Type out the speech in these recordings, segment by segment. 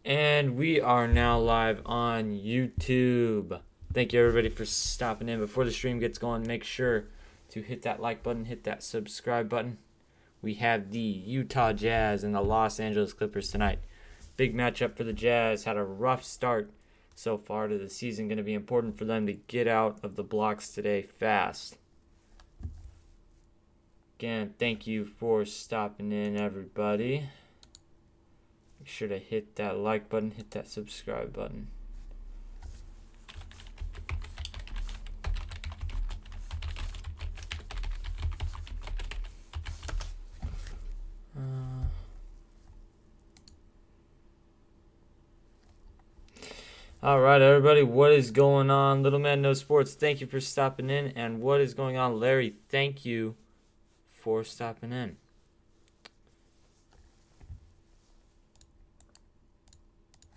And we are now live on YouTube. Thank you everybody for stopping in. Before the stream gets going, make sure to hit that like button, hit that subscribe button. We have the Utah Jazz and the Los Angeles Clippers tonight. Big matchup for the Jazz. Had a rough start so far to the season. Going to be important for them to get out of the blocks today fast. Again, thank you for stopping in, everybody. Make sure to hit that like button, hit that subscribe button. All right, everybody, what is going on? Little Man No Sports, thank you for stopping in. And what is going on, Larry? Thank you for stopping in.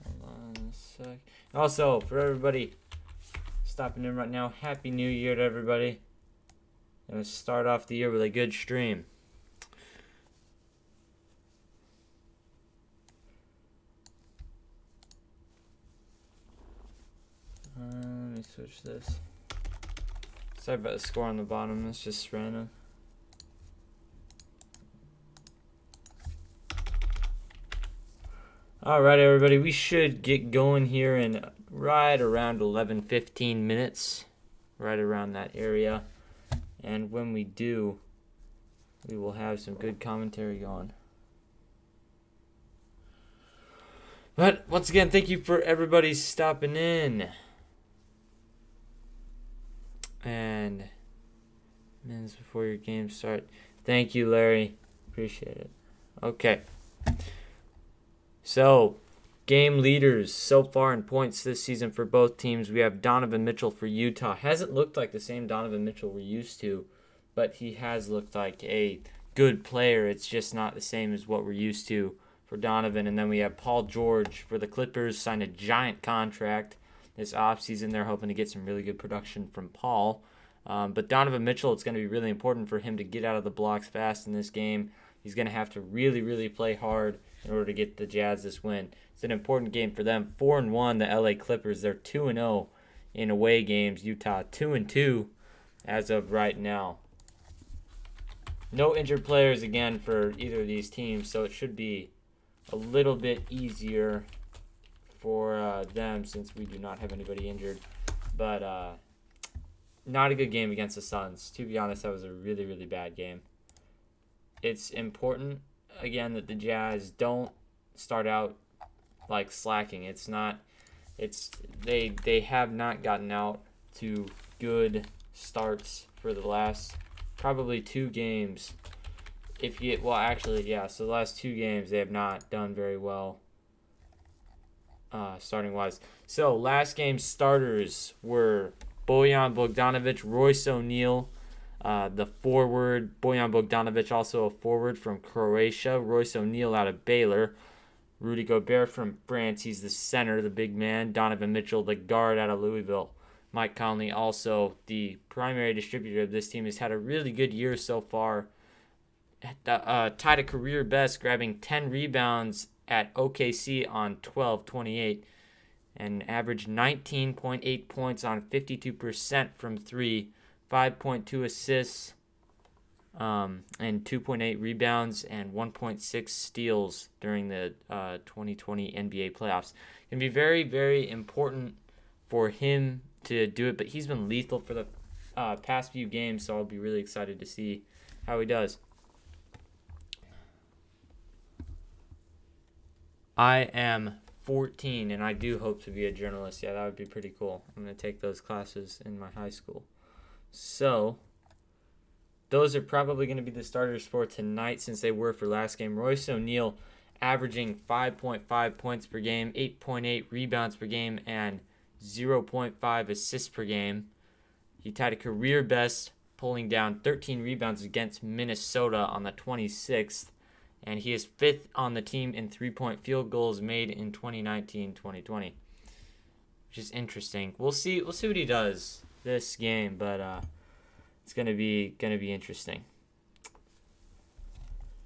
Hold on a sec. Also, for everybody stopping in right now, Happy New Year to everybody. Gonna start off the year with a good stream. Let me switch this. Sorry about the score on the bottom. It's just random. Alright, everybody. We should get going here in right around 11-15 minutes. Right around that area. And when we do, we will have some good commentary going. But once again, thank you for everybody stopping in. And minutes before your game start. Thank you, Larry. Appreciate it. Okay. So, game leaders so far in points this season for both teams. We have Donovan Mitchell for Utah. Hasn't looked like the same Donovan Mitchell we're used to, but he has looked like a good player. It's just not the same as what we're used to for Donovan. And then we have Paul George for the Clippers. Signed a giant contract this offseason. They're hoping to get some really good production from Paul. But Donovan Mitchell, it's going to be really important for him to get out of the blocks fast in this game. He's going to have to really, really play hard in order to get the Jazz this win. It's an important game for them. 4-1, the LA Clippers. They're 2-0 in away games. Utah 2-2 as of right now. No injured players again for either of these teams, so it should be a little bit easier for them since we do not have anybody injured. But not a good game against the Suns. To be honest, that was a really, really bad game. It's important, again, that the Jazz don't start out like slacking. They have not gotten out to good starts for the last probably 2 games. So the last 2 games they have not done very well starting wise. So last game's starters were Bojan Bogdanovic, Royce O'Neal, the forward. Bojan Bogdanovic, also a forward from Croatia. Royce O'Neal out of Baylor. Rudy Gobert from France. He's the center, the big man. Donovan Mitchell, the guard out of Louisville. Mike Conley, also the primary distributor of this team, has had a really good year so far. Tied a career best, grabbing 10 rebounds at OKC on 12-28. And averaged 19.8 points on 52% from 3, 5.2 assists, and 2.8 rebounds, and 1.6 steals during the 2020 NBA playoffs. It can be very, very important for him to do it, but he's been lethal for the past few games, so I'll be really excited to see how he does. I am 14, and I do hope to be a journalist. Yeah, that would be pretty cool. I'm going to take those classes in my high school. So, those are probably going to be the starters for tonight since they were for last game. Royce O'Neal averaging 5.5 points per game, 8.8 rebounds per game, and 0.5 assists per game. He tied a career best, pulling down 13 rebounds against Minnesota on the 26th. And he is 5th on the team in 3-point field goals made in 2019-2020, which is interesting. We'll see what he does this game, but it's gonna be interesting.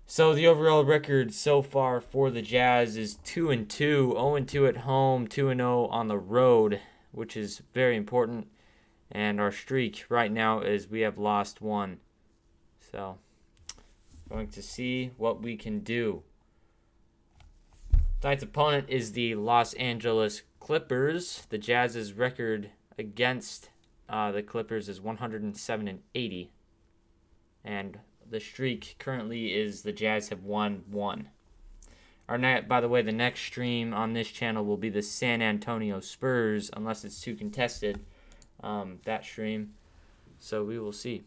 So the overall record so far for the Jazz is 2-2, 0-2 at home, 2-0 on the road, which is very important. And our streak right now is we have lost one. So, going to see what we can do. Tonight's opponent is the Los Angeles Clippers. The Jazz's record against the Clippers is 107-80. And the streak currently is the Jazz have won one. By the way, the next stream on this channel will be the San Antonio Spurs, unless it's too contested, that stream. So we will see.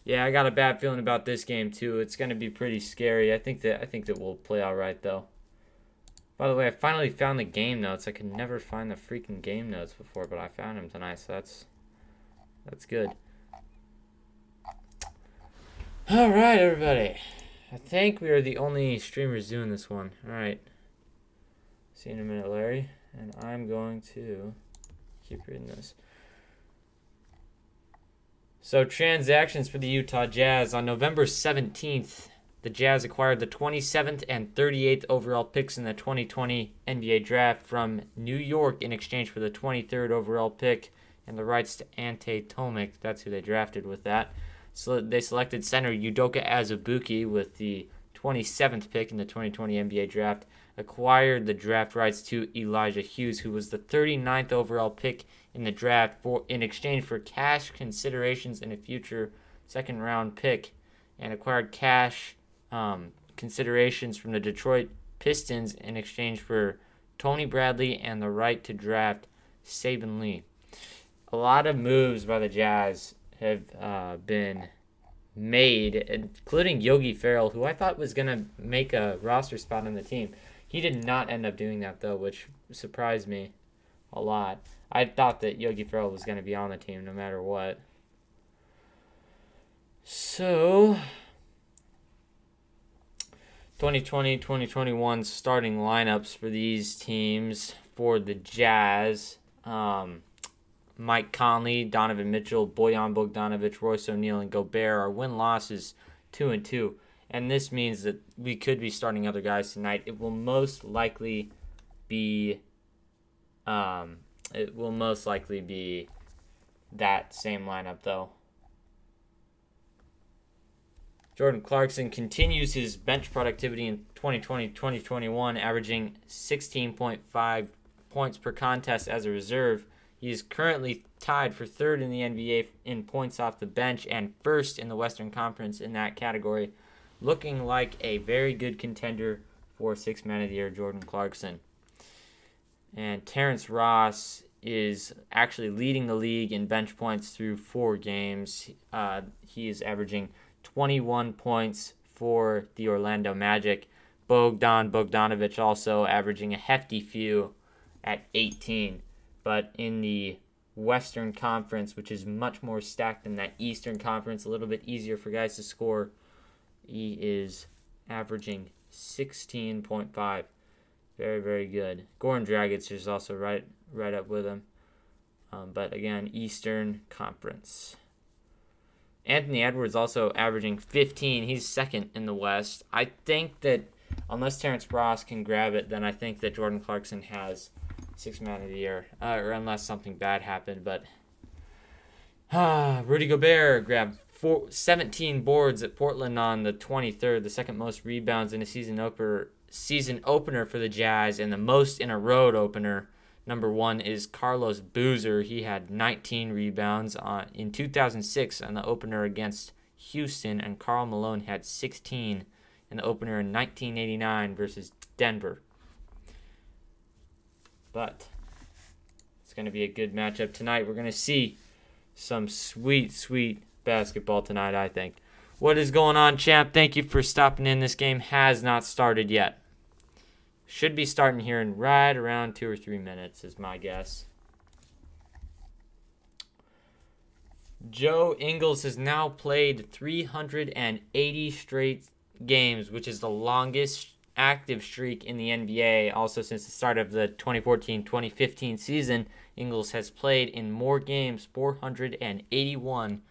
Yeah, I got a bad feeling about this game too. It's going to be pretty scary. I think that we'll play all right though. By the way, I finally found the game notes. I could never find the freaking game notes before, but I found them tonight, so that's good. All right, everybody. I think we are the only streamers doing this one. All right. See you in a minute, Larry. And I'm going to keep reading this. So, transactions for the Utah Jazz. On November 17th, the Jazz acquired the 27th and 38th overall picks in the 2020 NBA Draft from New York in exchange for the 23rd overall pick and the rights to Ante Tomic. That's who they drafted with that. So they selected center Udoka Azubuike with the 27th pick in the 2020 NBA Draft, acquired the draft rights to Elijah Hughes, who was the 39th overall pick in the draft, in exchange for cash considerations and a future second-round pick, and acquired cash considerations from the Detroit Pistons in exchange for Tony Bradley and the right to draft Saben Lee. A lot of moves by the Jazz have been made, including Yogi Ferrell, who I thought was going to make a roster spot on the team. He did not end up doing that, though, which surprised me a lot. I thought that Yogi Ferrell was going to be on the team no matter what. So, 2020-2021 starting lineups for these teams. For the Jazz, Mike Conley, Donovan Mitchell, Bojan Bogdanovic, Royce O'Neal, and Gobert. Our win-loss is 2-2. And this means that we could be starting other guys tonight. It will most likely be that same lineup, though. Jordan Clarkson continues his bench productivity in 2020-2021, averaging 16.5 points per contest as a reserve. He is currently tied for third in the NBA in points off the bench and first in the Western Conference in that category, looking like a very good contender for Sixth Man of the Year, Jordan Clarkson. And Terrence Ross is actually leading the league in bench points through 4 games. He is averaging 21 points for the Orlando Magic. Bogdanovic also averaging a hefty few at 18. But in the Western Conference, which is much more stacked than that Eastern Conference, a little bit easier for guys to score, he is averaging 16.5. Very, very good. Goran Dragic is also right up with him. But again, Eastern Conference. Anthony Edwards also averaging 15. He's second in the West. I think that unless Terrence Ross can grab it, then I think that Jordan Clarkson has Sixth Man of the Year, or unless something bad happened. But Rudy Gobert grabbed 17 boards at Portland on the 23rd, the second most rebounds in a season opener for the Jazz, and the most in a road opener. Number 1 is Carlos Boozer. He had 19 rebounds in 2006 on the opener against Houston, and Karl Malone had 16 in the opener in 1989 versus Denver. But it's going to be a good matchup tonight. We're going to see some sweet, sweet basketball tonight, I think. What is going on, champ? Thank you for stopping in. This game has not started yet. Should be starting here in right around 2 or 3 minutes is my guess. Joe Ingles has now played 380 straight games, which is the longest active streak in the NBA. Also, since the start of the 2014-2015 season, Ingles has played in more games, 481,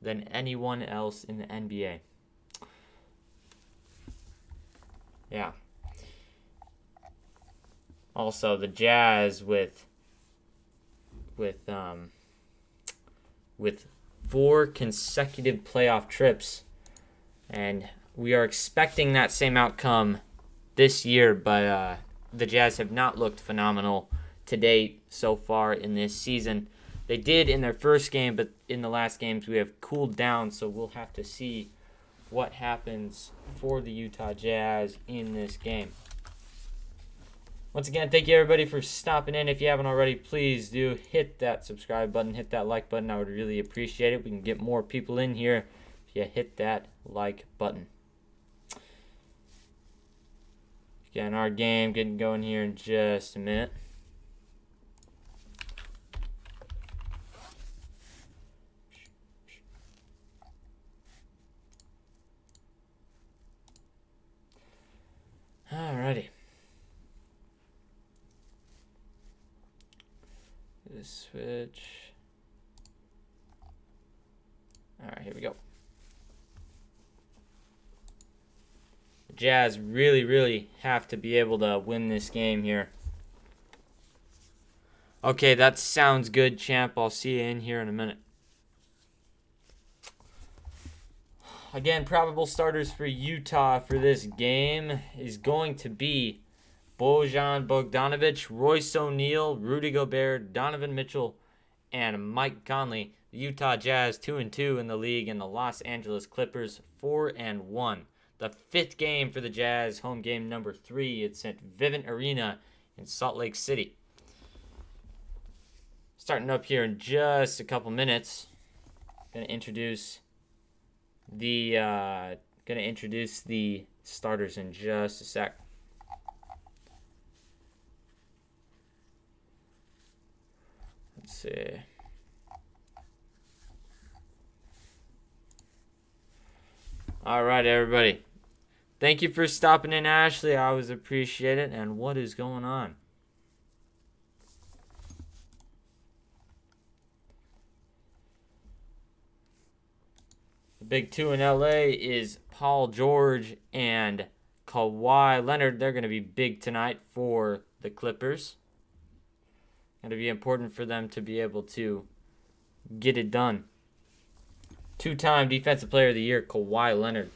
than anyone else in the NBA. Yeah. Also, the Jazz with 4 consecutive playoff trips, and we are expecting that same outcome this year, but the Jazz have not looked phenomenal to date so far in this season. They did in their first game, but in the last games we have cooled down, so we'll have to see what happens for the Utah Jazz in this game. Once again, thank you everybody for stopping in. If you haven't already, please do hit that subscribe button, hit that like button. I would really appreciate it. We can get more people in here if you hit that like button. Again, our game getting going here in just a minute. Alrighty. Switch. Alright, here we go. The Jazz really have to be able to win this game here. Okay, that sounds good, champ. I'll see you in here in a minute. Again, probable starters for Utah for this game is going to be Bojan Bogdanovic, Royce O'Neal, Rudy Gobert, Donovan Mitchell, and Mike Conley. The Utah Jazz 2-2 in the league, and the Los Angeles Clippers 4-1. The 5th game for the Jazz, home game number 3. It's at Vivint Arena in Salt Lake City. Starting up here in just a couple minutes. Gonna introduce the starters in just a sec. Let's see. All right, everybody. Thank you for stopping in, Ashley. I always appreciate it. And what is going on? The big 2 in LA is Paul George and Kawhi Leonard. They're going to be big tonight for the Clippers. Going to be important for them to be able to get it done. 2-time Defensive Player of the Year, Kawhi Leonard.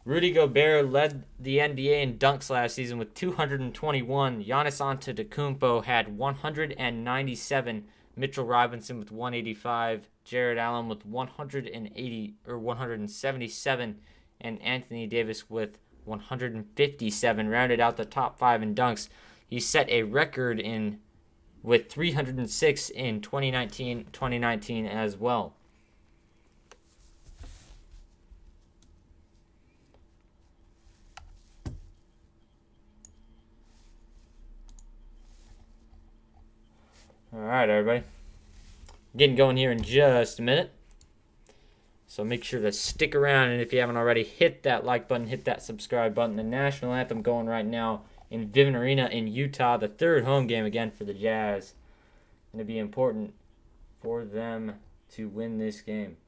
Rudy Gobert led the NBA in dunks last season with 221. Giannis Antetokounmpo had 197. Mitchell Robinson with 185. Jared Allen with 177. And Anthony Davis with 157. Rounded out the top 5 in dunks. He set a record with 306 in 2019 as well. All right, everybody. Getting going here in just a minute. So make sure to stick around, and if you haven't already, hit that like button, hit that subscribe button. The national anthem going right now in Vivint Arena in Utah, the 3rd home game again for the Jazz. Going to be important for them to win this game.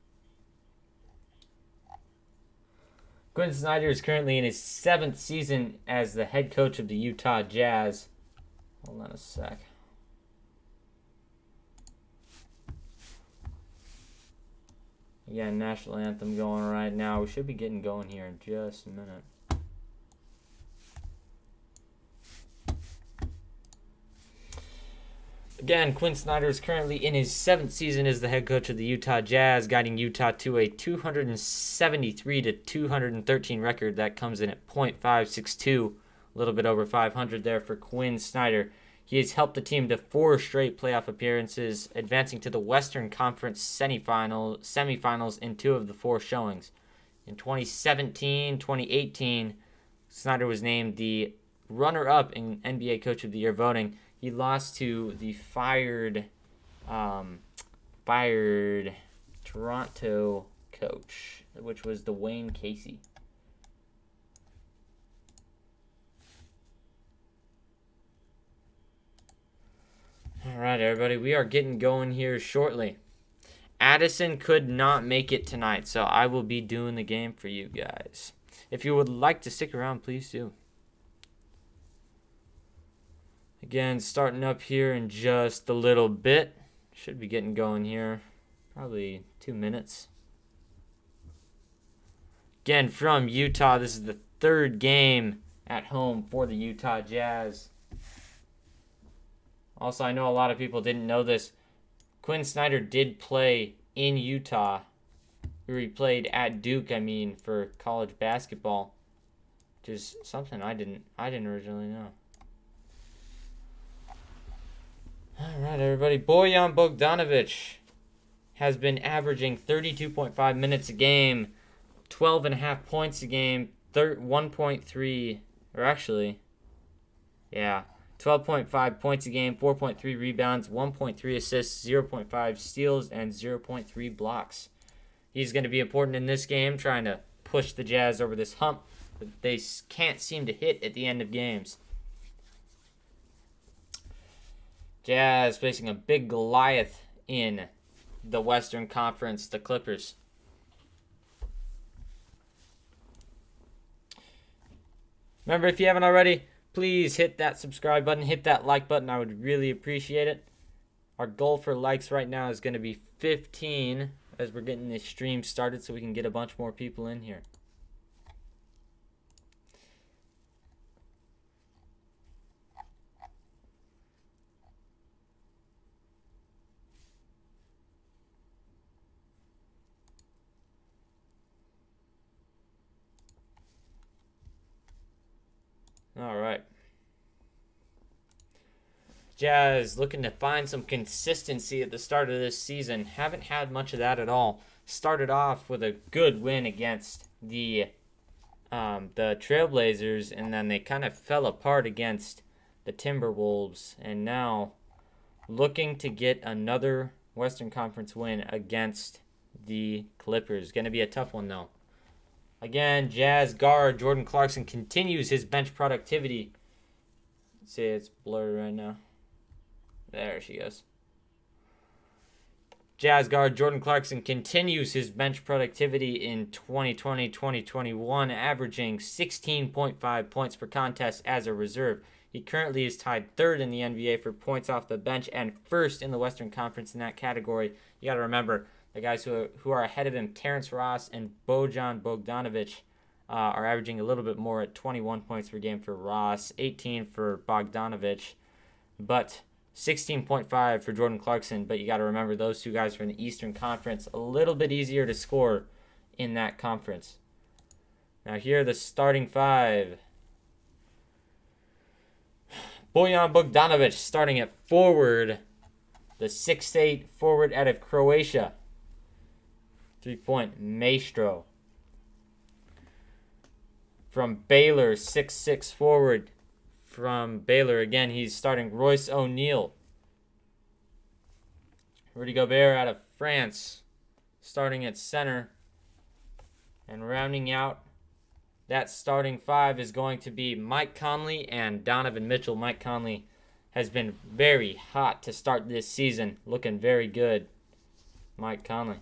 Quinn Snyder is currently in his 7th season as the head coach of the Utah Jazz. Hold on a sec. Again, national anthem going right now. We should be getting going here in just a minute. Again, Quinn Snyder is currently in his 7th season as the head coach of the Utah Jazz, guiding Utah to a 273-213 record. That comes in at .562, a little bit over 500 there for Quinn Snyder. He has helped the team to 4 straight playoff appearances, advancing to the Western Conference semifinals in 2 of the 4 showings. In 2017, 2018, Snyder was named the runner-up in NBA Coach of the Year voting. He lost to the fired Toronto coach, which was Dwayne Casey. All right, everybody, we are getting going here shortly. Addison could not make it tonight, so I will be doing the game for you guys. If you would like to stick around, please do. Again, starting up here in just a little bit. Should be getting going here. Probably 2 minutes. Again, from Utah, this is the third game at home for the Utah Jazz. Also, I know a lot of people didn't know this. Quinn Snyder did play in Utah. He played at Duke, for college basketball. Which is something I didn't originally know. All right, everybody. Bojan Bogdanovic has been averaging 32.5 minutes a game, 12.5 points a game, 1.3, or actually, 12.5 points a game, 4.3 rebounds, 1.3 assists, 0.5 steals, and 0.3 blocks. He's going to be important in this game, trying to push the Jazz over this hump that they can't seem to hit at the end of games. Jazz facing a big Goliath in the Western Conference, the Clippers. Remember, if you haven't already, please hit that subscribe button, hit that like button. I would really appreciate it. Our goal for likes right now is going to be 15 as we're getting this stream started so we can get a bunch more people in here. All right. Jazz looking to find some consistency at the start of this season. Haven't had much of that at all. Started off with a good win against the Trailblazers, and then they kind of fell apart against the Timberwolves. And now looking to get another Western Conference win against the Clippers. Going to be a tough one, though. Again, Jazz guard Jordan Clarkson continues his bench productivity. See, it's blurry right now. There she goes. Jazz guard Jordan Clarkson continues his bench productivity in 2020-2021, averaging 16.5 points per contest as a reserve. He currently is tied third in the NBA for points off the bench and first in the Western Conference in that category. You got to remember, the guys who are ahead of him, Terrence Ross and Bojan Bogdanovic, are averaging a little bit more at 21 points per game for Ross, 18 for Bogdanovic, but 16.5 for Jordan Clarkson. But you got to remember, those two guys are in the Eastern Conference, a little bit easier to score in that conference. Now here are the starting five. Bojan Bogdanovic starting at forward, the 6'8 forward out of Croatia. 3-point maestro. From Baylor, 6'6 forward. From Baylor, again, he's starting Royce O'Neal. Rudy Gobert out of France, starting at center. And rounding out that starting five is going to be Mike Conley and Donovan Mitchell. Mike Conley has been very hot to start this season. Looking very good. Mike Conley.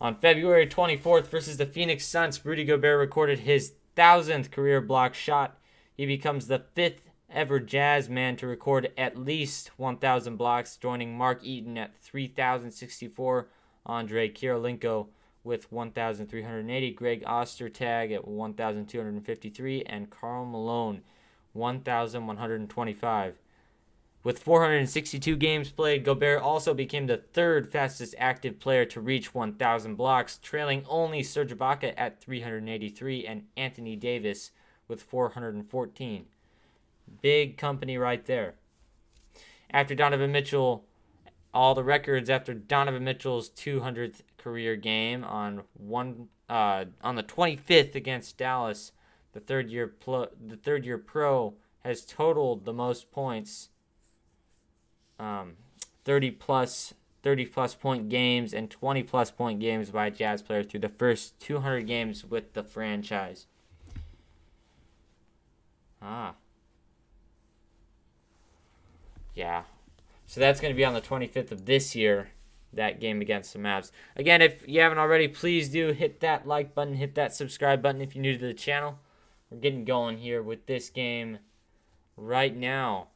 On February 24th versus the Phoenix Suns, Rudy Gobert recorded his 1,000th career block shot. He becomes the 5th ever Jazz man to record at least 1,000 blocks, joining Mark Eaton at 3,064, Andre Kirilenko with 1,380, Greg Ostertag at 1,253, and Karl Malone 1,125. With 462 games played, Gobert also became the third fastest active player to reach 1,000 blocks, trailing only Serge Ibaka at 383 and Anthony Davis with 414. Big company right there. After Donovan Mitchell, all the records after Donovan Mitchell's 200th career game on the 25th against Dallas, the third year pro has totaled the most points. 30 plus point games and 20 plus point games by a Jazz player through the first 200 games with the franchise. Yeah. So that's going to be on the 25th of this year, that game against the Mavs. Again, if you haven't already, please do hit that like button, hit that subscribe button if you're new to the channel. We're getting going here with this game right now.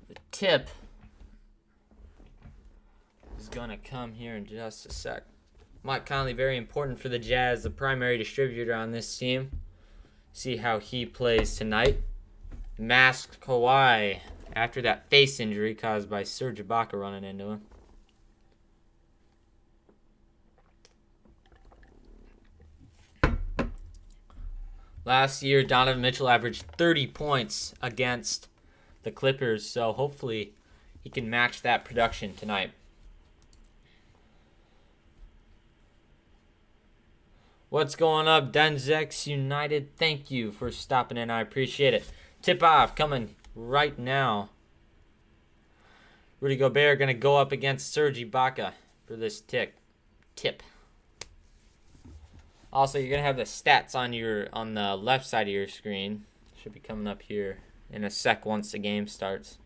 The tip is going to come here in just a sec. Mike Conley, very important for the Jazz, the primary distributor on this team. See how he plays tonight. Masked Kawhi after that face injury caused by Serge Ibaka running into him. Last year, Donovan Mitchell averaged 30 points against the Clippers, so hopefully he can match that production tonight. What's going up, Denzex United? Thank you for stopping in. I appreciate it. Tip off coming right now. Rudy Gobert going to go up against Serge Ibaka for this tip. Also, you're going to have the stats on the left side of your screen. Should be coming up here in a sec once the game starts.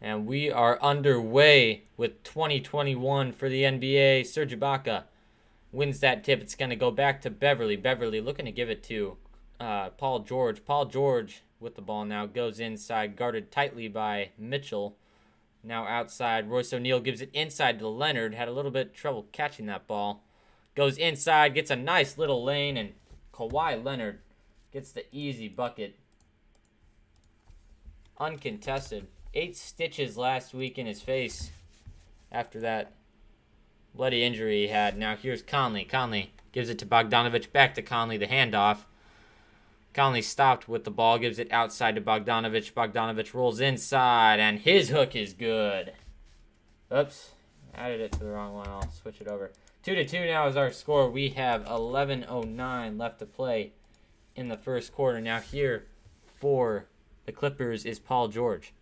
And we are underway with 2021 for the NBA. Serge Ibaka wins that tip. It's going to go back to Beverly. Beverly looking to give it to Paul George. Paul George with the ball now goes inside, guarded tightly by Mitchell. Now outside, Royce O'Neal gives it inside to Leonard. Had a little bit of trouble catching that ball. Goes inside, gets a nice little lane, and Kawhi Leonard gets the easy bucket. Uncontested. 8 stitches last week in his face after that bloody injury he had. Now here's Conley. Conley gives it to Bogdanovich. Back to Conley, the handoff. Conley stopped with the ball, gives it outside to Bogdanovich. Bogdanovich rolls inside, and his hook is good. Oops, added it to the wrong one. I'll switch it over. 2-2 now is our score. We have 11:09 left to play in the first quarter. Now here for the Clippers is Paul George.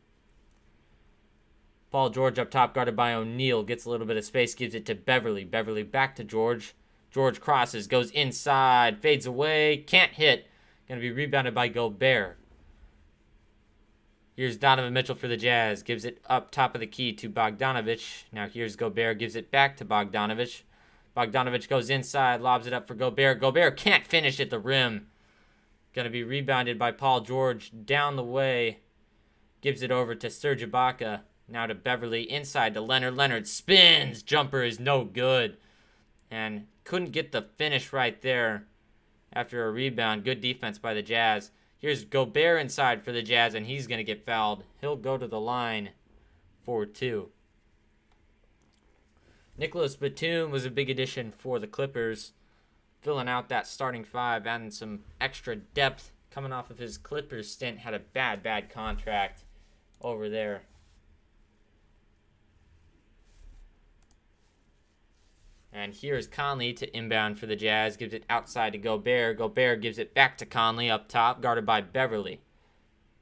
Paul George up top, guarded by O'Neal. Gets a little bit of space, gives it to Beverly. Beverly back to George. George crosses, goes inside, fades away, can't hit. Going to be rebounded by Gobert. Here's Donovan Mitchell for the Jazz. Gives it up top of the key to Bogdanovich. Now here's Gobert. Gives it back to Bogdanovich. Bogdanovich goes inside, lobs it up for Gobert. Gobert can't finish at the rim. Going to be rebounded by Paul George down the way. Gives it over to Serge Ibaka. Now to Beverly, inside to Leonard. Leonard spins. Jumper is no good. And couldn't get the finish right there after a rebound. Good defense by the Jazz. Here's Gobert inside for the Jazz, and he's going to get fouled. He'll go to the line for 2. Nicholas Batum was a big addition for the Clippers, filling out that starting 5, adding some extra depth coming off of his Clippers stint. Had a bad contract over there. And here's Conley to inbound for the Jazz. Gives it outside to Gobert. Gobert gives it back to Conley up top, guarded by Beverly.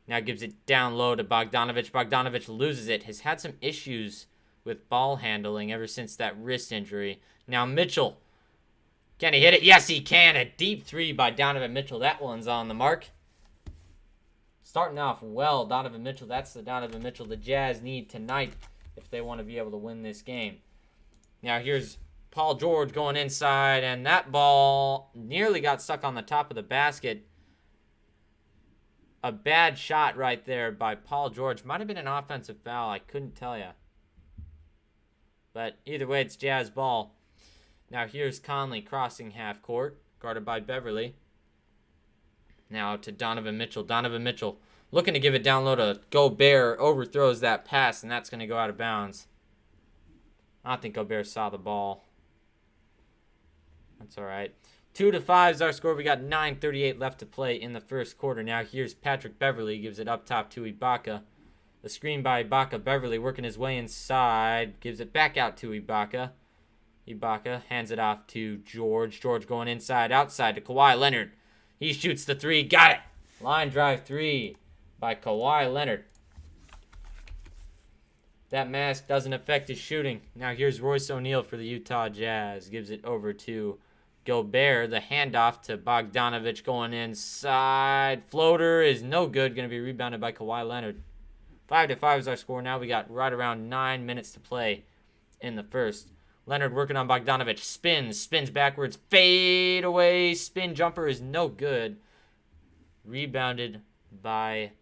Now gives it down low to Bogdanovich. Bogdanovich loses it. Has had some issues with ball handling ever since that wrist injury. Now Mitchell. Can he hit it? Yes, he can. A deep 3 by Donovan Mitchell. That one's on the mark. Starting off well, Donovan Mitchell. That's the Donovan Mitchell the Jazz need tonight if they want to be able to win this game. Now here's Paul George going inside, and that ball nearly got stuck on the top of the basket. A bad shot right there by Paul George. Might have been an offensive foul. I couldn't tell you. But either way, it's Jazz ball. Now here's Conley crossing half court, guarded by Beverly. Now to Donovan Mitchell. Donovan Mitchell looking to give it down low to Gobert. Overthrows that pass, and that's going to go out of bounds. I don't think Gobert saw the ball. That's all right. 2-5 is our score. We got 9:38 left to play in the first quarter. Now here's Patrick Beverly. Gives it up top to Ibaka. The screen by Ibaka. Beverly working his way inside. Gives it back out to Ibaka. Ibaka hands it off to George. George going inside, outside to Kawhi Leonard. He shoots the 3. Got it. Line drive 3 by Kawhi Leonard. That mask doesn't affect his shooting. Now here's Royce O'Neal for the Utah Jazz. Gives it over to Gobert. The handoff to Bogdanovich going inside. Floater is no good. Going to be rebounded by Kawhi Leonard. 5-5 is our score. Now we got right around 9 minutes to play in the first. Leonard working on Bogdanovich. Spins backwards. Fade away. Spin jumper is no good. Rebounded by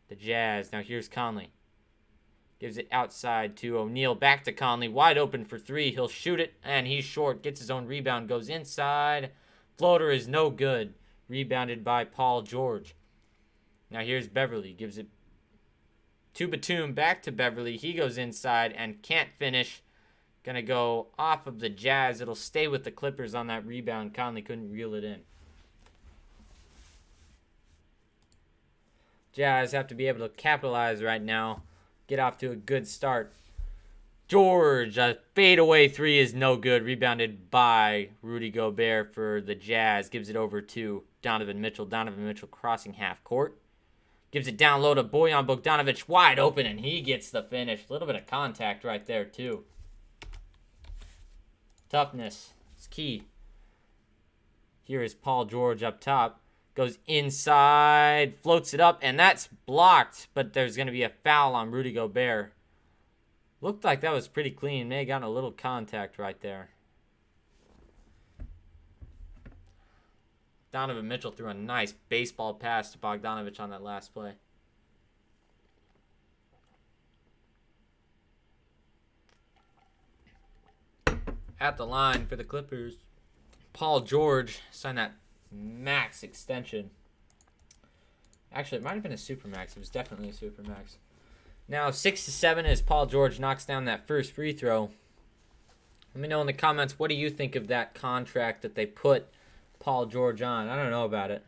the Jazz. Now here's Conley. Gives it outside to O'Neal. Back to Conley. Wide open for three. He'll shoot it, and he's short. Gets his own rebound. Goes inside. Floater is no good. Rebounded by Paul George. Now here's Beverly. Gives it to Batum. Back to Beverly. He goes inside and can't finish. Going to go off of the Jazz. It'll stay with the Clippers on that rebound. Conley couldn't reel it in. Jazz have to be able to capitalize right now. Get off to a good start. George, a fadeaway three is no good. Rebounded by Rudy Gobert for the Jazz. Gives it over to Donovan Mitchell. Donovan Mitchell crossing half court. Gives it down low to Bojan Bogdanovic. Wide open, and he gets the finish. A little bit of contact right there, too. Toughness is key. Here is Paul George up top. Goes inside, floats it up, and that's blocked. But there's going to be a foul on Rudy Gobert. Looked like that was pretty clean. May have gotten a little contact right there. Donovan Mitchell threw a nice baseball pass to Bogdanovich on that last play. At the line for the Clippers, Paul George signed that max extension. Actually, it might have been a supermax. It was definitely a supermax. Now 6-7 as Paul George knocks down that first free throw. Let me know in the comments, what do you think of that contract that they put Paul George on? I don't know about it.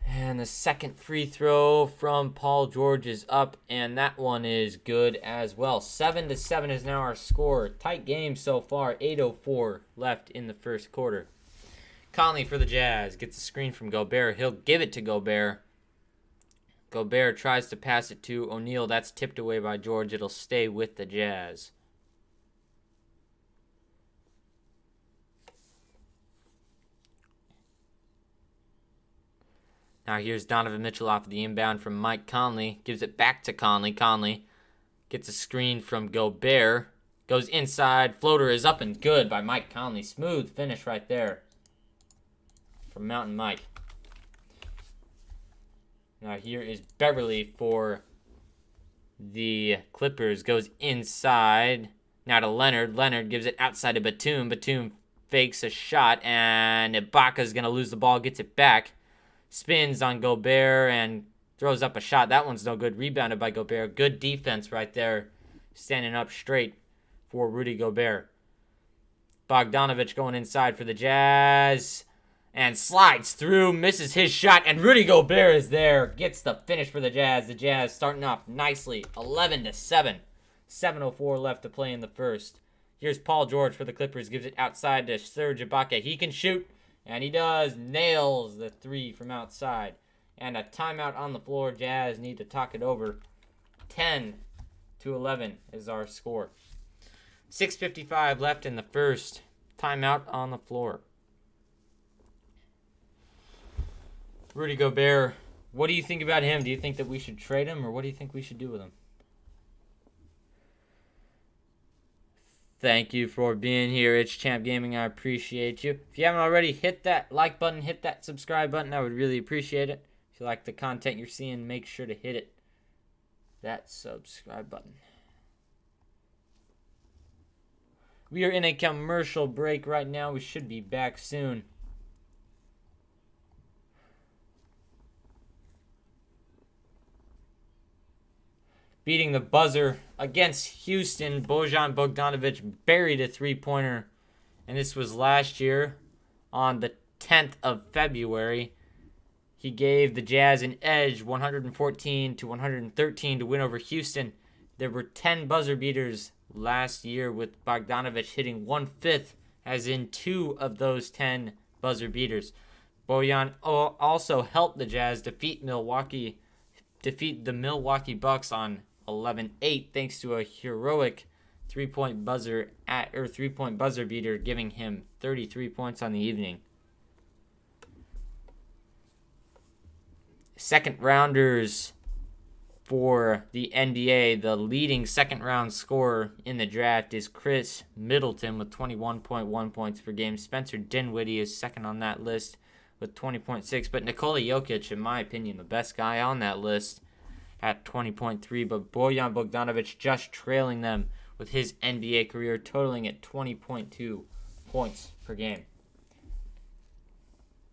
And the second free throw from Paul George is up, and that one is good as well. 7-7 is now our score. Tight game so far. 8:04 left in the first quarter. Conley for the Jazz gets a screen from Gobert. He'll give it to Gobert. Gobert tries to pass it to O'Neal. That's tipped away by George. It'll stay with the Jazz. Now here's Donovan Mitchell off of the inbound from Mike Conley. Gives it back to Conley. Conley gets a screen from Gobert. Goes inside. Floater is up and good by Mike Conley. Smooth finish right there from Mountain Mike. Now here is Beverly for the Clippers. Goes inside. Now to Leonard. Leonard gives it outside to Batum. Batum fakes a shot, and Ibaka's going to lose the ball. Gets it back. Spins on Gobert and throws up a shot. That one's no good. Rebounded by Gobert. Good defense right there. Standing up straight for Rudy Gobert. Bogdanovich going inside for the Jazz. And slides through. Misses his shot. And Rudy Gobert is there. Gets the finish for the Jazz. The Jazz starting off nicely. 11-7. 7:04 left to play in the first. Here's Paul George for the Clippers. Gives it outside to Serge Ibaka. He can shoot. And he does. Nails the three from outside. And a timeout on the floor. Jazz need to talk it over. 10-11 is our score. 6:55 left in the first. Timeout on the floor. Rudy Gobert, what do you think about him? Do you think that we should trade him, or what do you think we should do with him? Thank you for being here, It's Champ Gaming. I appreciate you. If you haven't already, hit that like button, hit that subscribe button. I would really appreciate it. If you like the content you're seeing, make sure to hit it. That subscribe button. We are in a commercial break right now. We should be back soon. Beating the buzzer against Houston, Bojan Bogdanovic buried a three-pointer. And this was last year on the 10th of February. He gave the Jazz an edge, 114-113 to win over Houston. There were 10 buzzer beaters last year with Bogdanovic hitting 1/5, as in 2 of those 10 buzzer beaters. Bojan also helped the Jazz defeat the Milwaukee Bucks on 11-8 thanks to a heroic 3-point buzzer beater, giving him 33 points on the evening. Second rounders for the NBA, the leading second round scorer in the draft is Chris Middleton with 21.1 points per game. Spencer Dinwiddie is second on that list with 20.6. But Nikola Jokic, in my opinion, the best guy on that list at 20.3. But Bojan Bogdanovic just trailing them with his NBA career, totaling at 20.2 points per game.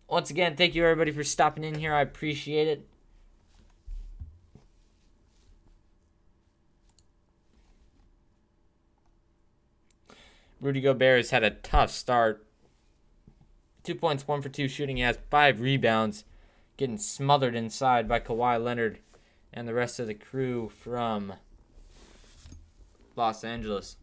Once again, thank you everybody for stopping in here. I appreciate it. Rudy Gobert has had a tough start. 2 points, 1 for 2 shooting. He has 5 rebounds. Getting smothered inside by Kawhi Leonard and the rest of the crew from Los Angeles.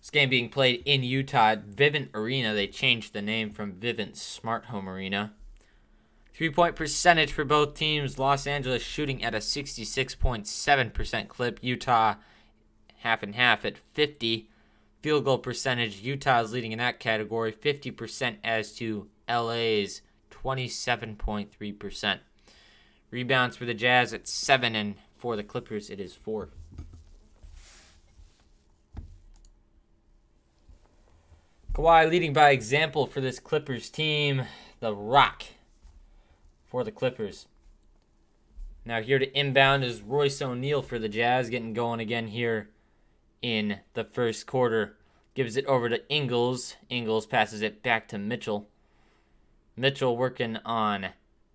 This game being played in Utah at Vivint Arena. They changed the name from Vivint Smart Home Arena. 3-point percentage for both teams. Los Angeles shooting at a 66.7% clip. Utah half and half at 50. Field goal percentage, Utah is leading in that category. 50% as to LA's 27.3%. Rebounds for the Jazz at 7, and for the Clippers it is 4. Kawhi leading by example for this Clippers team. The Rock for the Clippers. Now here to inbound is Royce O'Neal for the Jazz, getting going again here in the first quarter. Gives it over to Ingles. Ingles passes it back to Mitchell. Mitchell working on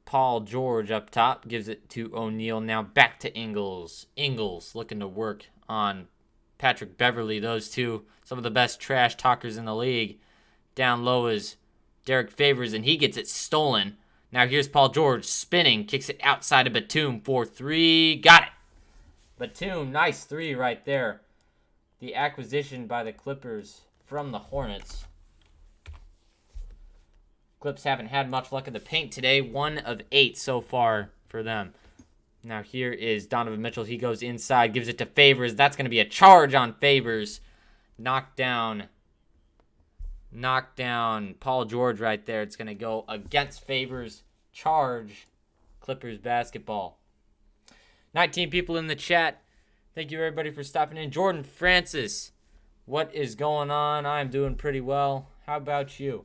Paul George up top. Gives it to O'Neal. Now back to Ingles. Ingles looking to work on Patrick Beverley. Those two, some of the best trash talkers in the league. Down low is Derek Favors, and he gets it stolen. Now here's Paul George spinning. Kicks it outside of Batum for 3. Got it. Batum, nice 3 right there. The acquisition by the Clippers from the Hornets. Clips haven't had much luck in the paint today. 1 of 8 so far for them. Now here is Donovan Mitchell. He goes inside, gives it to Favors. That's going to be a charge on Favors. Knocked down Paul George right there. It's going to go against Favors. Charge. Clippers basketball. 19 people in the chat. Thank you everybody for stopping in. Jordan Francis, what is going on? I'm doing pretty well. How about you?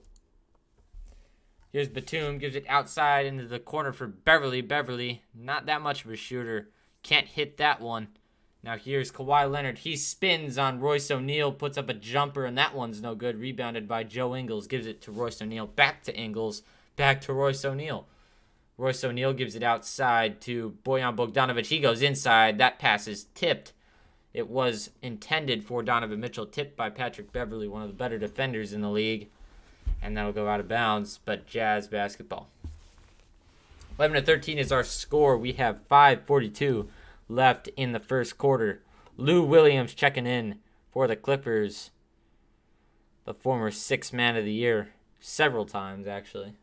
Here's Batum, gives it outside into the corner for Beverly. Beverly, not that much of a shooter. Can't hit that one. Now here's Kawhi Leonard. He spins on Royce O'Neal, puts up a jumper, and that one's no good. Rebounded by Joe Ingles. Gives it to Royce O'Neal. Back to Ingles. Back to Royce O'Neal. Royce O'Neal gives it outside to Bojan Bogdanovic. He goes inside. That pass is tipped. It was intended for Donovan Mitchell. Tipped by Patrick Beverley, one of the better defenders in the league. And that'll go out of bounds, but Jazz basketball. 11-13 is our score. We have 5:42 left in the first quarter. Lou Williams checking in for the Clippers. The former 6th man of the year. Several times, actually.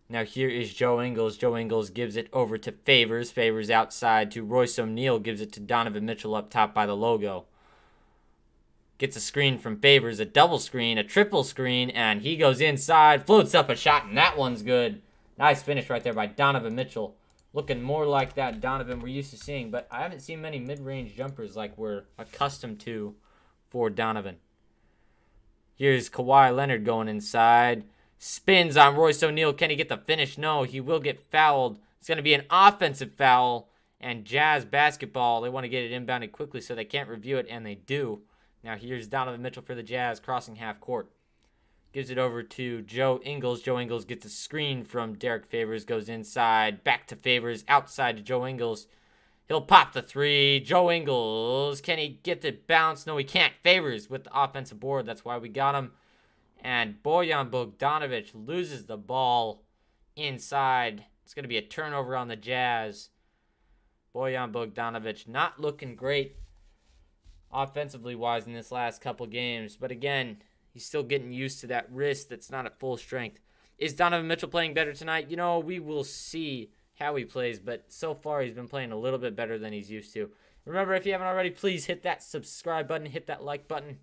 Now here is Joe Ingles. Joe Ingles gives it over to Favors. Favors outside to Royce O'Neal. Gives it to Donovan Mitchell up top by the logo. Gets a screen from Favors, a double screen, a triple screen, and he goes inside, floats up a shot, and that one's good. Nice finish right there by Donovan Mitchell. Looking more like that Donovan we're used to seeing, but I haven't seen many mid-range jumpers like we're accustomed to for Donovan. Here's Kawhi Leonard going inside. Spins on Royce O'Neal. Can he get the finish? No, he will get fouled. It's going to be an offensive foul, and Jazz basketball. They want to get it inbounded quickly so they can't review it, and they do. Now here's Donovan Mitchell for the Jazz, crossing half court. Gives it over to Joe Ingles. Joe Ingles gets a screen from Derek Favors, goes inside, back to Favors, outside to Joe Ingles. He'll pop the 3. Joe Ingles, can he get the bounce? No, he can't. Favors with the offensive board. That's why we got him. And Bojan Bogdanovic loses the ball inside. It's going to be a turnover on the Jazz. Bojan Bogdanovic not looking great offensively wise in this last couple games. But again, he's still getting used to that wrist that's not at full strength. Is Donovan Mitchell playing better tonight? We will see how he plays, but so far he's been playing a little bit better than he's used to. Remember, if you haven't already, please hit that subscribe button, hit that like button.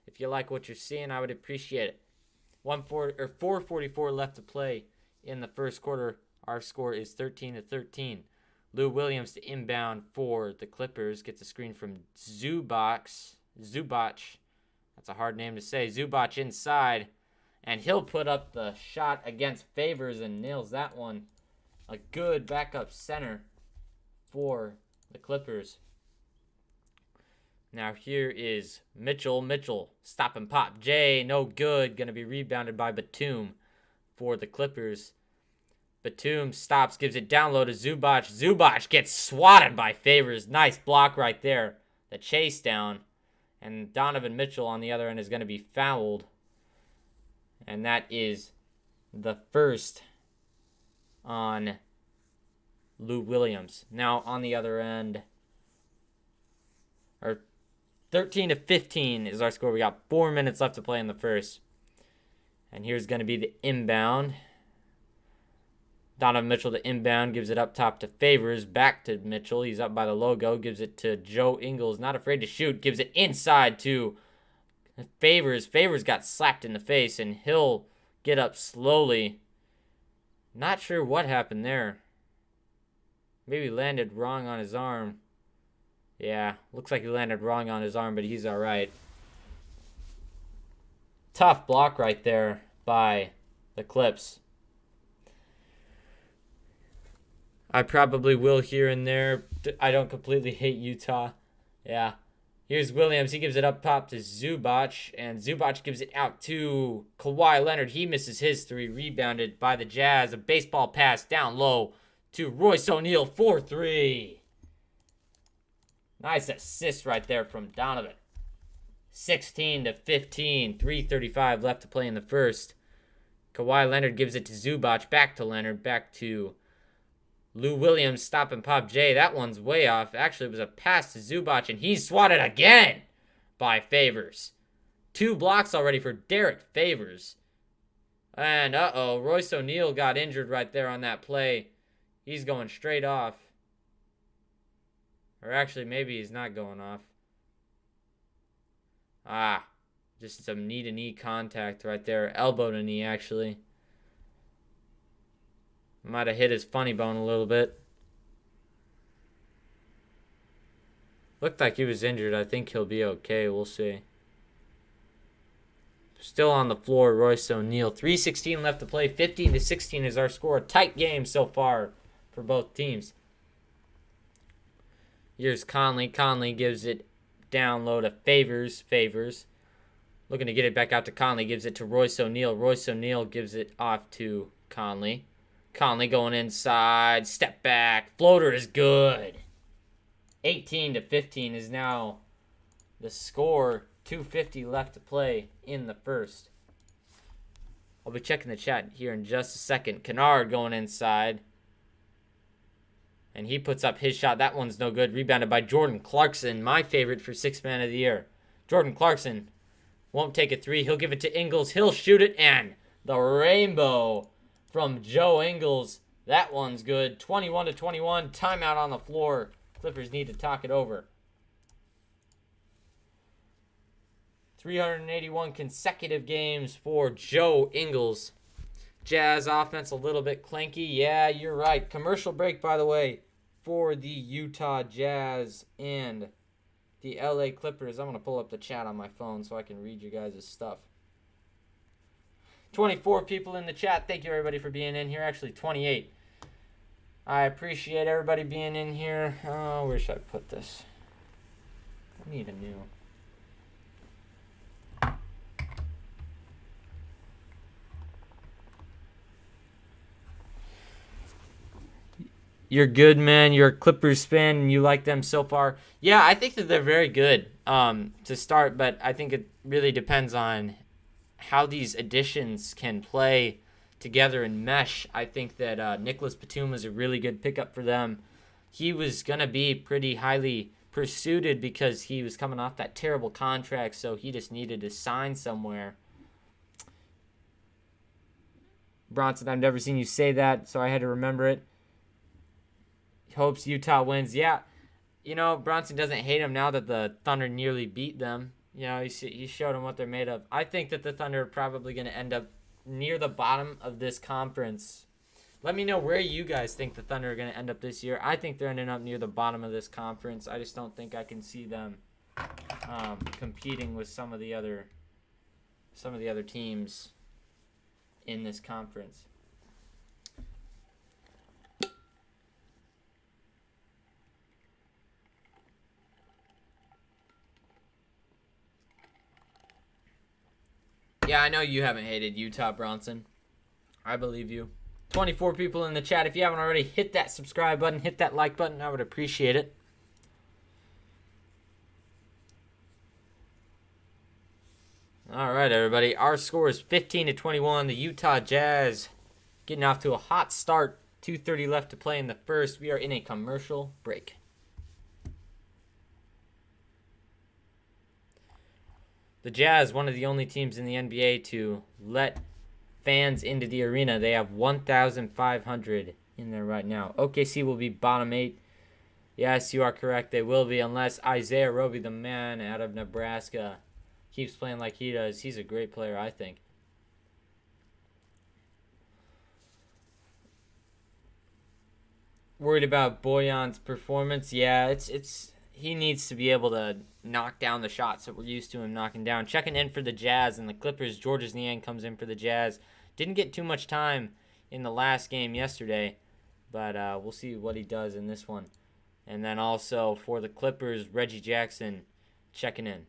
If you like what you're seeing, I would appreciate it. 4:44 left to play in the first quarter. Our score is 13-13. Lou Williams to inbound for the Clippers. Gets a screen from Zubac. That's a hard name to say. Zubac inside. And he'll put up the shot against Favors and nails that one. A good backup center for the Clippers. Now here is Mitchell. Mitchell, stop and pop. Jay, no good. Going to be rebounded by Batum for the Clippers. Batum stops, gives it down low to Zubac. Zubac gets swatted by Favors. Nice block right there. The chase down. And Donovan Mitchell on the other end is going to be fouled. And that is the first on Lou Williams. Now on the other end, 13-15 is our score. We got 4 minutes left to play in the first. And here's going to be the inbound. Donovan Mitchell to inbound, gives it up top to Favors, back to Mitchell. He's up by the logo, gives it to Joe Ingles, not afraid to shoot, gives it inside to Favors. Favors got slapped in the face, and he'll get up slowly. Not sure what happened there. Maybe landed wrong on his arm. Yeah, looks like he landed wrong on his arm, but he's all right. Tough block right there by the Clips. I probably will here and there. I don't completely hate Utah. Yeah. Here's Williams. He gives it up top to Zubac, and Zubac gives it out to Kawhi Leonard. He misses his three, rebounded by the Jazz. A baseball pass down low to Royce O'Neal, 4-3. Nice assist right there from Donovan. 16-15, 3:35 left to play in the first. Kawhi Leonard gives it to Zubac, back to Leonard, back to Lou Williams, stop and pop Jay. That one's way off. Actually, it was a pass to Zubac, and he's swatted again by Favors. 2 blocks already for Derek Favors. And, Royce O'Neal got injured right there on that play. He's going straight off. Or actually, maybe he's not going off. Just some knee-to-knee contact right there. Elbow to knee, actually. Might have hit his funny bone a little bit. Looked like he was injured. I think he'll be okay. We'll see. Still on the floor, Royce O'Neal. 3:16 left to play. 15-16 is our score. A tight game so far for both teams. Here's Conley. Conley gives it down low to Favors. Favors looking to get it back out to Conley. Gives it to Royce O'Neal. Royce O'Neal gives it off to Conley. Conley going inside. Step back. Floater is good. 18-15 is now the score. 2:50 left to play in the first. I'll be checking the chat here in just a second. Kennard going inside. And he puts up his shot. That one's no good. Rebounded by Jordan Clarkson, my favorite for Sixth Man of the Year. Jordan Clarkson won't take a three. He'll give it to Ingles. He'll shoot it. And the rainbow from Joe Ingles. That one's good. 21-21. Timeout on the floor. Clippers need to talk it over. 381 consecutive games for Joe Ingles. Jazz offense a little bit clanky. Yeah, you're right. Commercial break, by the way, for the Utah Jazz and the LA Clippers. I'm going to pull up the chat on my phone so I can read you guys' stuff. 24 people in the chat. Thank you, everybody, for being in here. Actually, 28. I appreciate everybody being in here. Oh, where should I put this? I need a new... You're good, man. You're a Clippers fan, and you like them so far. Yeah, I think that they're very good to start, but I think it really depends on how these additions can play together and mesh. I think that Nicholas Batum is a really good pickup for them. He was going to be pretty pursued because he was coming off that terrible contract, so he just needed to sign somewhere. Bronson, I've never seen you say that, so I had to remember it. Hopes Utah wins. Yeah, Bronson doesn't hate him now that the Thunder nearly beat them. He showed them what they're made of. I think that the Thunder are probably going to end up near the bottom of this conference. Let me know where you guys think the Thunder are going to end up this year. I think they're ending up near the bottom of this conference. I just don't think I can see them competing with some of the other teams in this conference. Yeah, I know you haven't hated Utah, Bronson. I believe you. 24 people in the chat. If you haven't already, hit that subscribe button, hit that like button. I would appreciate it. All right, everybody. Our score is 15-21. The Utah Jazz getting off to a hot start. 2:30 left to play in the first. We are in a commercial break. The Jazz, one of the only teams in the NBA to let fans into the arena. They have 1,500 in there right now. OKC will be bottom 8. Yes, you are correct. They will be, unless Isaiah Roby, the man out of Nebraska, keeps playing like he does. He's a great player, I think. Worried about Bojan's performance? Yeah, it's he needs to be able to knock down the shots that we're used to him knocking down. Checking in for the Jazz and the Clippers. Georges Niang comes in for the Jazz. Didn't get too much time in the last game yesterday, but we'll see what he does in this one. And then also for the Clippers, Reggie Jackson checking in.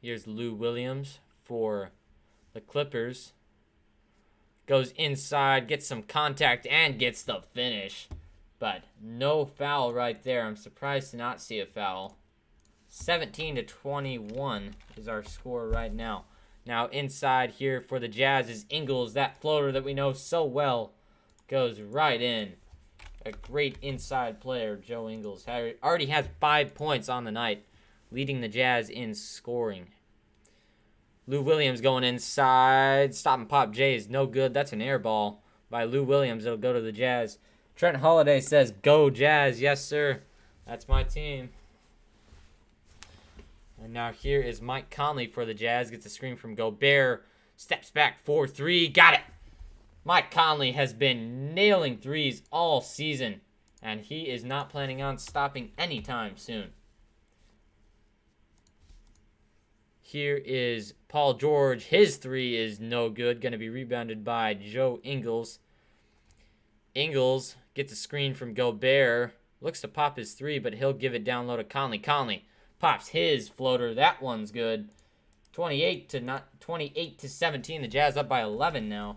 Here's Lou Williams for the Clippers. Goes inside, gets some contact, and gets the finish. But no foul right there. I'm surprised to not see a foul. 17-21 is our score right now. Now inside here for the Jazz is Ingles. That floater that we know so well goes right in. A great inside player, Joe Ingles. Already has 5 points on the night, leading the Jazz in scoring. Lou Williams going inside. Stop and pop J is no good. That's an air ball by Lou Williams. It'll go to the Jazz. Trent Holiday says, "Go Jazz." Yes, sir. That's my team. And now here is Mike Conley for the Jazz. Gets a screen from Gobert. Steps back 4-3. Got it. Mike Conley has been nailing threes all season, and he is not planning on stopping anytime soon. Here is Paul George. His three is no good. Going to be rebounded by Joe Ingles. Ingles gets a screen from Gobert. Looks to pop his three, but he'll give it down low to Conley. Conley pops his floater. That one's good. 28-17. The Jazz up by 11 now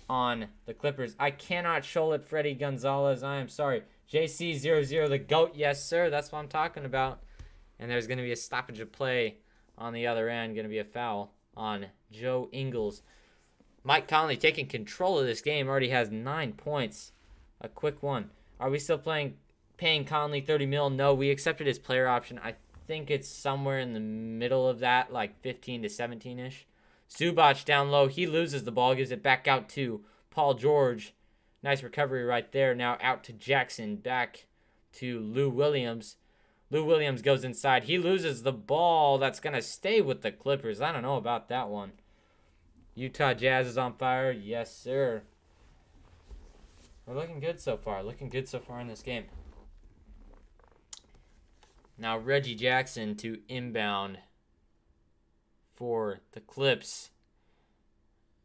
on the Clippers. I cannot show it, Freddie Gonzalez. I am sorry. JC00, the GOAT. Yes, sir. That's what I'm talking about. And there's going to be a stoppage of play on the other end. Going to be a foul on Joe Ingles. Mike Conley taking control of this game. Already has 9 points. A quick one. Are we still paying Conley $30 million? No, we accepted his player option. I think it's somewhere in the middle of that, like 15 to 17-ish. Zubac down low. He loses the ball. Gives it back out to Paul George. Nice recovery right there. Now out to Jackson. Back to Lou Williams. Lou Williams goes inside. He loses the ball. That's going to stay with the Clippers. I don't know about that one. Utah Jazz is on fire. Yes, sir. We're looking good so far. Looking good so far in this game. Now Reggie Jackson to inbound for the Clips.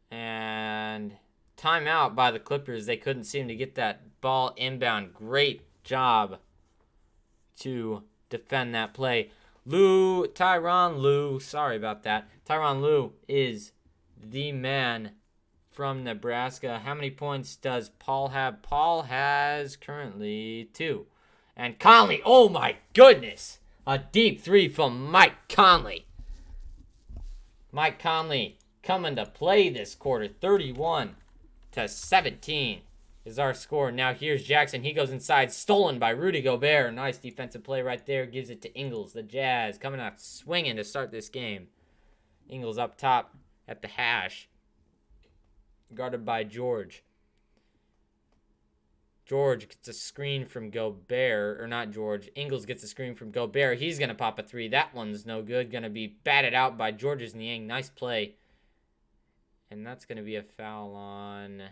And timeout by the Clippers. They couldn't seem to get that ball inbound. Great job to defend that play. Tyronn Lue, sorry about that. Tyronn Lue is the man from Nebraska. How many points does Paul have? Paul has currently 2. And Conley, oh my goodness. A deep 3 from Mike Conley. Mike Conley coming to play this quarter. 31-17. is our score. Now here's Jackson. He goes inside. Stolen by Rudy Gobert. Nice defensive play right there. Gives it to Ingles. The Jazz coming out swinging to start this game. Ingles up top at the hash. Guarded by George. George gets a screen from Gobert. Or not George. Ingles gets a screen from Gobert. He's going to pop a three. That one's no good. Going to be batted out by Georges Niang. Nice play. And that's going to be a foul on...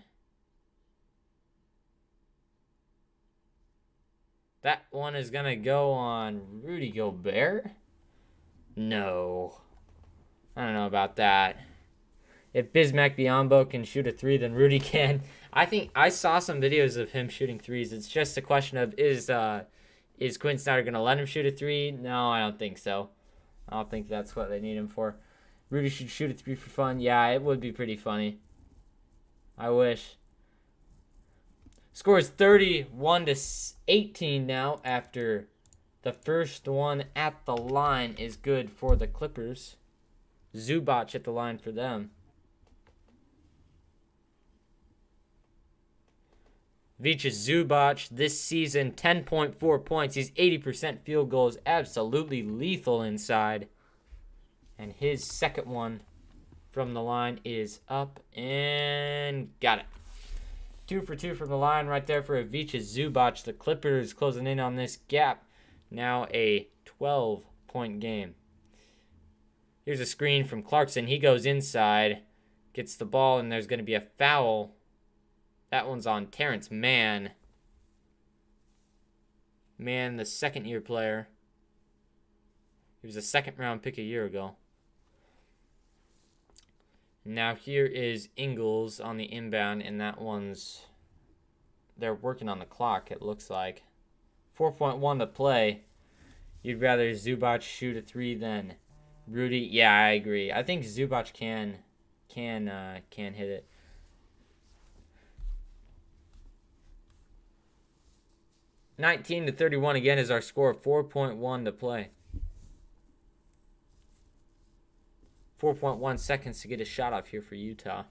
That one is going to go on Rudy Gobert? No. I don't know about that. If Bismack Biyombo can shoot a three, then Rudy can. I think I saw some videos of him shooting threes. It's just a question of, is Quinn Snyder going to let him shoot a three? No, I don't think so. I don't think that's what they need him for. Rudy should shoot a three for fun. Yeah, it would be pretty funny. I wish. Score is 31-18 now after the first one at the line is good for the Clippers. Zubac at the line for them. Vicha Zubac this season, 10.4 points. He's 80% field goals, absolutely lethal inside. And his second one from the line is up and got it. 2 for 2 from the line right there for Vicha Zubac. The Clippers closing in on this gap. Now a 12-point game. Here's a screen from Clarkson. He goes inside, gets the ball, and there's going to be a foul. That one's on Terrence Mann. Mann, the second-year player. He was a second-round pick a year ago. Now here is Ingles on the inbound, and that one's... They're working on the clock, it looks like. 4.1 to play. You'd rather Zubac shoot a three than Rudy? Yeah, I agree. I think Zubac can hit it. (19-31) again is our score. 4.1 to play. 4.1 seconds to get a shot off here for Utah.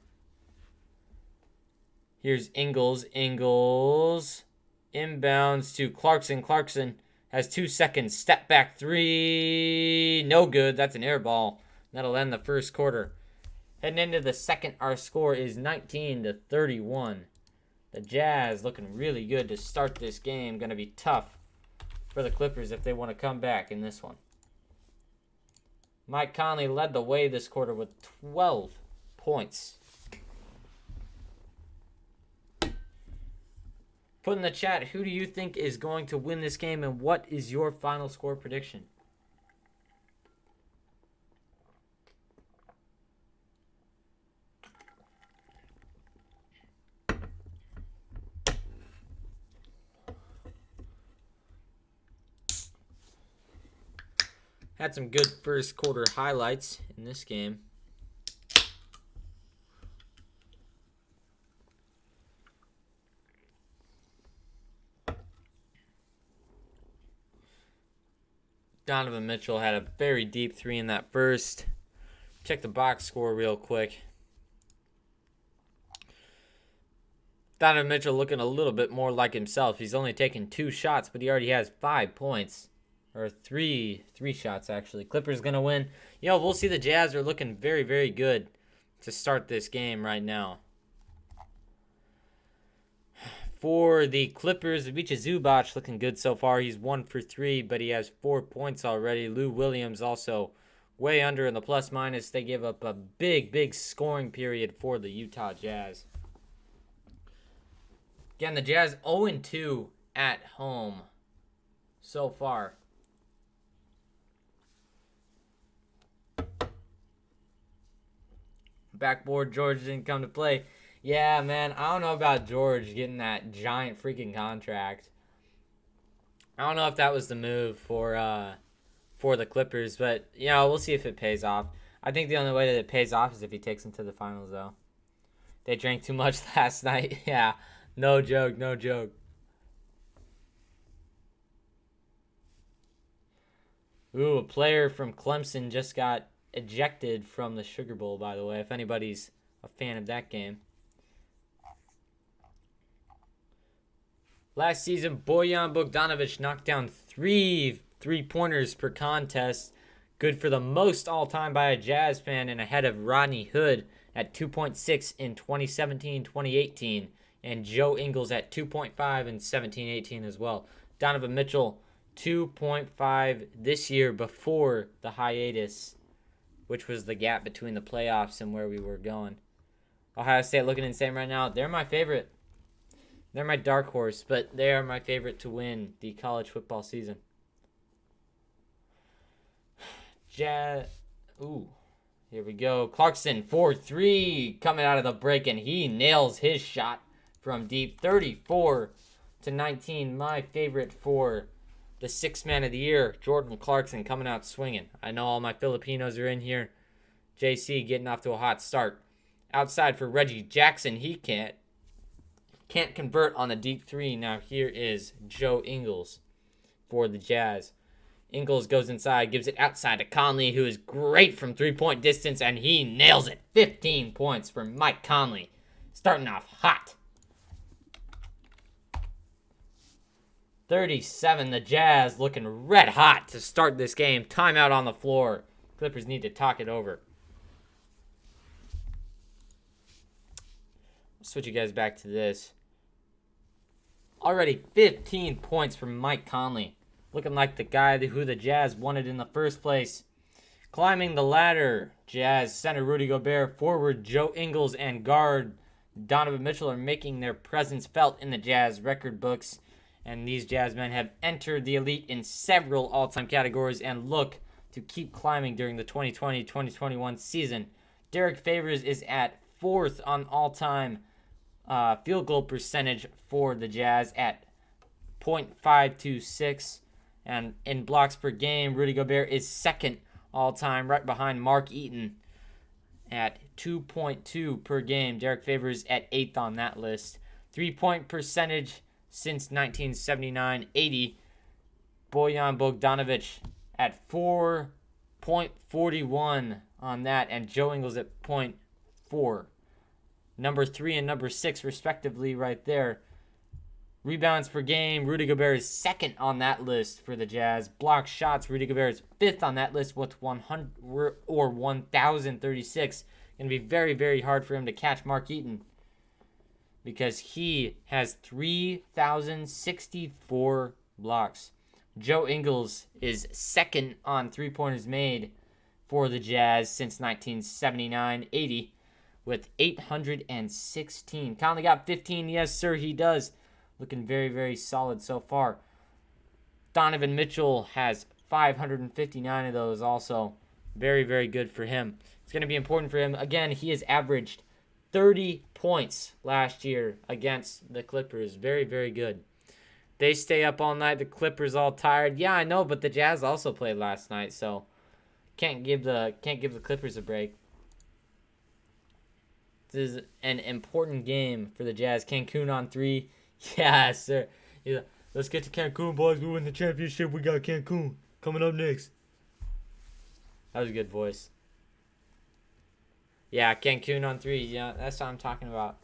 Here's Ingles. Ingles inbounds to Clarkson. Clarkson has 2 seconds. Step back three. No good. That's an air ball. That'll end the first quarter. Heading into the second, our score is 19-31. The Jazz looking really good to start this game. Going to be tough for the Clippers if they want to come back in this one. Mike Conley led the way this quarter with 12 points. Put in the chat, who do you think is going to win this game, and what is your final score prediction? Had some good first quarter highlights in this game. Donovan Mitchell had a very deep three in that first. Check the box score real quick. Donovan Mitchell looking a little bit more like himself. He's only taken 2 shots, but he already has 5 points. Or three shots, actually. Clippers going to win. We'll see. The Jazz are looking very, very good to start this game right now. For the Clippers, Vicha Zubac looking good so far. He's 1 for 3, but he has 4 points already. Lou Williams also way under in the plus-minus. They give up a big, big scoring period for the Utah Jazz. Again, the Jazz 0-2 at home so far. Backboard, George didn't come to play. Yeah, man, I don't know about George getting that giant freaking contract. I don't know if that was the move for the Clippers, but we'll see if it pays off. I think the only way that it pays off is if he takes them to the finals, though. They drank too much last night. Yeah, no joke, no joke. Ooh, a player from Clemson just got ejected from the Sugar Bowl, by the way, if anybody's a fan of that game. Last season, Bojan Bogdanovic knocked down 3 3-pointers per contest. Good for the most all-time by a Jazz fan, and ahead of Rodney Hood at 2.6 in 2017-2018, and Joe Ingles at 2.5 in 17-18 as well. Donovan Mitchell, 2.5 this year before the hiatus, which was the gap between the playoffs and where we were going. Ohio State looking insane right now. They're my favorite. They're my dark horse, but they are my favorite to win the college football season. Here we go. Clarkson, 4-3, coming out of the break, and he nails his shot from deep. 34-19. My favorite for the sixth man of the year, Jordan Clarkson, coming out swinging. I know all my Filipinos are in here. JC getting off to a hot start. Outside for Reggie Jackson. He can't convert on the deep three. Now here is Joe Ingles for the Jazz. Ingles goes inside, gives it outside to Conley, who is great from three-point distance, and he nails it. 15 points for Mike Conley, starting off hot. 37, the Jazz looking red hot to start this game. Timeout on the floor. Clippers need to talk it over. I'll switch you guys back to this. Already 15 points from Mike Conley. Looking like the guy who the Jazz wanted in the first place. Climbing the ladder, Jazz center Rudy Gobert, forward Joe Ingles, and guard Donovan Mitchell are making their presence felt in the Jazz record books. And these Jazz men have entered the elite in several all-time categories and look to keep climbing during the 2020-2021 season. Derek Favors is at 4th on all-time field goal percentage for the Jazz at .526. And in blocks per game, Rudy Gobert is 2nd all-time, right behind Mark Eaton at 2.2 per game. Derek Favors at 8th on that list. 3-point percentage since 1979-80. Bojan Bogdanovic at 4.41 on that, and Joe Ingles at .4. Number 3 and number 6 respectively right there. Rebounds per game, Rudy Gobert is 2nd on that list for the Jazz. Block shots, Rudy Gobert is 5th on that list with 100 or 1,036. Going to be very, very hard for him to catch Mark Eaton because he has 3,064 blocks. Joe Ingles is 2nd on three-pointers made for the Jazz since 1979-80 with 816. Conley got 15. Yes, sir, he does. Looking very, very solid so far. Donovan Mitchell has 559 of those also. Very, very good for him. It's going to be important for him. Again, he has averaged 30 points last year against the Clippers. Very, very good. They stay up all night. The Clippers all tired. Yeah, I know, but the Jazz also played last night, so can't give the Clippers a break. This is an important game for the Jazz. Cancun on 3. Yeah, sir. Yeah. Let's get to Cancun, boys. We win the championship. We got Cancun coming up next. That was a good voice. Yeah, Cancun on 3. Yeah, that's what I'm talking about.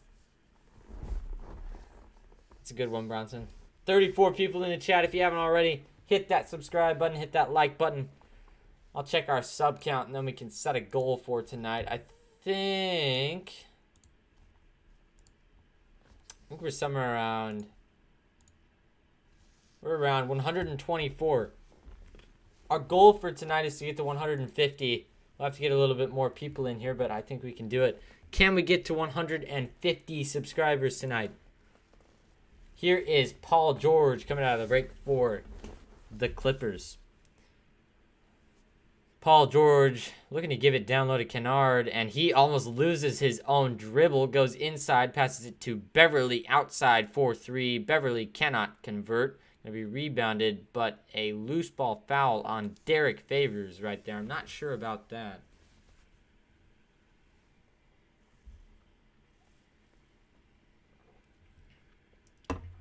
It's a good one, Bronson. 34 people in the chat. If you haven't already, hit that subscribe button. Hit that like button. I'll check our sub count, and then we can set a goal for tonight. I think we're somewhere around. We're around 124. Our goal for tonight is to get to 150. We'll have to get a little bit more people in here, but I think we can do it. Can we get to 150 subscribers tonight? Here is Paul George coming out of the break for the Clippers. Paul George looking to give it down low to Kennard, and he almost loses his own dribble, goes inside, passes it to Beverly outside 4-3. Beverly cannot convert. Going to be rebounded, but a loose ball foul on Derek Favors right there. I'm not sure about that.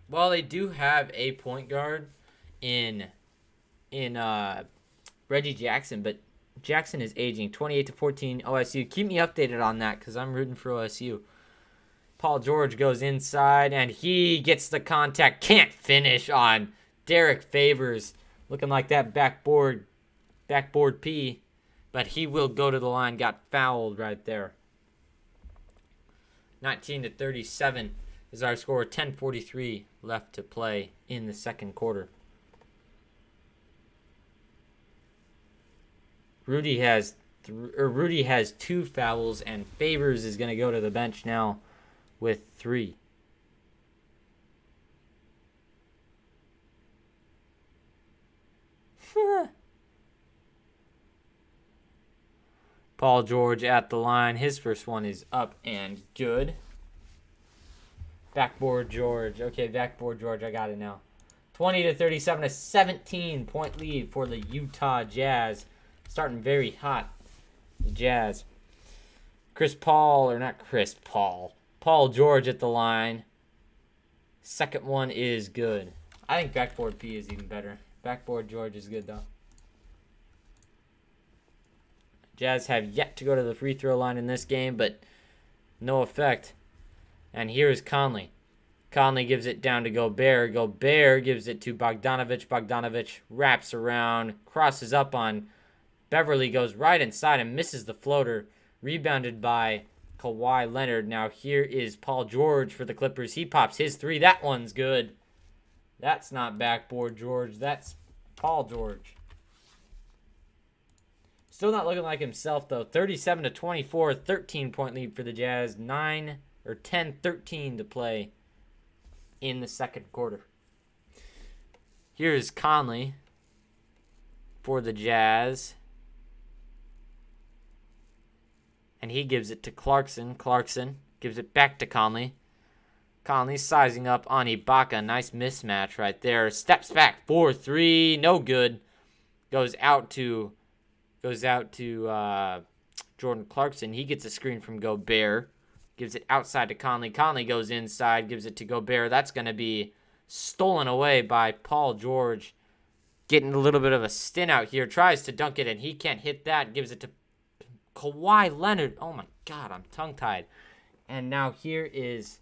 Well, they do have a point guard in Reggie Jackson, but Jackson is aging. 28-14 OSU. Keep me updated on that because I'm rooting for OSU. Paul George goes inside, and he gets the contact. Can't finish on Derek Favors. Looking like that backboard P. But he will go to the line. Got fouled right there. 19-37 is our score. 10:43 left to play in the second quarter. Rudy has 2 fouls, and Favors is going to go to the bench now with 3. Paul George at the line. His first one is up and good. Backboard George. Okay, backboard George. I got it now. 20-37, a 17-point lead for the Utah Jazz. Starting very hot. The Jazz. Paul George at the line. Second one is good. I think backboard P is even better. Backboard George is good, though. Jazz have yet to go to the free throw line in this game, but no effect. And here is Conley. Conley gives it down to Gobert. Gobert gives it to Bogdanovic. Bogdanovic wraps around, crosses up on Beverly, goes right inside and misses the floater. Rebounded by Kawhi Leonard. Now here is Paul George for the Clippers. He pops his 3. That one's good. That's not backboard George. That's Paul George. Still not looking like himself, though. 37-24, 13-point lead for the Jazz. 10-13 to play in the second quarter. Here's Conley for the Jazz. And he gives it to Clarkson. Clarkson gives it back to Conley. Conley sizing up on Ibaka. Nice mismatch right there. Steps back 4-3. No good. Goes out to Jordan Clarkson. He gets a screen from Gobert. Gives it outside to Conley. Conley goes inside. Gives it to Gobert. That's going to be stolen away by Paul George. Getting a little bit of a stint out here. Tries to dunk it, and he can't hit that. Gives it to Kawhi Leonard. Oh, my God. I'm tongue-tied. And now here is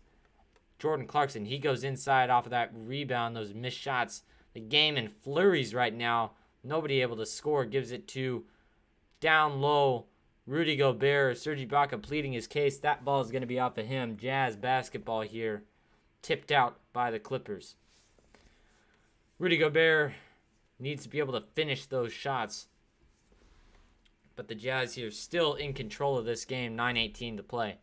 Jordan Clarkson. He goes inside off of that rebound. Those missed shots. The game in flurries right now. Nobody able to score. Gives it to down low Rudy Gobert. Serge Ibaka pleading his case. That ball is going to be off of him. Jazz basketball here. Tipped out by the Clippers. Rudy Gobert needs to be able to finish those shots. But the Jazz here still in control of this game. 9:18 to play.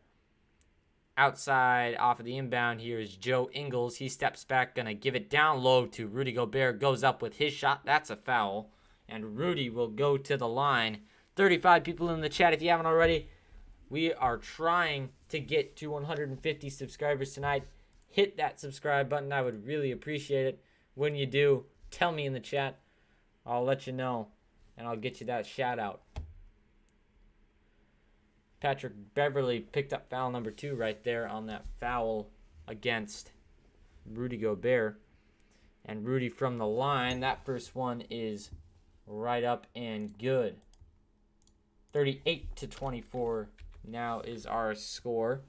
Outside off of the inbound here is Joe Ingles. He steps back. Going to give it down low to Rudy Gobert. Goes up with his shot. That's a foul. And Rudy will go to the line. 35 people in the chat. If you haven't already, we are trying to get to 150 subscribers tonight. Hit that subscribe button. I would really appreciate it. When you do, tell me in the chat. I'll let you know, and I'll get you that shout out. Patrick Beverly picked up foul number 2 right there on that foul against Rudy Gobert. And Rudy from the line, that first one is right up and good. 38-24 now is our score.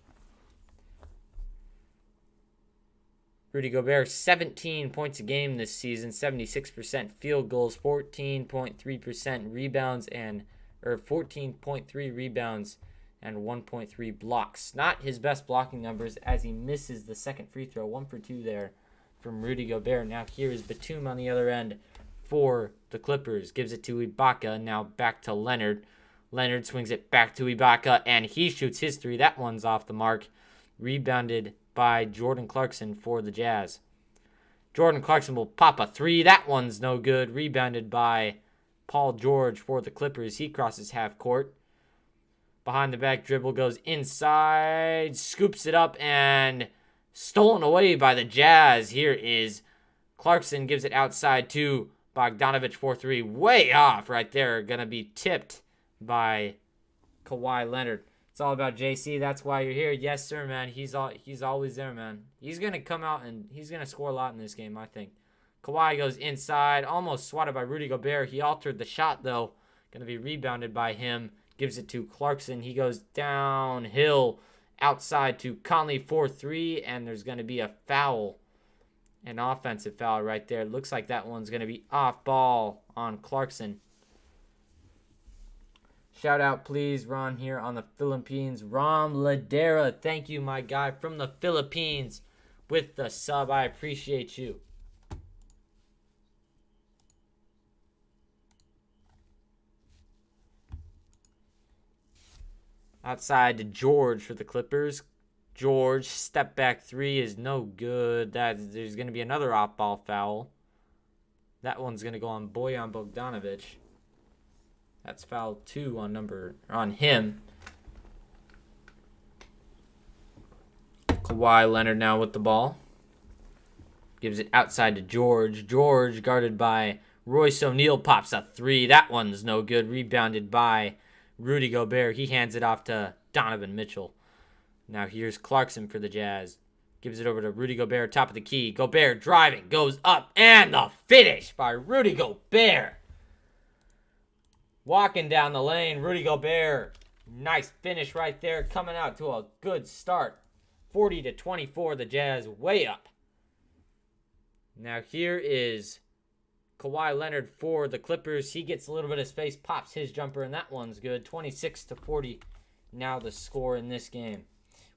Rudy Gobert, 17 points a game this season, 76% field goals, 14.3% rebounds, and 14.3 rebounds and 1.3 blocks. Not his best blocking numbers as he misses the second free throw. 1 for 2 there from Rudy Gobert. Now here is Batum on the other end for the Clippers. Gives it to Ibaka. Now back to Leonard. Leonard swings it back to Ibaka, and he shoots his 3. That one's off the mark. Rebounded by Jordan Clarkson for the Jazz. Jordan Clarkson will pop a 3. That one's no good. Rebounded by Paul George for the Clippers. He crosses half court. Behind the back dribble, goes inside, scoops it up, and stolen away by the Jazz. Here is Clarkson, gives it outside to Bogdanovic for 3. Way off right there. Going to be tipped by Kawhi Leonard. It's all about JC. That's why you're here. Yes, sir, man. He's always there, man. He's going to come out and he's going to score a lot in this game, I think. Kawhi goes inside, almost swatted by Rudy Gobert. He altered the shot, though. Going to be rebounded by him. Gives it to Clarkson. He goes downhill outside to Conley for 3, and there's going to be a foul, an offensive foul right there. It looks like that one's going to be off ball on Clarkson. Shout out, please, Ron here on the Philippines. Ram Ladera, thank you, my guy from the Philippines, with the sub. I appreciate you. Outside to George for the Clippers. George, step back 3 is no good. There's going to be another off-ball foul. That one's going to go on Bojan Bogdanovic. That's foul 2 on him. Kawhi Leonard now with the ball. Gives it outside to George. George guarded by Royce O'Neal, pops a 3. That one's no good. Rebounded by Rudy Gobert. He hands it off to Donovan Mitchell. Now here's Clarkson for the Jazz. Gives it over to Rudy Gobert, top of the key. Gobert driving, goes up, and the finish by Rudy Gobert. Walking down the lane, Rudy Gobert. Nice finish right there, coming out to a good start. 40-24, the Jazz way up. Now here is Kawhi Leonard for the Clippers. He gets a little bit of space, pops his jumper, and that one's good. 26-40 now the score in this game.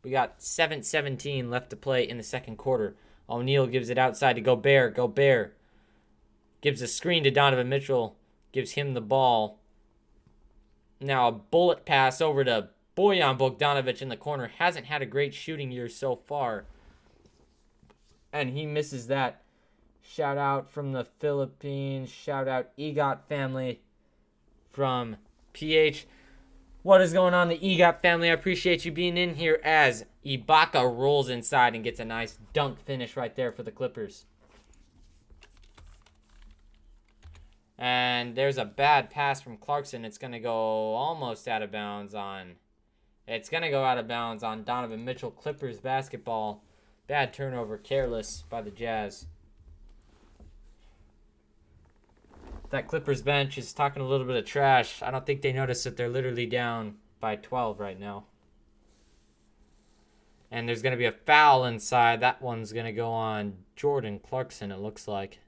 We got 7:17 left to play in the second quarter. O'Neal gives it outside to Gobert. Gobert gives a screen to Donovan Mitchell. Gives him the ball. Now a bullet pass over to Bojan Bogdanovic in the corner. Hasn't had a great shooting year so far. And he misses that. Shout out from the Philippines. Shout out EGOT family from PH. What is going on, the EGOT family? I appreciate you being in here as Ibaka rolls inside and gets a nice dunk finish right there for the Clippers. And there's a bad pass from Clarkson. It's going to go almost out of bounds on... It's going to go out of bounds on Donovan Mitchell. Clippers basketball. Bad turnover. Careless by the Jazz. That Clippers bench is talking a little bit of trash. I don't think they notice that they're literally down by 12 right now. And there's going to be a foul inside. That one's going to go on Jordan Clarkson, it looks like.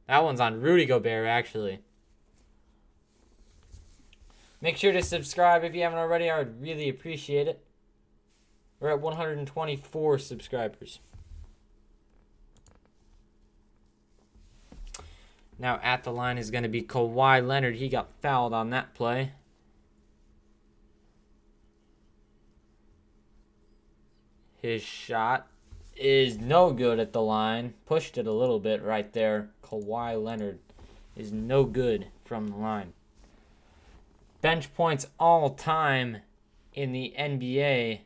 That one's on Rudy Gobert, actually. Make sure to subscribe if you haven't already. I would really appreciate it. We're at 124 subscribers. Now at the line is going to be Kawhi Leonard. He got fouled on that play. His shot is no good at the line. Pushed it a little bit right there. Kawhi Leonard is no good from the line. Bench points all time in the NBA.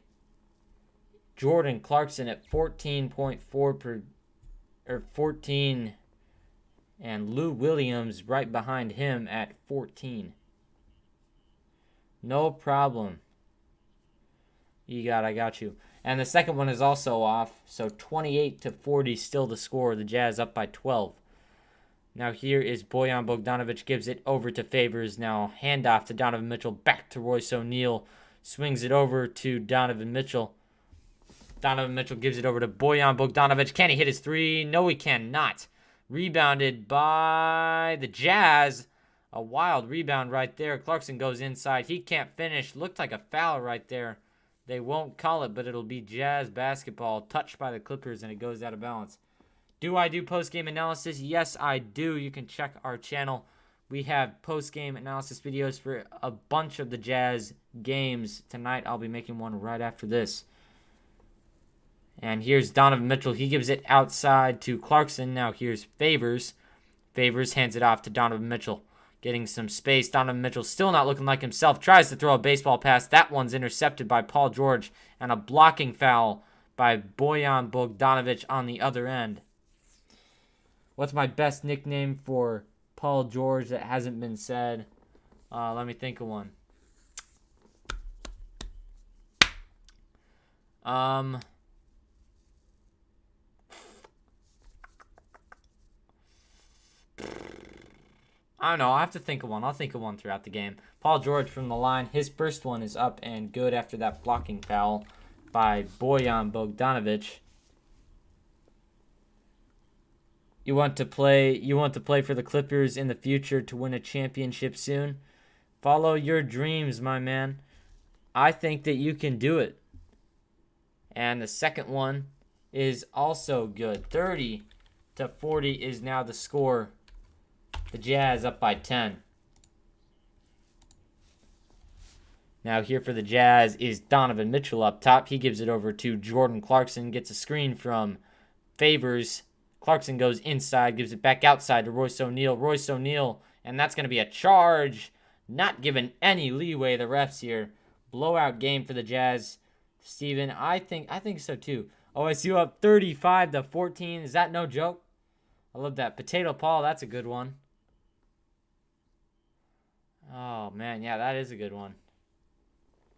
Jordan Clarkson at 14.4 per 14, and Lou Williams right behind him at 14. No problem. I got you. And the second one is also off, so 28-40 still the score. The Jazz up by 12. Now here is Bojan Bogdanovic, gives it over to Favors. Now handoff to Donovan Mitchell, back to Royce O'Neal. Swings it over to Donovan Mitchell. Donovan Mitchell gives it over to Bojan Bogdanovic. Can he hit his 3? No, he cannot. Rebounded by the Jazz. A wild rebound right there. Clarkson goes inside. He can't finish. Looked like a foul right there. They won't call it, but it'll be Jazz basketball. Touched by the Clippers, and it goes out of bounds. Do I do post-game analysis? Yes, I do. You can check our channel. We have post-game analysis videos for a bunch of the Jazz games. Tonight, I'll be making one right after this. And here's Donovan Mitchell. He gives it outside to Clarkson. Now here's Favors. Favors hands it off to Donovan Mitchell. Getting some space. Donovan Mitchell still not looking like himself. Tries to throw a baseball pass. That one's intercepted by Paul George. And a blocking foul by Bojan Bogdanovic on the other end. What's my best nickname for Paul George that hasn't been said? Let me think of one. I don't know. I'll have to think of one. I'll think of one throughout the game. Paul George from the line. His first one is up and good after that blocking foul by Bojan Bogdanovic. You want to play for the Clippers in the future to win a championship soon? Follow your dreams, my man. I think that you can do it. And the second one is also good. 30-40 is now the score. The Jazz up by 10. Now here for the Jazz is Donovan Mitchell up top. He gives it over to Jordan Clarkson. Gets a screen from Favors. Clarkson goes inside. Gives it back outside to Royce O'Neal. Royce O'Neal. And that's going to be a charge. Not given any leeway, the refs here. Blowout game for the Jazz. Steven, I think so too. OSU up 35-14. Is that no joke? I love that. Potato Paul, that's a good one. Oh, man. Yeah, that is a good one.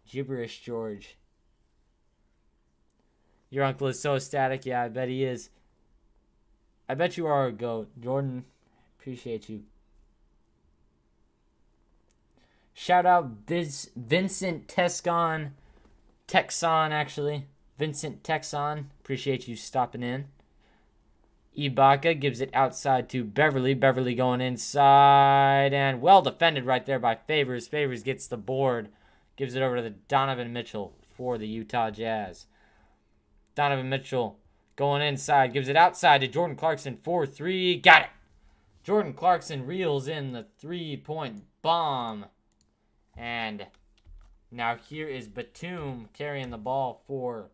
Gibberish George. Your uncle is so ecstatic. Yeah, I bet he is. I bet you are a goat. Jordan, appreciate you. Shout out Vincent Texan, actually. Vincent Texan, appreciate you stopping in. Ibaka gives it outside to Beverly. Beverly going inside. And well defended right there by Favors. Favors gets the board. Gives it over to the Donovan Mitchell for the Utah Jazz. Donovan Mitchell going inside. Gives it outside to Jordan Clarkson for 3. Got it. Jordan Clarkson reels in the 3-point bomb. And now here is Batum carrying the ball for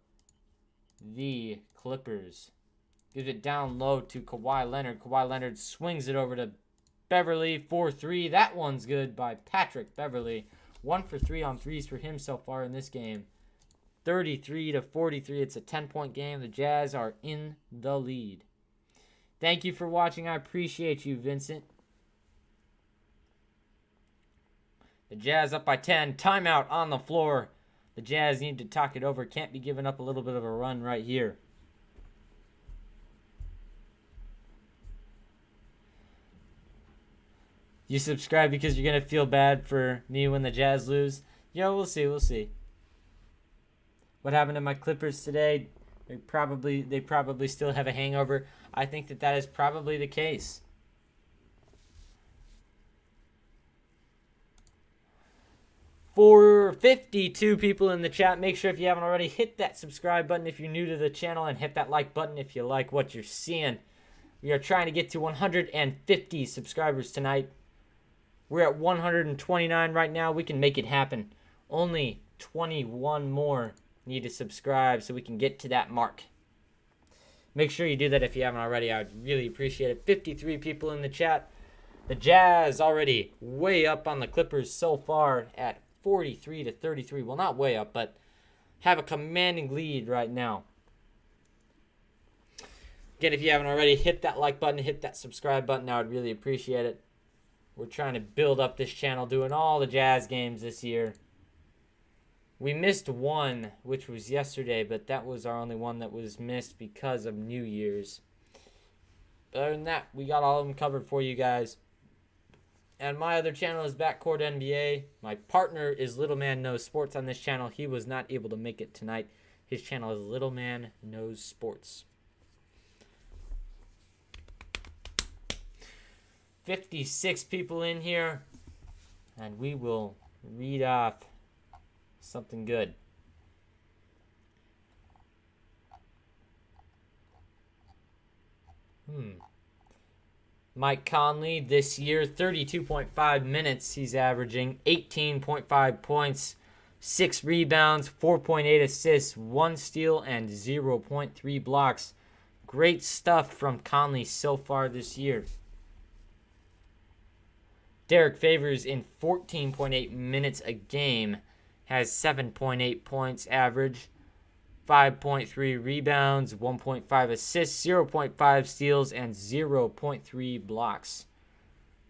the Clippers. Gives it down low to Kawhi Leonard. Kawhi Leonard swings it over to Beverly for 3. That one's good by Patrick Beverly. 1 for 3 on threes for him so far in this game. 33-43. It's a 10-point game. The Jazz are in the lead. Thank you for watching. I appreciate you, Vincent. The Jazz up by 10. Timeout on the floor. The Jazz need to talk it over. Can't be giving up a little bit of a run right here. You subscribe because you're going to feel bad for me when the Jazz lose? Yeah, we'll see. What happened to my Clippers today? They probably still have a hangover. I think that is probably the case. For 52 people in the chat, make sure if you haven't already, hit that subscribe button if you're new to the channel and hit that like button if you like what you're seeing. We are trying to get to 150 subscribers tonight. We're at 129 right now. We can make it happen. Only 21 more need to subscribe so we can get to that mark. Make sure you do that if you haven't already. I would really appreciate it. 53 people in the chat. The Jazz already way up on the Clippers so far at 43-33. Well, not way up, but have a commanding lead right now. Again, if you haven't already, hit that like button, hit that subscribe button. I would really appreciate it. We're trying to build up this channel, doing all the Jazz games this year. We missed one, which was yesterday, but that was our only one that was missed because of New Year's. But other than that, we got all of them covered for you guys. And my other channel is Backcourt NBA. My partner is Little Man Knows Sports on this channel. He was not able to make it tonight. His channel is Little Man Knows Sports. 56 people in here, and we will read off something good. Mike Conley this year, 32.5 minutes he's averaging, 18.5 points, 6 rebounds, 4.8 assists, 1 steal, and 0.3 blocks. Great stuff from Conley so far this year. Derek Favors in 14.8 minutes a game has 7.8 points average, 5.3 rebounds, 1.5 assists, 0.5 steals, and 0.3 blocks.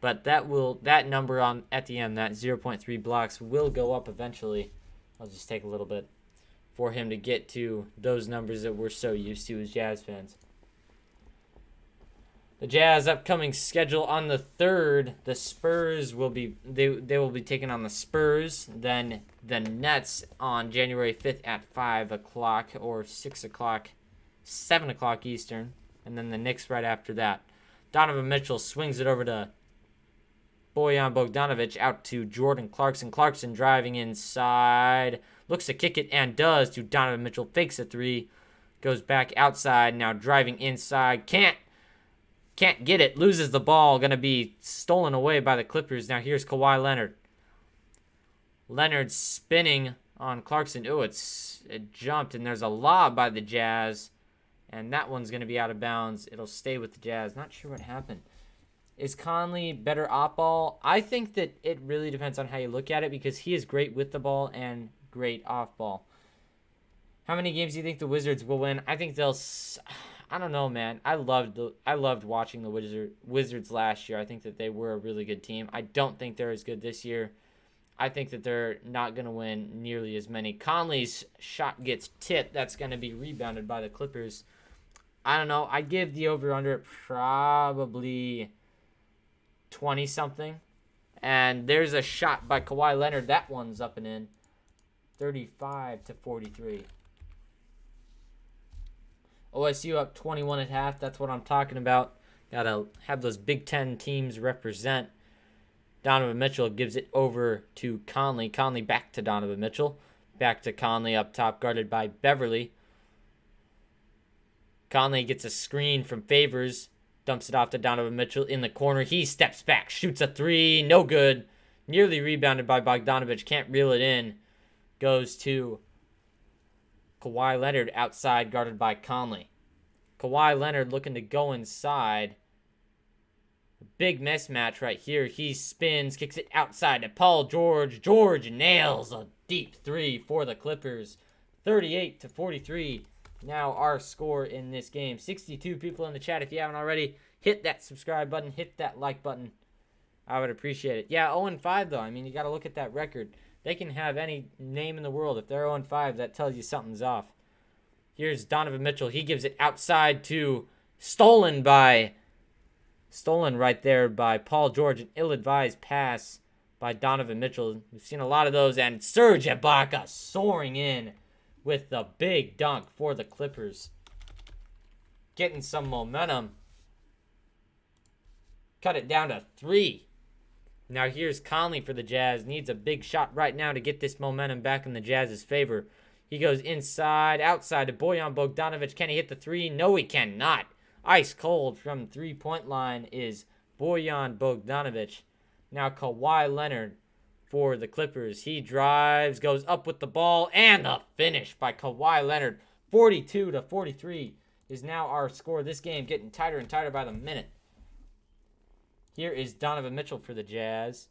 But that number at the end, that 0.3 blocks, will go up eventually. I'll just take a little bit for him to get to those numbers that we're so used to as Jazz fans. The Jazz upcoming schedule on the 3rd, the Spurs will be they will be taking on the Spurs, then the Nets on January 5th at 5 o'clock or 6 o'clock, 7 o'clock Eastern, and then the Knicks right after that. Donovan Mitchell swings it over to Bojan Bogdanovic, out to Jordan Clarkson. Clarkson driving inside, looks to kick it and does to Donovan Mitchell, fakes a three, goes back outside, now driving inside, can't get it, loses the ball, going to be stolen away by the Clippers. Now here's Kawhi Leonard. Leonard spinning on Clarkson. Oh, it jumped, and there's a lob by the Jazz, and that one's going to be out of bounds. It'll stay with the Jazz. Not sure what happened. Is Conley better off ball? I think that it really depends on how you look at it, because he is great with the ball and great off ball. How many games do you think the Wizards will win? I think they'll... I don't know, man. I loved watching the Wizards last year. I think that they were a really good team. I don't think they're as good this year. I think that they're not going to win nearly as many. Conley's shot gets tipped. That's going to be rebounded by the Clippers. I don't know. I give the over-under probably 20-something. And there's a shot by Kawhi Leonard. That one's up and in. 35-43. OSU up 21 at half. That's what I'm talking about. Got to have those Big Ten teams represent. Donovan Mitchell gives it over to Conley. Conley back to Donovan Mitchell. Back to Conley up top, guarded by Beverly. Conley gets a screen from Favors. Dumps it off to Donovan Mitchell in the corner. He steps back, shoots a three. No good. Nearly rebounded by Bogdanovic. Can't reel it in. Goes to Kawhi Leonard outside, guarded by Conley. Kawhi Leonard looking to go inside. Big mismatch right here. He spins, kicks it outside to Paul George. George nails a deep three for the Clippers. 38-43. Now our score in this game. 62 people in the chat. If you haven't already, hit that subscribe button. Hit that like button. I would appreciate it. Yeah, 0-5 though. I mean, you got to look at that record. They can have any name in the world. If they're 0-5, that tells you something's off. Here's Donovan Mitchell. He gives it outside to stolen right there by Paul George. An ill-advised pass by Donovan Mitchell. We've seen a lot of those. And Serge Ibaka soaring in with the big dunk for the Clippers. Getting some momentum. Cut it down to 3. Now here's Conley for the Jazz. Needs a big shot right now to get this momentum back in the Jazz's favor. He goes inside, outside to Bojan Bogdanovic. Can he hit the 3? No, he cannot. Ice cold from 3-point line is Bojan Bogdanovic. Now Kawhi Leonard for the Clippers. He drives, goes up with the ball, and the finish by Kawhi Leonard. 42-43 is now our score. This game getting tighter and tighter by the minute. Here is Donovan Mitchell for the Jazz.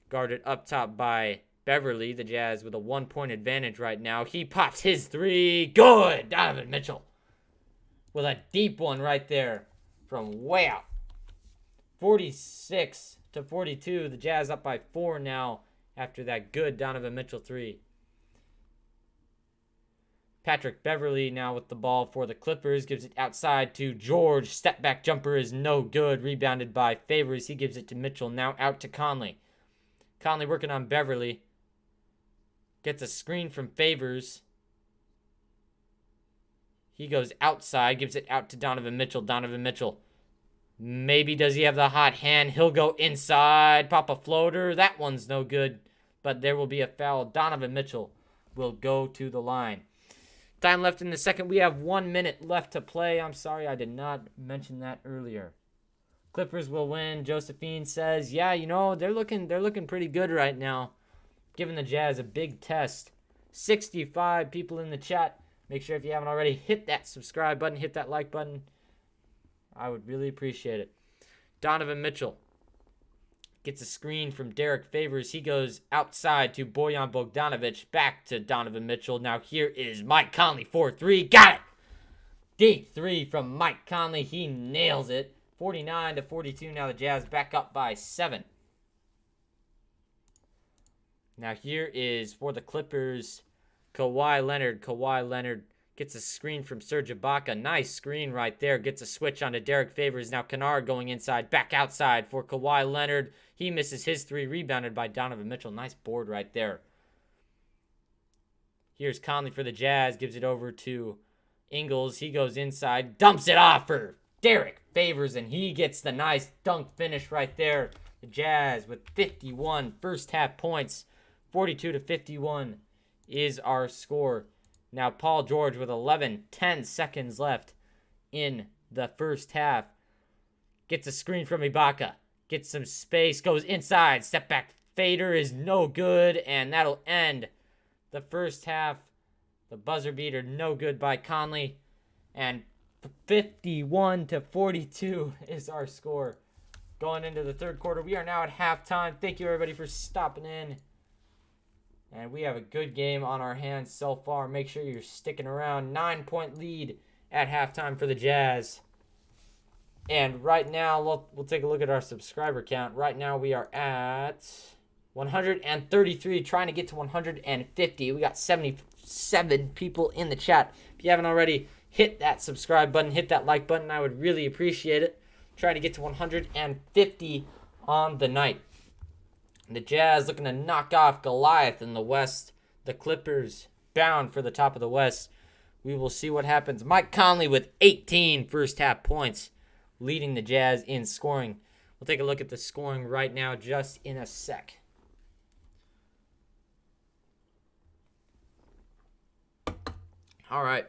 Guarded up top by Beverly. The Jazz with a 1-point advantage right now. He pops his 3. Good! Donovan Mitchell with a deep one right there from way out. 46-42. The Jazz up by 4 now after that good Donovan Mitchell 3. Patrick Beverly now with the ball for the Clippers. Gives it outside to George. Step back jumper is no good. Rebounded by Favors. He gives it to Mitchell. Now out to Conley. Conley working on Beverly. Gets a screen from Favors. He goes outside. Gives it out to Donovan Mitchell. Donovan Mitchell. Maybe does he have the hot hand? He'll go inside. Pop a floater. That one's no good. But there will be a foul. Donovan Mitchell will go to the line. Time left in the second. We have 1 minute left to play. I'm sorry I did not mention that earlier. Clippers will win. Josephine says, yeah, you know, they're looking pretty good right now. Giving the Jazz a big test. 65 people in the chat. Make sure if you haven't already, hit that subscribe button, hit that like button. I would really appreciate it. Donovan Mitchell gets a screen from Derek Favors. He goes outside to Bojan Bogdanovic. Back to Donovan Mitchell. Now here is Mike Conley. 4-3. Got it! Deep 3 from Mike Conley. He nails it. 49-42. Now the Jazz back up by 7. Now here is for the Clippers, Kawhi Leonard. Kawhi Leonard Gets a screen from Serge Ibaka. Nice screen right there. Gets a switch onto Derek Favors. Now Kennard going inside. Back outside for Kawhi Leonard. He misses his three. Rebounded by Donovan Mitchell. Nice board right there. Here's Conley for the Jazz. Gives it over to Ingles. He goes inside. Dumps it off for Derek Favors. And he gets the nice dunk finish right there. The Jazz with 51 first half points. 42-51 is our score. Now Paul George with 10 seconds left in the first half. Gets a screen from Ibaka. Gets some space. Goes inside. Step back fader is no good. And that'll end the first half. The buzzer beater no good by Conley. And 51-42 is our score. Going into the third quarter. We are now at halftime. Thank you everybody for stopping in. And we have a good game on our hands so far. Make sure you're sticking around. 9-point lead at halftime for the Jazz. And right now, we'll take a look at our subscriber count. Right now, we are at 133, trying to get to 150. We got 77 people in the chat. If you haven't already, hit that subscribe button. Hit that like button. I would really appreciate it. Trying to get to 150 on the night. The Jazz looking to knock off Goliath in the West. The Clippers bound for the top of the West. We will see what happens. Mike Conley with 18 first half points, leading the Jazz in scoring. We'll take a look at the scoring right now just in a sec. All right.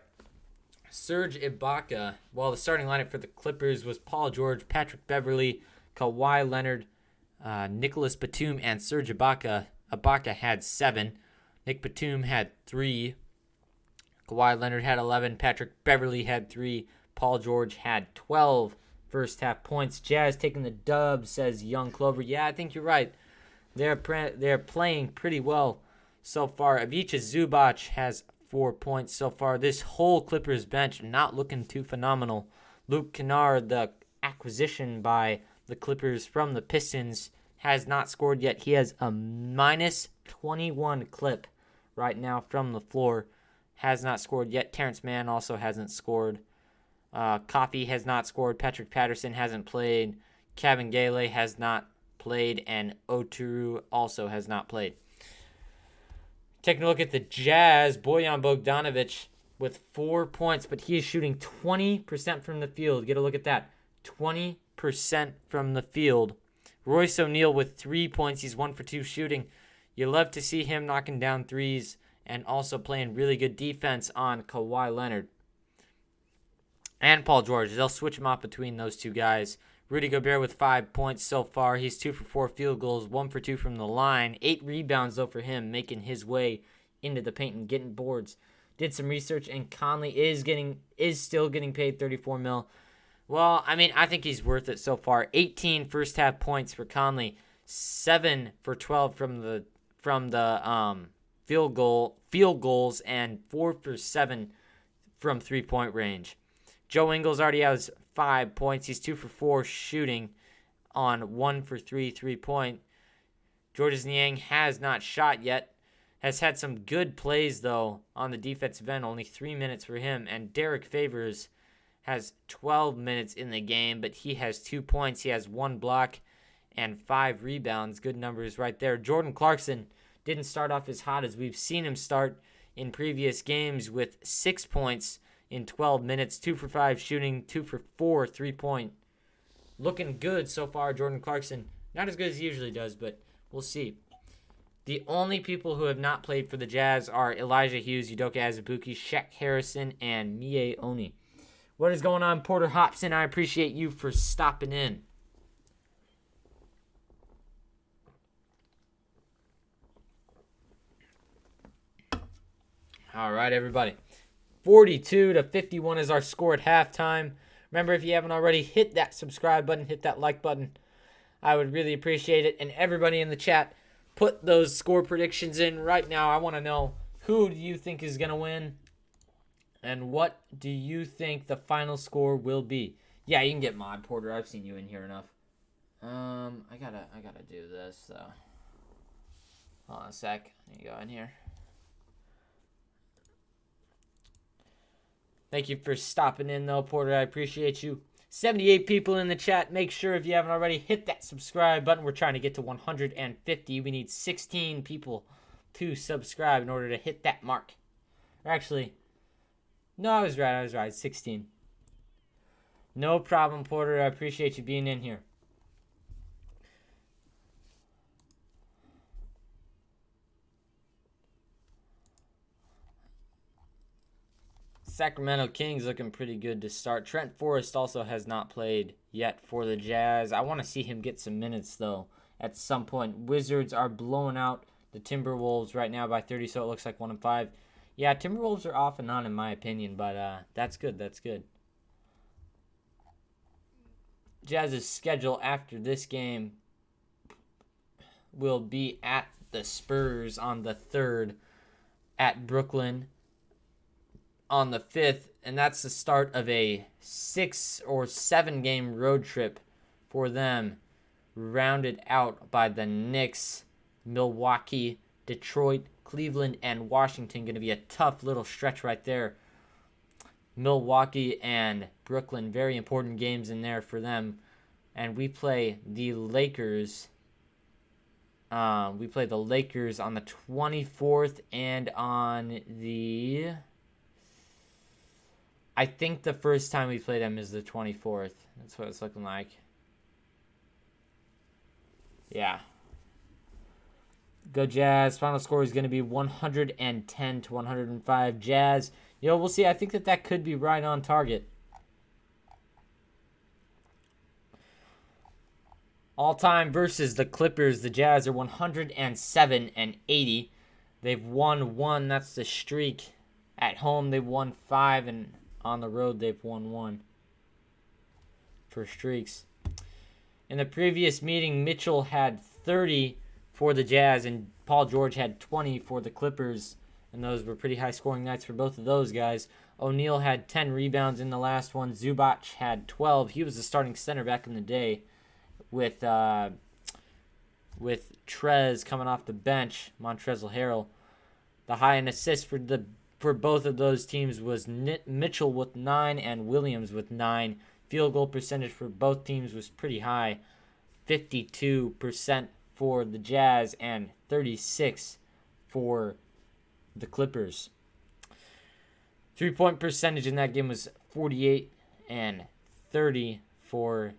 Serge Ibaka. Well, the starting lineup for the Clippers was Paul George, Patrick Beverley, Kawhi Leonard, Nicholas Batum, and Serge Ibaka. Ibaka had 7. Nick Batum had 3. Kawhi Leonard had 11. Patrick Beverley had 3. Paul George had 12 first half points. Jazz taking the dub, says Young Clover. Yeah, I think you're right. They're playing pretty well so far. Ivica Zubac has 4 points so far. This whole Clippers bench not looking too phenomenal. Luke Kennard, the acquisition by the Clippers from the Pistons, has not scored yet. He has a minus 21 clip right now from the floor. Has not scored yet. Terrence Mann also hasn't scored. Coffey has not scored. Patrick Patterson hasn't played. Kevin Gale has not played. And Oturu also has not played. Taking a look at the Jazz, Bojan Bogdanovic with 4 points, but he is shooting 20% from the field. Get a look at that. 20% from the field. Royce O'Neal with 3 points. He's 1 for 2 shooting. You love to see him knocking down threes and also playing really good defense on Kawhi Leonard and Paul George. They'll switch him off between those two guys. Rudy Gobert with 5 points so far. He's 2 for 4 field goals, 1 for 2 from the line. 8 rebounds, though, for him, making his way into the paint and getting boards. Did some research, and Conley is still getting paid $34 million. Well, I mean, I think he's worth it so far. 18 first half points for Conley, 7 for 12 from the field goals, and 4 for 7 from 3-point range. Joe Ingles already has 5 points. He's 2 for 4 shooting on 1 for 3 3-point. Georges Niang has not shot yet. Has had some good plays, though, on the defensive end. Only 3 minutes for him. And Derek Favors has 12 minutes in the game, but he has 2 points. He has 1 block and 5 rebounds. Good numbers right there. Jordan Clarkson didn't start off as hot as we've seen him start in previous games with 6 points in 12 minutes. 2 for 5 shooting, 2 for 4 3-point. Looking good so far, Jordan Clarkson. Not as good as he usually does, but we'll see. The only people who have not played for the Jazz are Elijah Hughes, Udoka Azubuike, Shaq Harrison, and Mie Oni. What is going on, Porter Hobson? I appreciate you for stopping in. All right, everybody. 42-51 is our score at halftime. Remember, if you haven't already, hit that subscribe button, hit that like button. I would really appreciate it. And everybody in the chat, put those score predictions in right now. I want to know, who do you think is going to win? And what do you think the final score will be? Yeah, you can get mod, Porter. I've seen you in here enough. I gotta do this, so. Hold on a sec. Let me go in here. Thank you for stopping in, though, Porter. I appreciate you. 78 people in the chat. Make sure, if you haven't already, hit that subscribe button. We're trying to get to 150. We need 16 people to subscribe in order to hit that mark. Or actually, no, I was right. 16. No problem, Porter. I appreciate you being in here. Sacramento Kings looking pretty good to start. Trent Forrest also has not played yet for the Jazz. I want to see him get some minutes, though, at some point. Wizards are blowing out the Timberwolves right now by 30, so it looks like 1-5. Yeah, Timberwolves are off and on, in my opinion, but that's good. That's good. Jazz's schedule after this game will be at the Spurs on the 3rd, at Brooklyn on the 5th, and that's the start of a 6 or 7 game road trip for them, rounded out by the Knicks, Milwaukee, Detroit, Cleveland, and Washington. Going to be a tough little stretch right there. Milwaukee and Brooklyn, very important games in there for them. And we play the Lakers. On the 24th and on the... I think the first time we play them is the 24th. That's what it's looking like. Yeah. Go Jazz. Final score is going to be 110-105. Jazz. We'll see. I think that could be right on target. All-time versus the Clippers. The Jazz are 107-80. They've won 1. That's the streak. At home, they've won 5, and on the road, they've won 1 for streaks. In the previous meeting, Mitchell had 30 for the Jazz, and Paul George had 20 for the Clippers, and those were pretty high-scoring nights for both of those guys. O'Neal had 10 rebounds in the last one. Zubac had 12. He was the starting center back in the day with Trez coming off the bench, Montrezl Harrell. The high in assists for both of those teams was Mitchell with 9 and Williams with 9. Field goal percentage for both teams was pretty high, 52% for the Jazz and 36% for the Clippers. 3-point percentage in that game was 48 and 30 for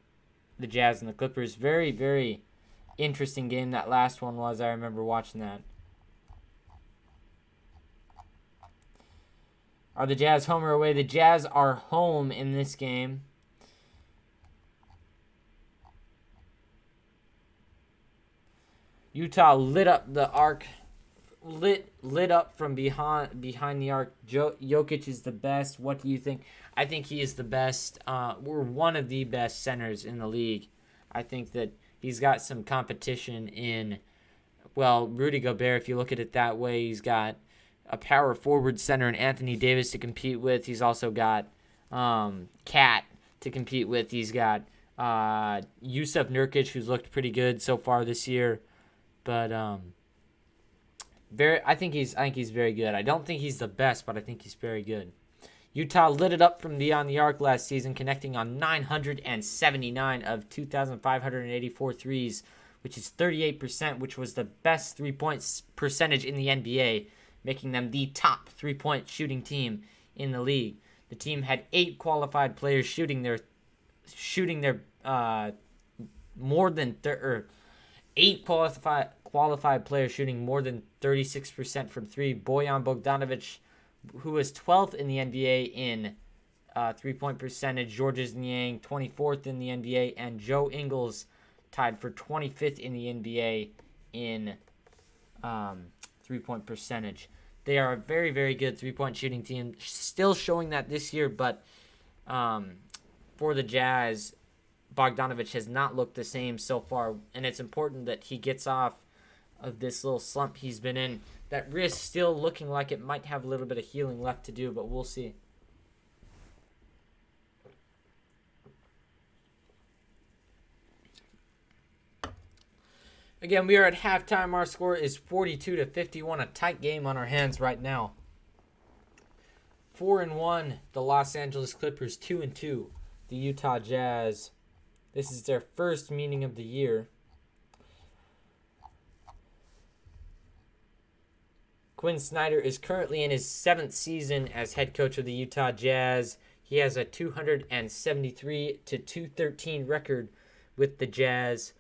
the Jazz and the Clippers. Very, very interesting game that last one was. I remember watching that. Are the Jazz home or away? The Jazz are home in this game. Utah lit up the arc. Lit up from behind the arc. Jokic is the best. What do you think? I think he is the best. We're one of the best centers in the league. I think that he's got some competition in, Rudy Gobert, if you look at it that way. He's got a power forward center in Anthony Davis to compete with. He's also got Cat to compete with. He's got Yusuf Nurkic, who's looked pretty good so far this year. But I think he's very good. I don't think he's the best, but I think he's very good. Utah lit it up from beyond the arc last season, connecting on 979 of 2,584 threes, which is 38%, which was the best 3-point percentage in the NBA, making them the top 3-point shooting team in the league. The team had 8 qualified players shooting their more than 8 qualified players shooting more than 36% from 3. Bojan Bogdanovic, who was 12th in the NBA in 3-point percentage. Georges Niang, 24th in the NBA, and Joe Ingles tied for 25th in the NBA in 3-point percentage. They are a very, very good 3-point shooting team. Still showing that this year, but for the Jazz, Bogdanovic has not looked the same so far, and it's important that he gets off of this little slump he's been in. That wrist still looking like it might have a little bit of healing left to do, but we'll see. Again, we are at halftime. Our score is 42-51, a tight game on our hands right now. 4-1. The Los Angeles Clippers 2-2. The Utah Jazz. This is their first meeting of the year. Quinn Snyder is currently in his 7th season as head coach of the Utah Jazz. He has a 273-213 record with the Jazz.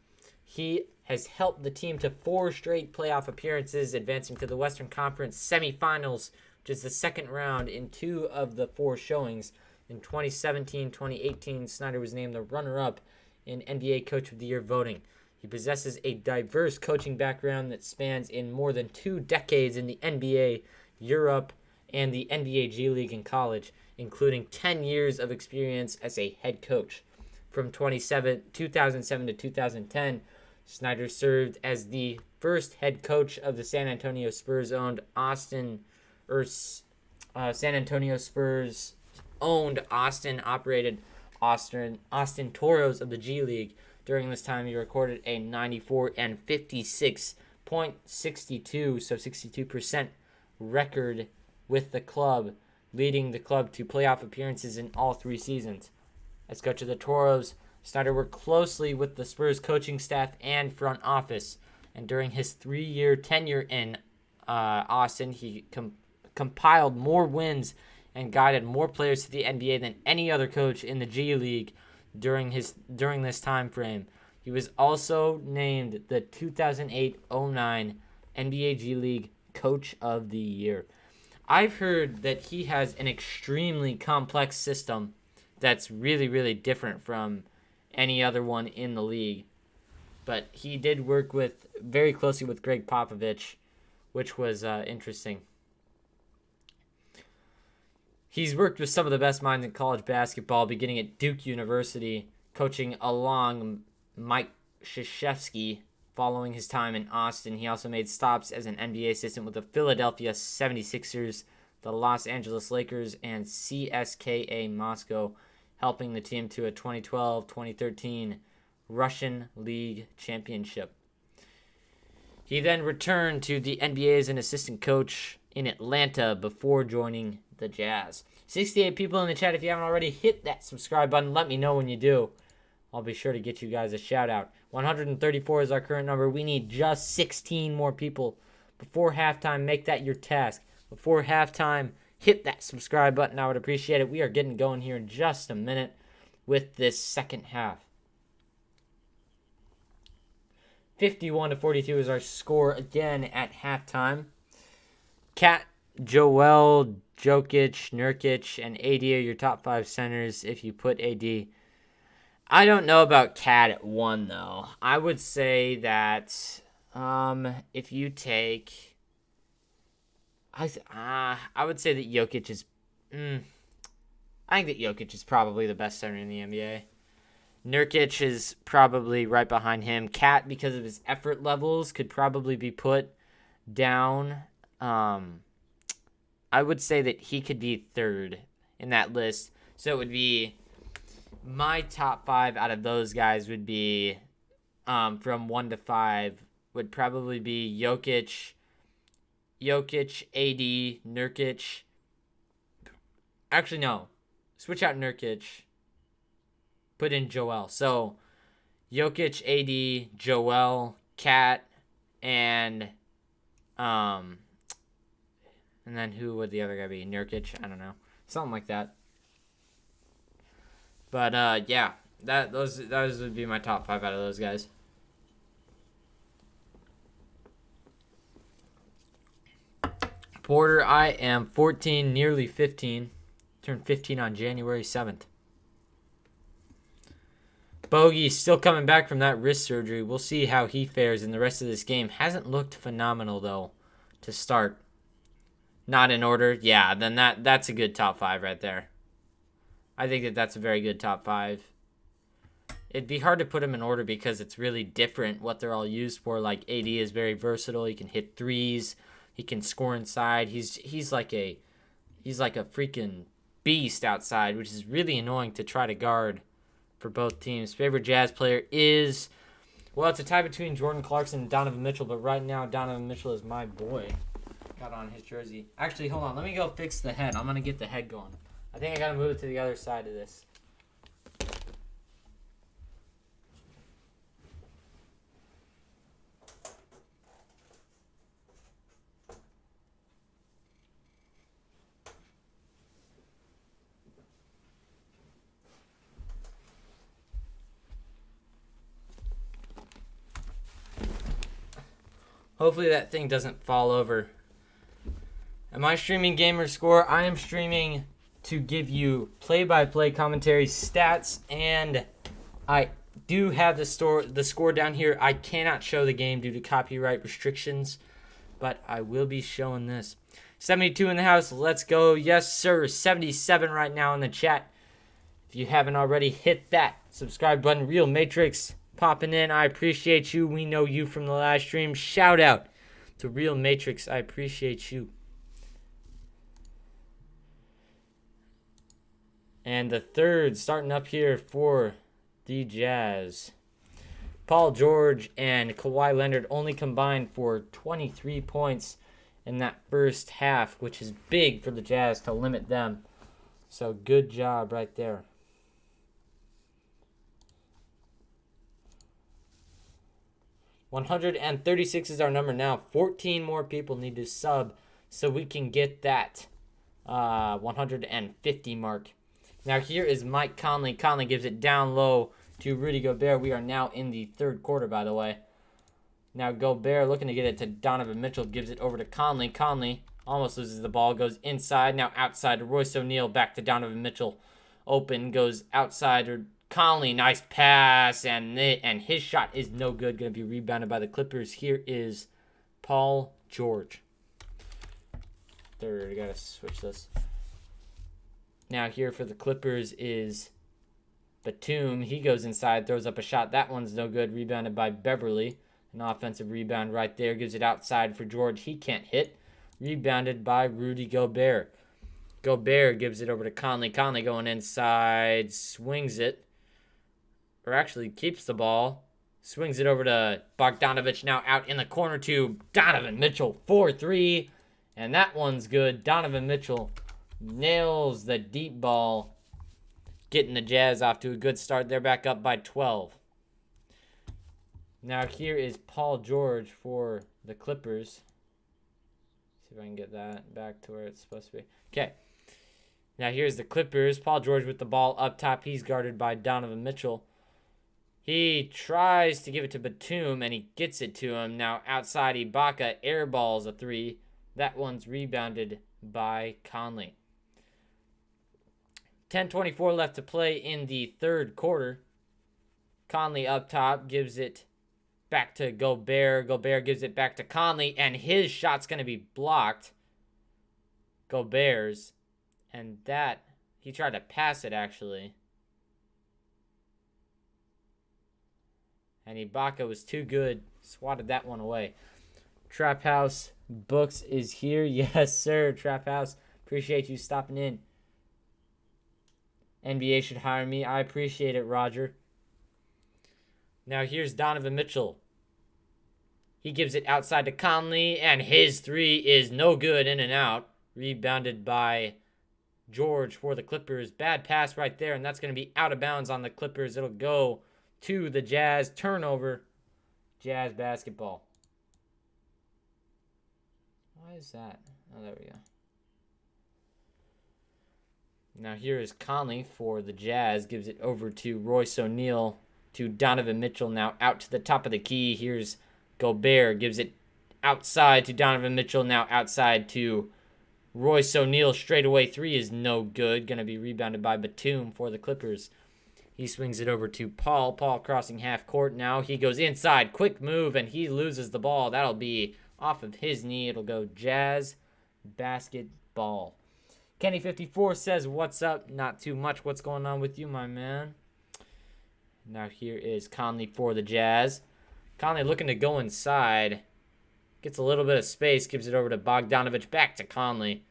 He has helped the team to 4 straight playoff appearances, advancing to the Western Conference semifinals, which is the second round in 2 of the 4 showings. In 2017-2018, Snyder was named the runner-up in NBA Coach of the Year voting. He possesses a diverse coaching background that spans in more than 2 decades in the NBA, Europe, and the NBA G League in college, including 10 years of experience as a head coach. From 2007 to 2010, Snyder served as the first head coach of the San Antonio Spurs-owned Austin-operated Austin Toros of the G League. During this time, he recorded a 94-56.62, so 62% record with the club, leading the club to playoff appearances in all 3 seasons. As coach of the Toros, Snyder worked closely with the Spurs coaching staff and front office, and during his 3-year tenure in Austin, he compiled more wins and guided more players to the NBA than any other coach in the G League during this time frame. He was also named the 2008-09 NBA G League Coach of the Year. I've heard that he has an extremely complex system that's really, really different from any other one in the league. But he did work very closely with Greg Popovich, which was interesting. He's worked with some of the best minds in college basketball, beginning at Duke University, coaching along Mike Krzyzewski. Following his time in Austin, he also made stops as an NBA assistant with the Philadelphia 76ers, the Los Angeles Lakers, and CSKA Moscow, helping the team to a 2012-2013 Russian League championship. He then returned to the NBA as an assistant coach in Atlanta before joining the Jazz. 68 people in the chat. If you haven't already, hit that subscribe button. Let me know when you do. I'll be sure to get you guys a shout out. 134 is our current number. We need just 16 more people before halftime. Make that your task. Before halftime, hit that subscribe button. I would appreciate it. We are getting going here in just a minute with this second half. 51-42 is our score again at halftime. Kat, Joel, Jokic, Nurkic, and AD are your top 5 centers if you put AD. I don't know about Kat at 1, though. I would say that if you take... I would say that Jokic is... I think that Jokic is probably the best center in the NBA. Nurkic is probably right behind him. Kat, because of his effort levels, could probably be put down. I would say that he could be 3rd in that list. So it would be my top 5 out of those guys would be from 1 to 5 would probably be Jokic, AD, Nurkic. Actually, no. Switch out Nurkic. Put in Joel. So Jokic, AD, Joel, Kat, and then who would the other guy be? Nurkic? I don't know. Something like that. But yeah, those would be my top 5 out of those guys. Porter, I am 14, nearly 15. Turned 15 on January 7th. Bogey still coming back from that wrist surgery. We'll see how he fares in the rest of this game. Hasn't looked phenomenal, though, to start. Not in order. Yeah, then that's a good top 5 right there. I think that's a very good top 5. It'd be hard to put them in order because it's really different what they're all used for. Like, AD is very versatile. He can hit threes. He can score inside. He's like a freaking beast outside, which is really annoying to try to guard for both teams. Favorite Jazz player is, well, it's a tie between Jordan Clarkson and Donovan Mitchell, but right now Donovan Mitchell is my boy. got on his jersey. Actually, hold on. Let me go fix the head. I'm going to get the head going. I think I got to move it to the other side of this. Hopefully that thing doesn't fall over. Am I streaming Gamer Score? I am streaming to give you play-by-play commentary, stats, and I do have the score down here. I cannot show the game due to copyright restrictions, but I will be showing this. 72 in the house. Let's go. Yes, sir. 77 right now in the chat. If you haven't already, hit that subscribe button. Real Matrix popping in. I appreciate you. We know you from the live stream. Shout out to Real Matrix. I appreciate you. And the third starting up here for the Jazz. Paul George and Kawhi Leonard only combined for 23 points in that first half, which is big for the Jazz to limit them. So good job right there. $136 is our number now. 14 more people need to sub so we can get that 150 mark. Now here is Mike Conley. Conley gives it down low to Rudy Gobert. We are now in the third quarter, by the way. Now Gobert looking to get it to Donovan Mitchell. Gives it over to Conley. Conley almost loses the ball. Goes inside. Now outside to Royce O'Neal. Back to Donovan Mitchell. Open. Goes outside to Conley. Nice pass. And his shot is no good. Going to be rebounded by the Clippers. Here is Paul George. Third. I got to switch this. Now here for the Clippers is Batum. He goes inside, throws up a shot. That one's no good. Rebounded by Beverly. An offensive rebound right there. Gives it outside for George. He can't hit. Rebounded by Rudy Gobert. Gobert gives it over to Conley. Conley going inside. Swings it. Or actually keeps the ball. Swings it over to Bogdanovich. Now out in the corner to Donovan Mitchell. 4-3. And that one's good. Donovan Mitchell nails the deep ball, getting the Jazz off to a good start. They're back up by 12. Now here is Paul George for the Clippers. See if I can get that back to where it's supposed to be. Okay. Now here's the Clippers. Paul George with the ball up top. He's guarded by Donovan Mitchell. He tries to give it to Batum, and he gets it to him. Now outside, Ibaka airballs a three. That one's rebounded by Conley. 10:24 left to play in the third quarter. Conley up top gives it back to Gobert. Gobert gives it back to Conley, and his shot's going to be blocked. Gobert's. And that, he tried to pass it actually. And Ibaka was too good. Swatted that one away. Trap House Books is here. Yes, sir. Trap House. Appreciate you stopping in. NBA should hire me. I appreciate it, Roger. Now here's Donovan Mitchell. He gives it outside to Conley, and his three is no good, in and out. Rebounded by George for the Clippers. Bad pass right there, and that's going to be out of bounds on the Clippers. It'll go to the Jazz. Turnover. Jazz basketball. Why is that? Oh, there we go. Now here is Conley for the Jazz. Gives it over to Royce O'Neal to Donovan Mitchell. Now out to the top of the key. Here's Gobert. Gives it outside to Donovan Mitchell. Now outside to Royce O'Neal. Straightaway three is no good. Going to be rebounded by Batum for the Clippers. He swings it over to Paul. Paul crossing half court now. He goes inside. Quick move, and he loses the ball. That'll be off of his knee. It'll go Jazz basketball. Kenny54 says, what's up? Not too much. What's going on with you, my man? Now here is Conley for the Jazz. Conley looking to go inside. Gets a little bit of space. Gives it over to Bogdanovich. Back to Conley.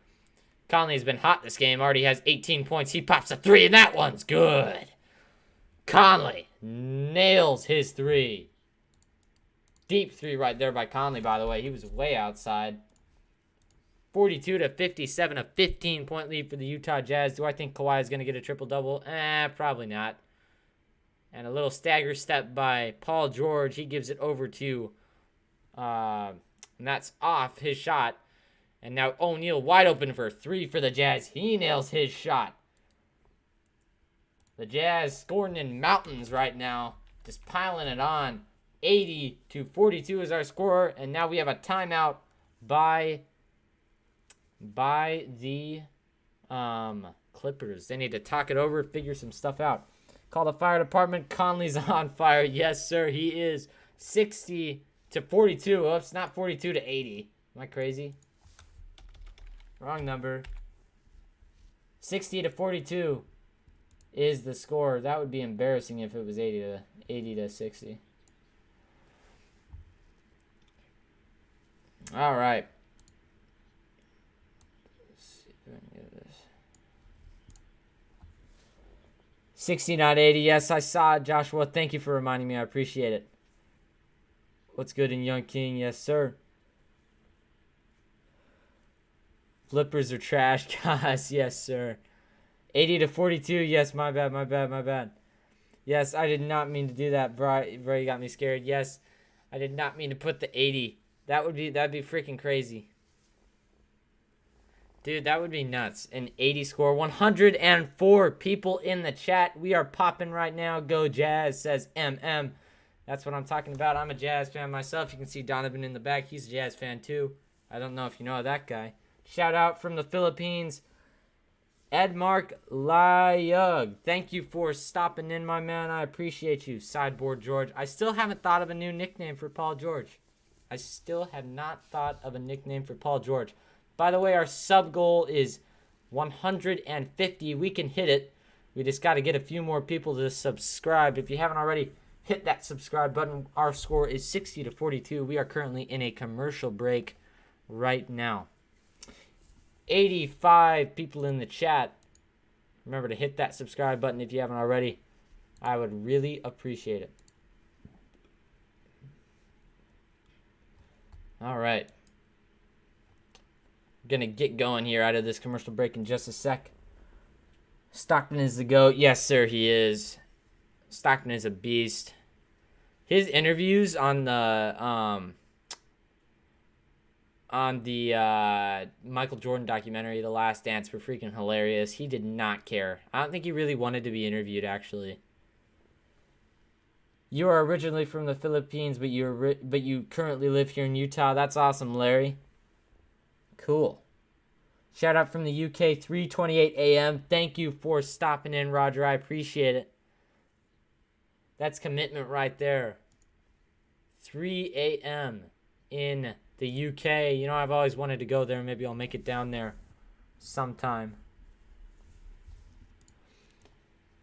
Conley's been hot this game. Already has 18 points. He pops a three, and that one's good. Conley nails his three. Deep three right there by Conley, by the way. He was way outside. 42-57, a 15-point lead for the Utah Jazz. Do I think Kawhi is going to get a triple-double? Probably not. And a little stagger step by Paul George. He gives it over to, and that's off his shot. And now O'Neal wide open for 3 for the Jazz. He nails his shot. The Jazz scoring in mountains right now. Just piling it on. 80-42 is our score. And now we have a timeout by the Clippers. They need to talk it over, figure some stuff out. Call the fire department. Conley's on fire. Yes, sir, he is. 60-42. Oh, it's not 42-80. Am I crazy? Wrong number. 60-42 is the score. That would be embarrassing if it was 80-60. All right. Let's see if I can get this. 60-80. Yes, I saw it, Joshua. Thank you for reminding me. I appreciate it. What's good in Young King? Yes, sir. Flippers are trash, guys. Yes, sir. 80-42. Yes, my bad. Yes, I did not mean to do that, bro. You got me scared. Yes, I did not mean to put the 80. That'd be freaking crazy. Dude, that would be nuts. An 80 score. 104 people in the chat. We are popping right now. Go Jazz, says MM. That's what I'm talking about. I'm a Jazz fan myself. You can see Donovan in the back. He's a Jazz fan too. I don't know if you know that guy. Shout out from the Philippines. Edmark Layug. Thank you for stopping in, my man. I appreciate you. Sideboard George. I still haven't thought of a new nickname for Paul George. I still have not thought of a nickname for Paul George. By the way, our sub goal is 150. We can hit it. We just got to get a few more people to subscribe. If you haven't already, hit that subscribe button. Our score is 60-42. We are currently in a commercial break right now. 85 people in the chat. Remember to hit that subscribe button if you haven't already. I would really appreciate it. All right. Gonna get going here out of this commercial break in just a sec. Stockton is the GOAT. Yes, sir, he is. Stockton is a beast. His interviews on the Michael Jordan documentary, The Last Dance, were freaking hilarious. He did not care. I don't think he really wanted to be interviewed, actually. You are originally from the Philippines, but you currently live here in Utah. That's awesome, Larry. Cool. Shout out from the UK, 3:28 a.m. Thank you for stopping in, Roger. I appreciate it. That's commitment right there. 3 a.m. in the UK. You know, I've always wanted to go there. Maybe I'll make it down there sometime.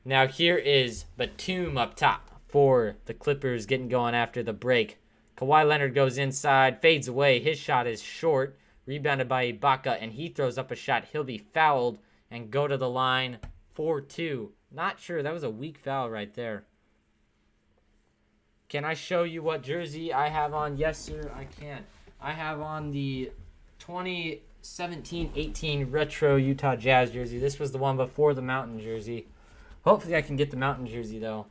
Now here is Batum up top for the Clippers getting going after the break. Kawhi Leonard goes inside, fades away. His shot is short. Rebounded by Ibaka, and he throws up a shot. He'll be fouled and go to the line for 2. Not sure. That was a weak foul right there. Can I show you what jersey I have on? Yes, sir, I can. I have on the 2017-18 Retro Utah Jazz jersey. This was the one before the Mountain jersey. Hopefully I can get the Mountain jersey, though.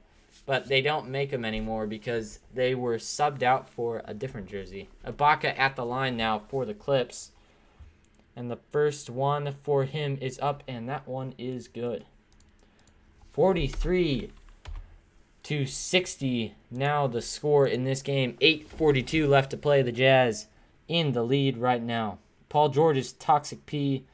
But they don't make them anymore because they were subbed out for a different jersey. Ibaka at the line now for the Clips. And the first one for him is up, and that one is good. 43-60 now the score in this game. 8:42 left to play. The Jazz in the lead right now. Paul George's Toxic P.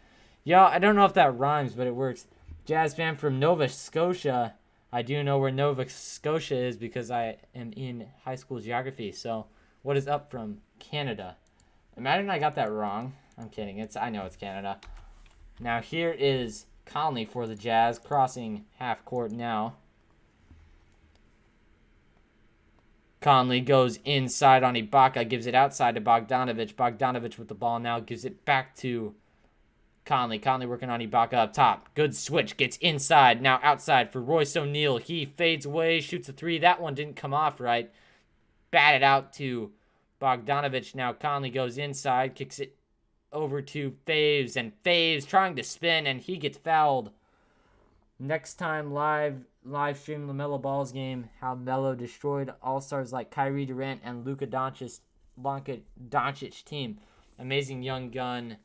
Y'all, I don't know if that rhymes, but it works. Jazz fan from Nova Scotia. I do know where Nova Scotia is because I am in high school geography. So, what is up from Canada? Imagine I got that wrong. I'm kidding. I know it's Canada. Now, here is Conley for the Jazz, crossing half court now. Conley goes inside on Ibaka, gives it outside to Bogdanovich. Bogdanovich with the ball now, gives it back to Conley. Conley working on Ibaka up top. Good switch. Gets inside. Now outside for Royce O'Neal. He fades away. Shoots a 3. That one didn't come off right. Batted out to Bogdanovich. Now Conley goes inside. Kicks it over to Faves, and Faves trying to spin, and he gets fouled. Next time live stream LaMelo Ball's game, how Melo destroyed all-stars like Kyrie Durant and Luka Doncic team. Amazing young gun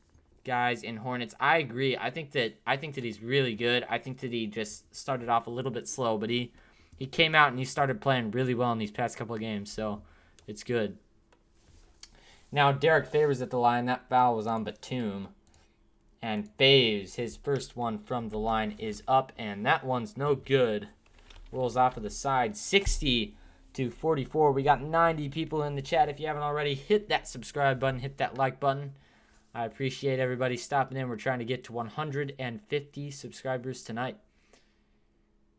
guys in Hornets. I agree. I think that he's really good. I think that he just started off a little bit slow, but he came out and he started playing really well in these past couple of games, so it's good. Now Derek Favors at the line. That foul was on Batum. And Faves, his first one from the line is up, and that one's no good. Rolls off of the side, 60-44. We got 90 people in the chat. If you haven't already, hit that subscribe button, hit that like button. I appreciate everybody stopping in. We're trying to get to 150 subscribers tonight.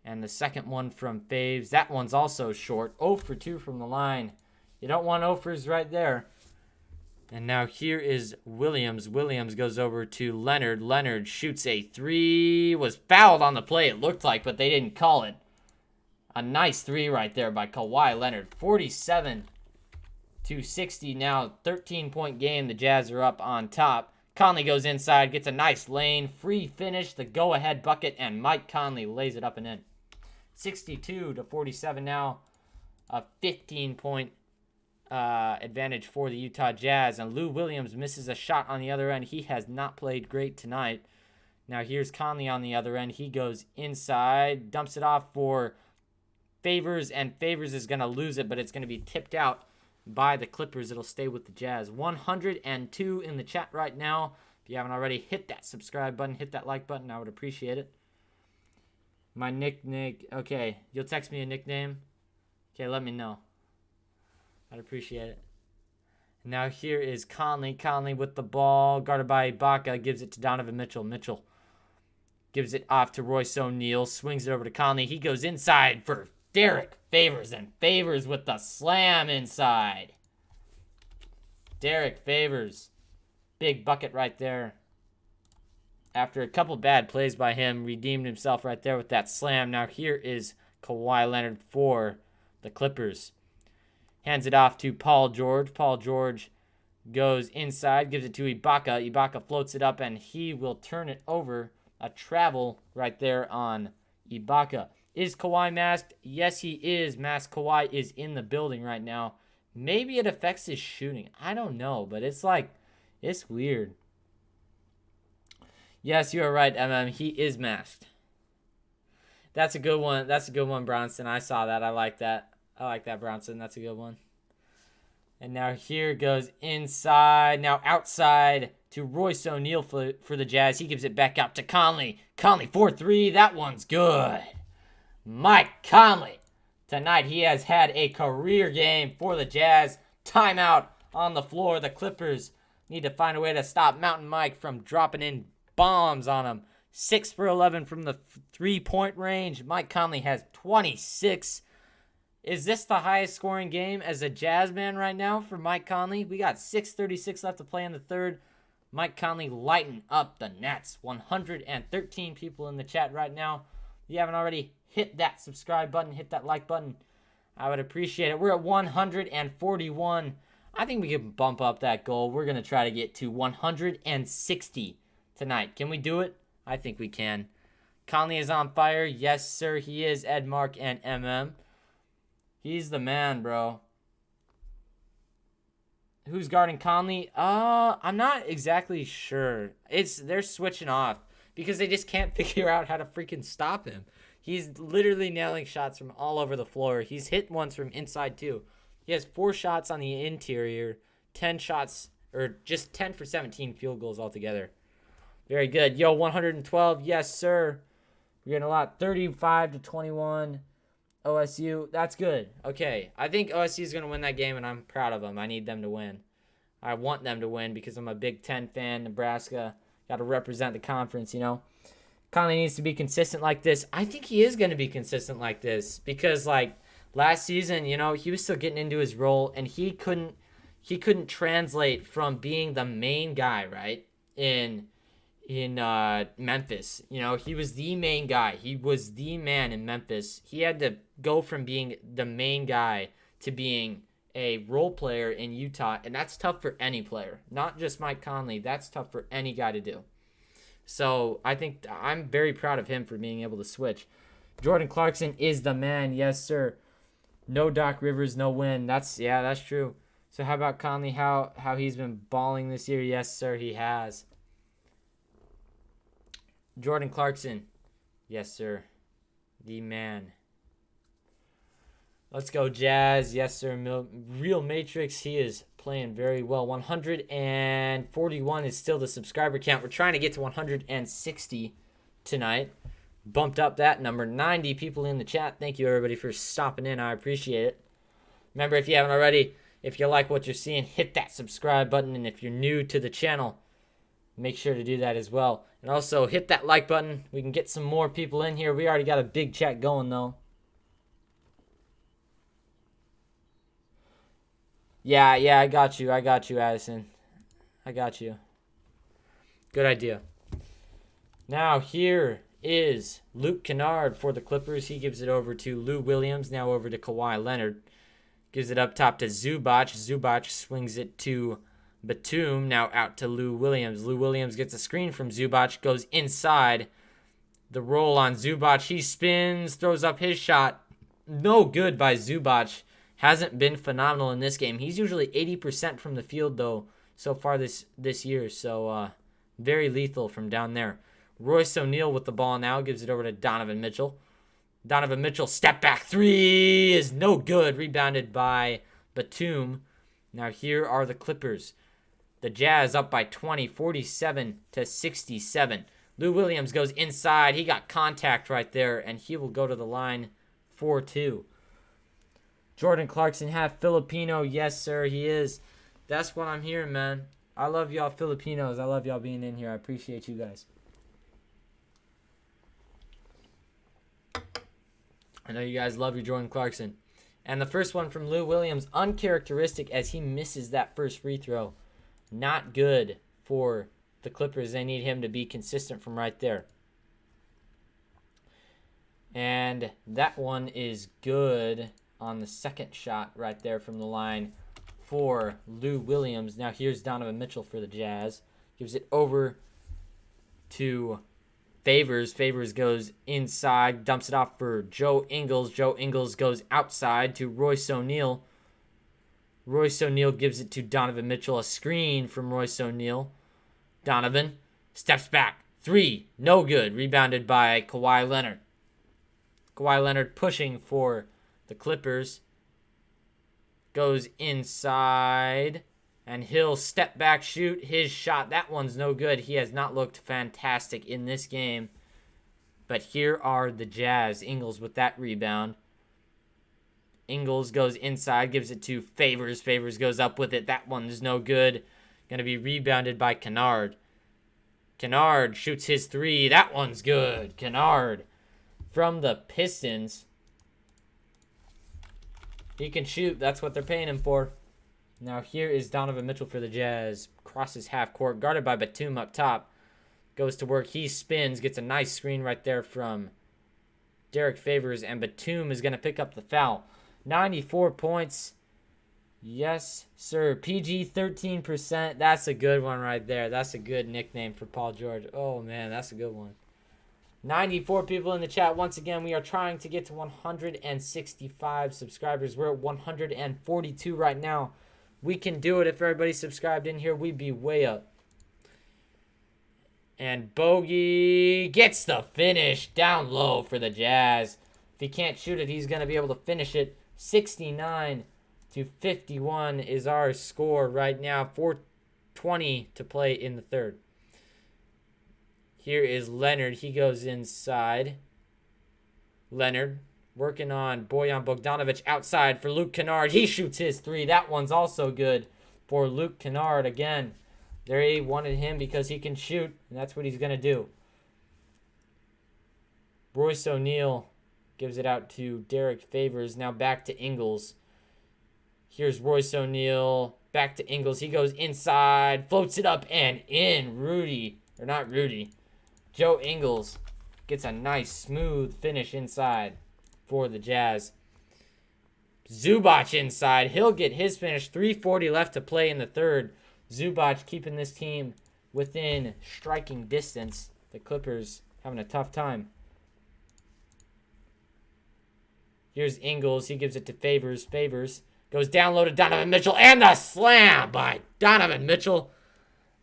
And the second one from Faves, that one's also short. 0 for 2 from the line. You don't want 0-fers right there. And now here is Williams. Williams goes over to Leonard. Leonard shoots a 3. Was fouled on the play, it looked like, but they didn't call it. A nice 3 right there by Kawhi Leonard. 47-60 now. 13-point game. The Jazz are up on top. Conley goes inside, gets a nice lane. Free finish, the go-ahead bucket, and Mike Conley lays it up and in. 62-47 now. A 15-point advantage for the Utah Jazz, and Lou Williams misses a shot on the other end. He has not played great tonight. Now here's Conley on the other end. He goes inside, dumps it off for Favors, and Favors is going to lose it, but it's going to be tipped out by the Clippers. It'll stay with the Jazz. 102 in the chat right now. If you haven't already, hit that subscribe button, hit that like button. I would appreciate it. My nickname, okay, you'll text me a nickname. Okay, let me know. I'd appreciate it. Now here is Conley. Conley with the ball, guarded by Ibaka, gives it to Donovan Mitchell. Mitchell gives it off to Royce O'Neal, swings it over to Conley. He goes inside for Derek Favors, and Favors with the slam inside. Derek Favors, big bucket right there. After a couple bad plays by him, redeemed himself right there with that slam. Now here is Kawhi Leonard for the Clippers. Hands it off to Paul George. Paul George goes inside, gives it to Ibaka. Ibaka floats it up, and he will turn it over. A travel right there on Ibaka. Is Kawhi masked? Yes, he is masked. Kawhi is in the building right now. Maybe it affects his shooting. I don't know, but it's weird. Yes, you are right, MM. He is masked. That's a good one. That's a good one, Bronson. I saw that. I like that. I like that, Bronson. That's a good one. And now here goes inside. Now outside to Royce O'Neal for the Jazz. He gives it back out to Conley. Conley 4-3. That one's good. Mike Conley. Tonight he has had a career game for the Jazz. Timeout on the floor. The Clippers need to find a way to stop Mountain Mike from dropping in bombs on him. 6 for 11 from the three-point range. Mike Conley has 26. Is this the highest scoring game as a Jazz man right now for Mike Conley? We got 6:36 left to play in the third. Mike Conley lighting up the Nets. 113 people in the chat right now. If you haven't already, hit that subscribe button, hit that like button. I would appreciate it. We're at 141. I think we can bump up that goal. We're going to try to get to 160 tonight. Can we do it? I think we can. Conley is on fire. Yes, sir, he is. Ed, Mark, and MM. He's the man, bro. Who's guarding Conley? I'm not exactly sure. They're switching off because they just can't figure out how to freaking stop him. He's literally nailing shots from all over the floor. He's hit ones from inside too. He has 4 shots on the interior, 10 shots, or just 10 for 17 field goals altogether. Very good. Yo, 112. Yes, sir. We're getting a lot. 35-21. OSU. That's good. Okay. I think OSU is going to win that game, and I'm proud of them. I need them to win. I want them to win because I'm a Big Ten fan. Nebraska. Got to represent the conference, you know. Conley needs to be consistent like this. I think he is going to be consistent like this because, like, last season, you know, he was still getting into his role, and he couldn't translate from being the main guy, right, in Memphis. You know, he was the main guy. He was the man in Memphis. He had to go from being the main guy to being a role player in Utah, and that's tough for any player, not just Mike Conley. That's tough for any guy to do. So I think I'm very proud of him for being able to switch. Jordan Clarkson is the man. Yes, sir. No Doc Rivers, no win. That's true. So how about Conley? How he's been balling this year? Yes, sir, he has. Jordan Clarkson. Yes, sir. The man. Let's go, Jazz. Yes, sir. Real Matrix. He is playing very well. 141 is still the subscriber count. We're trying to get to 160 tonight. Bumped up that number. 90 people in the chat. Thank you, everybody, for stopping in. I appreciate it. Remember, if you haven't already, if you like what you're seeing, hit that subscribe button. And if you're new to the channel, make sure to do that as well. And also, hit that like button. We can get some more people in here. We already got a big chat going, though. Yeah, I got you, Addison. I got you. Good idea. Now, here is Luke Kennard for the Clippers. He gives it over to Lou Williams. Now over to Kawhi Leonard. Gives it up top to Zubac. Zubac swings it to Batum. Now out to Lou Williams. Lou Williams gets a screen from Zubac. Goes inside. The roll on Zubac. He spins. Throws up his shot. No good by Zubac. Hasn't been phenomenal in this game. He's usually 80% from the field, though, so far this year. So, very lethal from down there. Royce O'Neal with the ball now. Gives it over to Donovan Mitchell. Donovan Mitchell, step back three is no good. Rebounded by Batum. Now here are the Clippers. The Jazz up by 20, 47-67. Lou Williams goes inside. He got contact right there, and he will go to the line for 2. Jordan Clarkson, half Filipino. Yes, sir, he is. That's what I'm hearing, man. I love y'all Filipinos. I love y'all being in here. I appreciate you guys. I know you guys love your Jordan Clarkson. And the first one from Lou Williams, uncharacteristic as he misses that first free throw. Not good for the Clippers. They need him to be consistent from right there. And that one is good on the second shot right there from the line for Lou Williams. Now here's Donovan Mitchell for the Jazz. Gives it over to Favors. Favors goes inside, dumps it off for Joe Ingles. Joe Ingles goes outside to Royce O'Neal. Royce O'Neal gives it to Donovan Mitchell. A screen from Royce O'Neal. Donovan steps back. 3, no good. Rebounded by Kawhi Leonard. Kawhi Leonard pushing for the Clippers. Goes inside. And he'll step back, shoot his shot. That one's no good. He has not looked fantastic in this game. But here are the Jazz. Ingles with that rebound. Ingles goes inside, gives it to Favors. Favors goes up with it. That one's no good. Going to be rebounded by Kennard. Kennard shoots his 3. That one's good. Kennard from the Pistons. He can shoot. That's what they're paying him for. Now here is Donovan Mitchell for the Jazz. Crosses half court. Guarded by Batum up top. Goes to work. He spins. Gets a nice screen right there from Derek Favors. And Batum is going to pick up the foul. 94 points. Yes, sir. PG 13%. That's a good one right there. That's a good nickname for Paul George. Oh, man. That's a good one. 94 people in the chat. Once again, we are trying to get to 165 subscribers. We're at 142 right now. We can do it if everybody subscribed in here. We'd be way up. And Bogey gets the finish down low for the Jazz. If he can't shoot it, he's going to be able to finish it. 69-51 is our score right now. 4:20 to play in the third. Here is Leonard. He goes inside. Leonard working on Bojan Bogdanovic outside for Luke Kennard. He shoots his 3. That one's also good for Luke Kennard. Again, they wanted him because he can shoot, and that's what he's going to do. Royce O'Neal gives it out to Derek Favors. Now back to Ingles. Here's Royce O'Neal. Back to Ingles. He goes inside, floats it up and in. Joe Ingles gets a nice smooth finish inside for the Jazz. Zubac inside. He'll get his finish. 3:40 left to play in the third. Zubac keeping this team within striking distance. The Clippers having a tough time. Here's Ingles. He gives it to Favors. Favors goes down low to Donovan Mitchell. And the slam by Donovan Mitchell.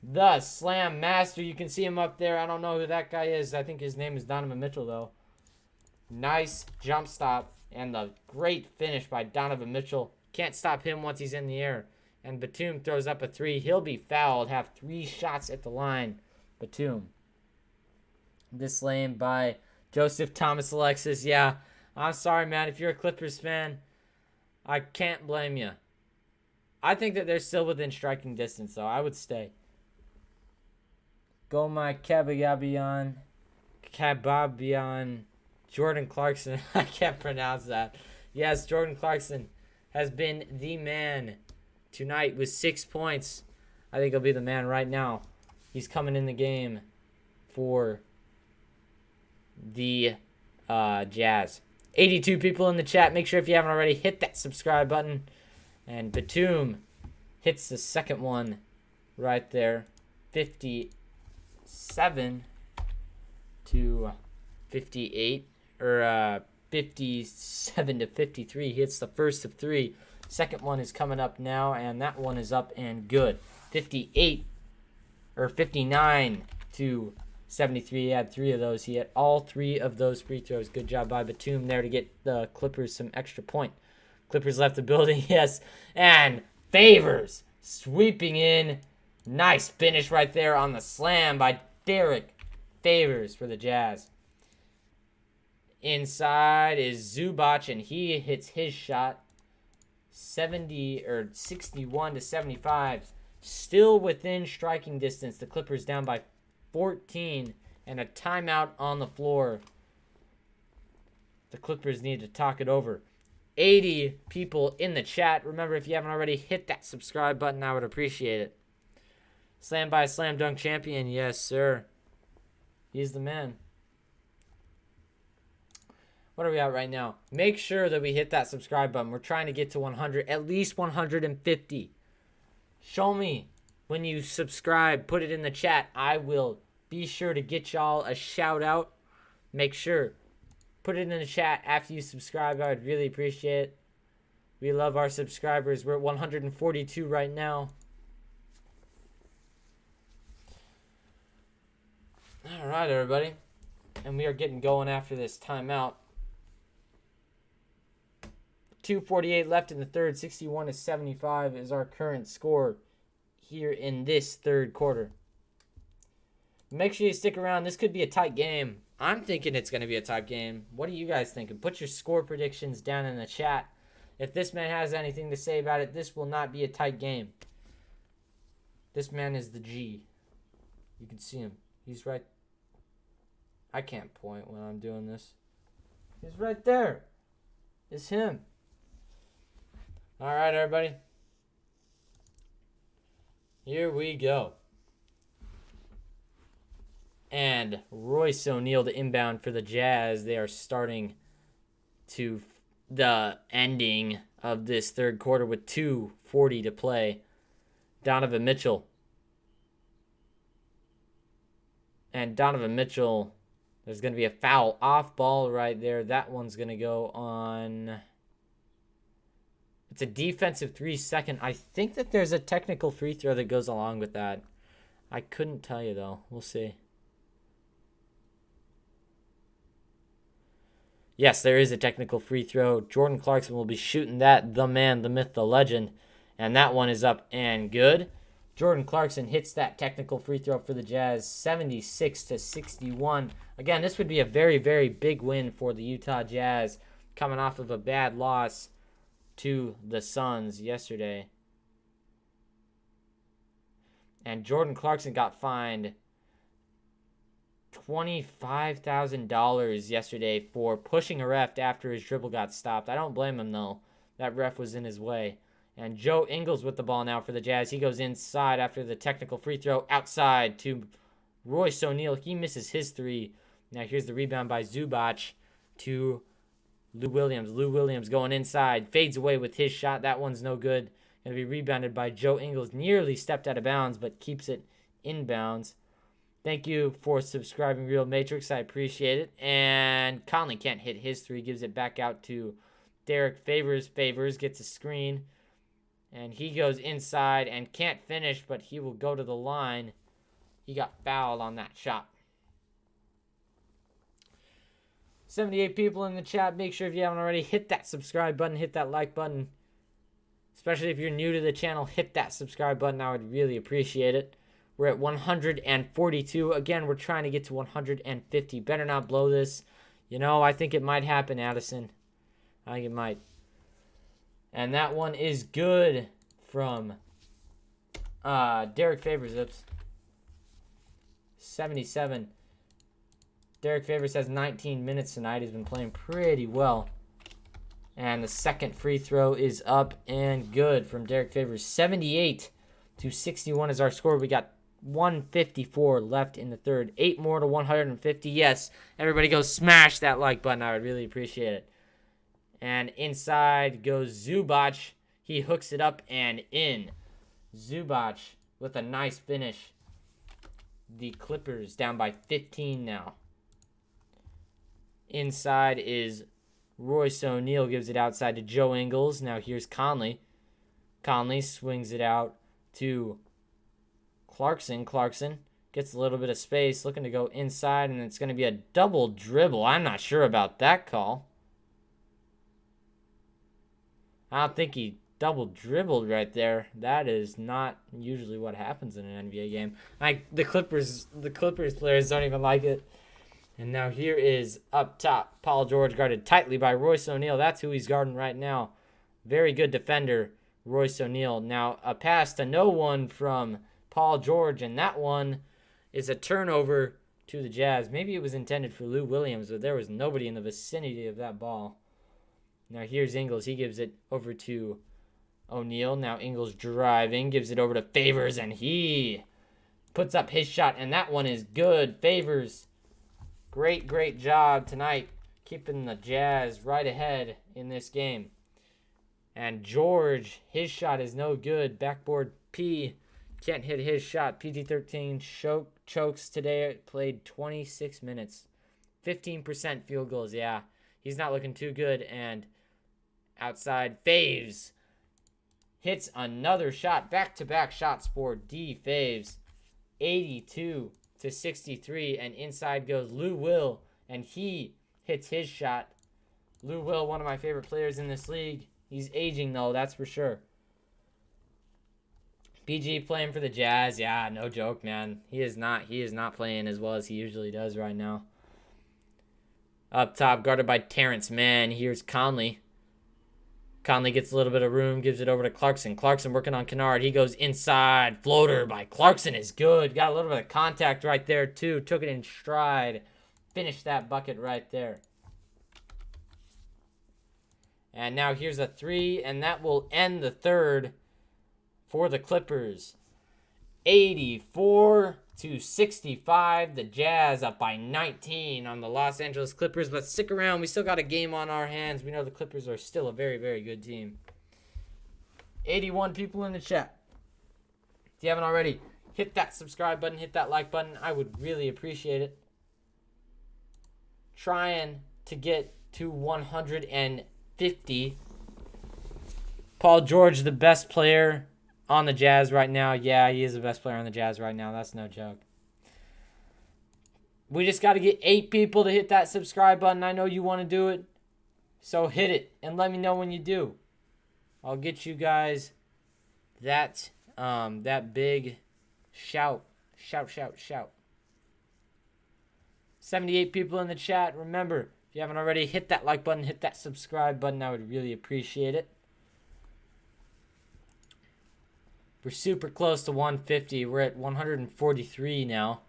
The slam master. You can see him up there. I don't know who that guy is. I think his name is Donovan Mitchell, though. Nice jump stop. And the great finish by Donovan Mitchell. Can't stop him once he's in the air. And Batum throws up a three. He'll be fouled. Have 3 shots at the line. Batum. This lane by Joseph Thomas Alexis. Yeah, I'm sorry, man. If you're a Clippers fan, I can't blame you. I think that they're still within striking distance, though. I would stay. Goma Kababian. Jordan Clarkson. I can't pronounce that. Yes, Jordan Clarkson has been the man tonight with 6 points. I think he'll be the man right now. He's coming in the game for the Jazz. 82 people in the chat. Make sure if you haven't already, hit that subscribe button. And Batum hits the second one right there. 57 to 58. Or 57 to 53. He hits the first of 3. Second one is coming up now, and that one is up and good. 58 or 59 to 73. He had 3 of those. He had all 3 of those free throws. Good job by Batum there to get the Clippers some extra point. Clippers left the building, yes. And Favors sweeping in. Nice finish right there on the slam by Derek Favors for the Jazz. Inside is Zubac, and he hits his shot. 61 to 75. Still within striking distance. The Clippers down by 14 and a timeout on the floor. The Clippers need to talk it over. 80 people in the chat. Remember, if you haven't already, hit that subscribe button. I would appreciate it. Slam by Slam Dunk Champion. Yes, sir. He's the man. What are we at right now? Make sure that we hit that subscribe button. We're trying to get to 100, at least 150. Show me when you subscribe. Put it in the chat. I will be sure to get y'all a shout out. Make sure. Put it in the chat after you subscribe. I would really appreciate it. We love our subscribers. We're at 142 right now. All right, everybody. And we are getting going after this timeout. 2:48 left in the third. 61 to 75 is our current score here in this third quarter. Make sure you stick around. This could be a tight game. I'm thinking it's going to be a tight game. What are you guys thinking? Put your score predictions down in the chat. If this man has anything to say about it, this will not be a tight game. This man is the G. You can see him. He's right. I can't point when I'm doing this. He's right there. It's him. All right, everybody. Here we go. And Royce O'Neal to inbound for the Jazz. They are starting to the ending of this third quarter with 2:40 to play. Donovan Mitchell. And Donovan Mitchell, there's going to be a foul off ball right there. That one's going to go on. It's a defensive 3-second. I think that there's a technical free throw that goes along with that. I couldn't tell you, though. We'll see. Yes, there is a technical free throw. Jordan Clarkson will be shooting that. The man, the myth, the legend. And that one is up and good. Jordan Clarkson hits that technical free throw for the Jazz. 76 to 61. Again, this would be a very, very big win for the Utah Jazz, coming off of a bad loss to the Suns yesterday. And Jordan Clarkson got fined $25,000 yesterday for pushing a ref after his dribble got stopped. I don't blame him, though. That ref was in his way. And Joe Ingles with the ball now for the Jazz. He goes inside after the technical free throw. Outside to Royce O'Neal. He misses his three. Now here's the rebound by Zubac to Lou Williams going inside. Fades away with his shot. That one's no good. Going to be rebounded by Joe Ingles. Nearly stepped out of bounds, but keeps it inbounds. Thank you for subscribing, Real Matrix. I appreciate it. And Conley can't hit his three. Gives it back out to Derek Favors. Favors gets a screen. And he goes inside and can't finish, but he will go to the line. He got fouled on that shot. 78 people in the chat. Make sure if you haven't already, hit that subscribe button. Hit that like button. Especially if you're new to the channel, hit that subscribe button. I would really appreciate it. We're at 142. Again, we're trying to get to 150. Better not blow this. You know, I think it might happen, Addison. I think it might. And that one is good from Derek Favors. Oops. 77. Derek Favors has 19 minutes tonight. He's been playing pretty well. And the second free throw is up and good from Derek Favors. 78-61 is our score. We got 154 left in the third. 8 more to 150. Yes, everybody go smash that like button. I would really appreciate it. And inside goes Zubac. He hooks it up and in. Zubac with a nice finish. The Clippers down by 15 now. Inside is Royce O'Neal, gives it outside to Joe Ingles. Now here's Conley. Conley swings it out to Clarkson. Clarkson gets a little bit of space, looking to go inside, and it's going to be a double dribble. I'm not sure about that call. I don't think he double dribbled right there. That is not usually what happens in an NBA game. The Clippers players don't even like it. And now here is up top. Paul George guarded tightly by Royce O'Neal. That's who he's guarding right now. Very good defender, Royce O'Neal. Now a pass to no one from Paul George, and that one is a turnover to the Jazz. Maybe it was intended for Lou Williams, but there was nobody in the vicinity of that ball. Now here's Ingles. He gives it over to O'Neal. Now Ingles driving, gives it over to Favors, and he puts up his shot, and that one is good. Favors, great job tonight, keeping the Jazz right ahead in this game. And George, his shot is no good. Backboard P can't hit his shot. PG-13 chokes today. Played 26 minutes. 15% field goals. Yeah, he's not looking too good. And outside, Faves hits another shot. Back-to-back shots for D. Faves. 82-63. And inside goes Lou Will. And he hits his shot. Lou Will, one of my favorite players in this league. He's aging, though, that's for sure. BG playing for the Jazz. Yeah, no joke, man. He is not playing as well as he usually does right now. Up top, guarded by Terrence Mann. Here's Conley. Conley gets a little bit of room, gives it over to Clarkson. Clarkson working on Kennard. He goes inside. Floater by Clarkson is good. Got a little bit of contact right there, too. Took it in stride. Finished that bucket right there. And now here's a three, and that will end the third for the Clippers. 84-65. The Jazz up by 19 on the Los Angeles Clippers. But stick around. We still got a game on our hands. We know the Clippers are still a very, very good team. 81 people in the chat. If you haven't already, hit that subscribe button. Hit that like button. I would really appreciate it. Trying to get to 150. Paul George, the best player on the Jazz right now. Yeah, he is the best player on the Jazz right now. That's no joke. We just got to get 8 people to hit that subscribe button. I know you want to do it. So hit it and let me know when you do. I'll get you guys that big shout. Shout. 78 people in the chat. Remember, if you haven't already, hit that like button, hit that subscribe button. I would really appreciate it. We're super close to 150. We're at 143 now.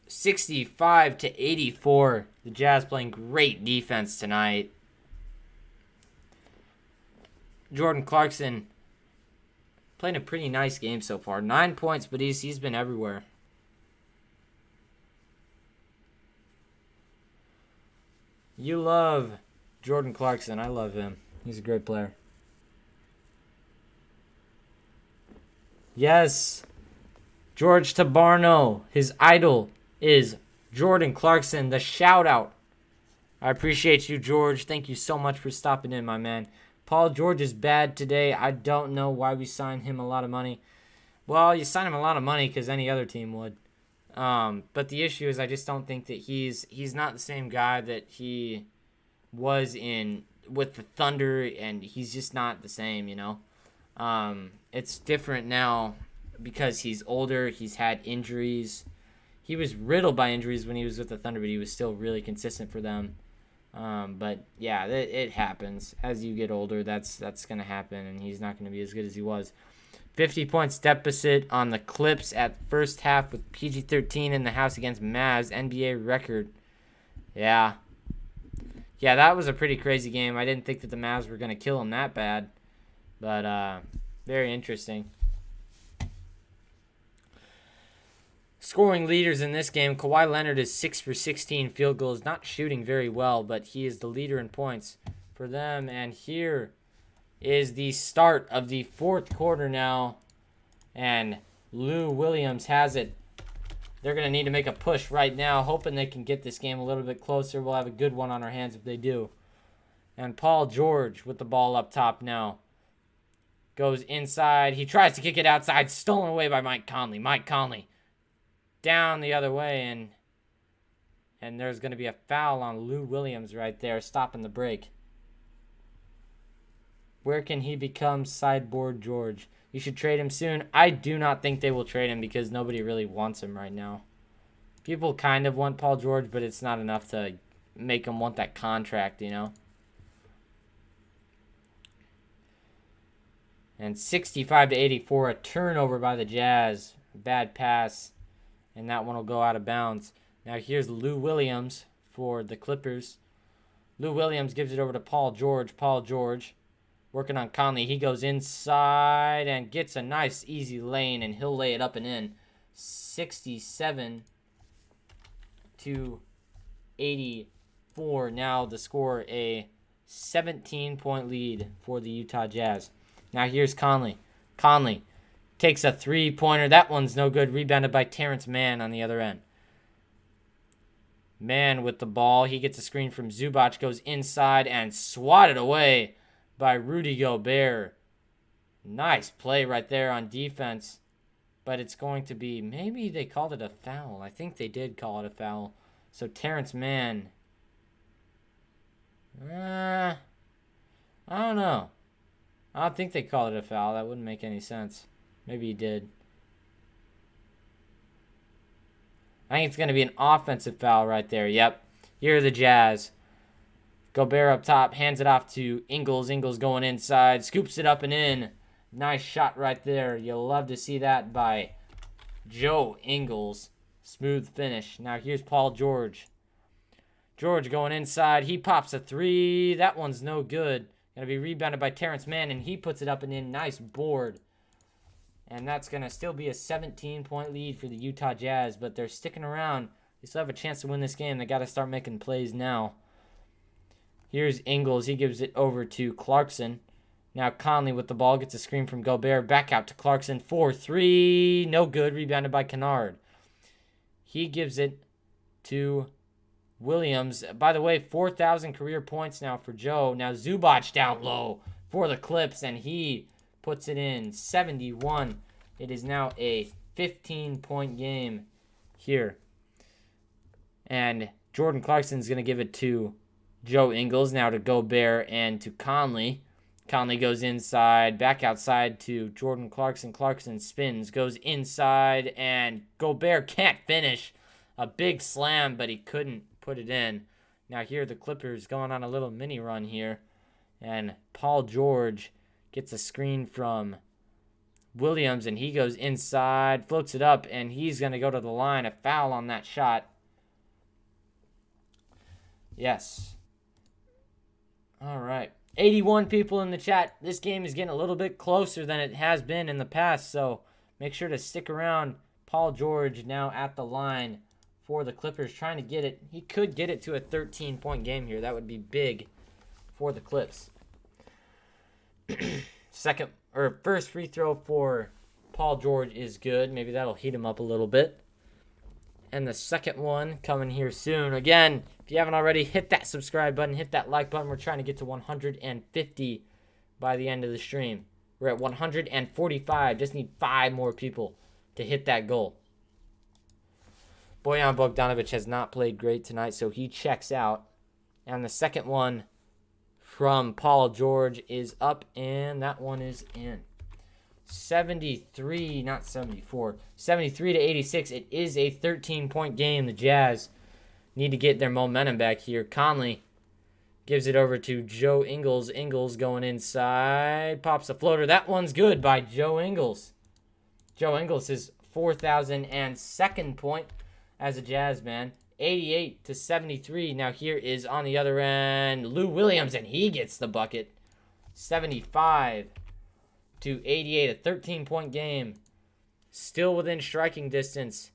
65-84. The Jazz playing great defense tonight. Jordan Clarkson playing a pretty nice game so far. 9 points, but he's been everywhere. You love Jordan Clarkson. I love him. He's a great player. Yes. George Tabarno. His idol is Jordan Clarkson. The shout out. I appreciate you, George. Thank you so much for stopping in, my man. Paul George is bad today. I don't know why we signed him a lot of money. Well, you sign him a lot of money because any other team would. But the issue is I just don't think that he's not the same guy that he was with the Thunder, and he's just not the same, you know. It's different now because he's older. He's had injuries. He was riddled by injuries when he was with the Thunder, but he was still really consistent for them. But yeah, it happens as you get older. That's going to happen, and he's not going to be as good as he was. 50 points deficit on the Clips at first half with PG-13 in the house against Mavs, NBA record. Yeah, that was a pretty crazy game. I didn't think that the Mavs were going to kill him that bad, but very interesting. Scoring leaders in this game, Kawhi Leonard is 6 for 16 field goals, not shooting very well, but he is the leader in points for them. And here is the start of the fourth quarter now, and Lou Williams has it. They're going to need to make a push right now, hoping they can get this game a little bit closer. We'll have a good one on our hands if they do. And Paul George with the ball up top now. Goes inside. He tries to kick it outside. Stolen away by Mike Conley. Mike Conley down the other way, and there's going to be a foul on Lou Williams right there, stopping the break. Where can he become Sideboard George? You should trade him soon. I do not think they will trade him because nobody really wants him right now. People kind of want Paul George, but it's not enough to make them want that contract, you know? And 65-84, a turnover by the Jazz. Bad pass, and that one will go out of bounds. Now here's Lou Williams for the Clippers. Lou Williams gives it over to Paul George. Paul George working on Conley. He goes inside and gets a nice easy lane, and he'll lay it up and in. 67-84. Now the score, a 17-point lead for the Utah Jazz. Now here's Conley. Conley takes a three-pointer. That one's no good. Rebounded by Terrence Mann on the other end. Mann with the ball. He gets a screen from Zubac. Goes inside and swatted away by Rudy Gobert. Nice play right there on defense. But it's going to be... Maybe they called it a foul. I think they did call it a foul. So Terrence Mann... I don't know. I don't think they called it a foul. That wouldn't make any sense. Maybe he did. I think it's going to be an offensive foul right there. Yep. Here are the Jazz. Gobert up top. Hands it off to Ingles. Ingles going inside. Scoops it up and in. Nice shot right there. You'll love to see that by Joe Ingles. Smooth finish. Now here's Paul George. George going inside. He pops a three. That one's no good. Going to be rebounded by Terrence Mann, and he puts it up and in. Nice board. And that's going to still be a 17-point lead for the Utah Jazz, but they're sticking around. They still have a chance to win this game. They got to start making plays now. Here's Ingles. He gives it over to Clarkson. Now Conley with the ball. Gets a screen from Gobert. Back out to Clarkson. 4-3. No good. Rebounded by Kennard. He gives it to Williams. By the way, 4,000 career points now for Joe. Now Zubac down low for the Clips, and he puts it in. 71. It is now a 15-point game here. And Jordan Clarkson's going to give it to Joe Ingles. Now to Gobert and to Conley. Conley goes inside, back outside to Jordan Clarkson. Clarkson spins, goes inside, and Gobert can't finish. A big slam, but he couldn't put it in. Now here the Clippers going on a little mini run here. And Paul George gets a screen from Williams, and he goes inside, floats it up, and he's going to go to the line. A foul on that shot. Yes. All right. 81 people in the chat. This game is getting a little bit closer than it has been in the past, so make sure to stick around. Paul George now at the line for the Clippers, trying to get it. He could get it to a 13-point game here. That would be big for the Clips. First free throw for Paul George is good. Maybe that'll heat him up a little bit. And the second one coming here soon. Again, if you haven't already, hit that subscribe button, hit that like button. We're trying to get to 150 by the end of the stream. We're at 145. Just need 5 more people to hit that goal. Bojan Bogdanovic has not played great tonight, so he checks out. And the second one from Paul George is up, and that one is in. 73 to 86. It is a 13-point game. The Jazz need to get their momentum back here. Conley gives it over to Joe Ingles. Ingles going inside. Pops a floater. That one's good by Joe Ingles. Joe Ingles, his 4,002nd point as a Jazz man. 88 to 73. Now here is on the other end Lou Williams, and he gets the bucket. 75 to 88. A 13-point game. Still within striking distance.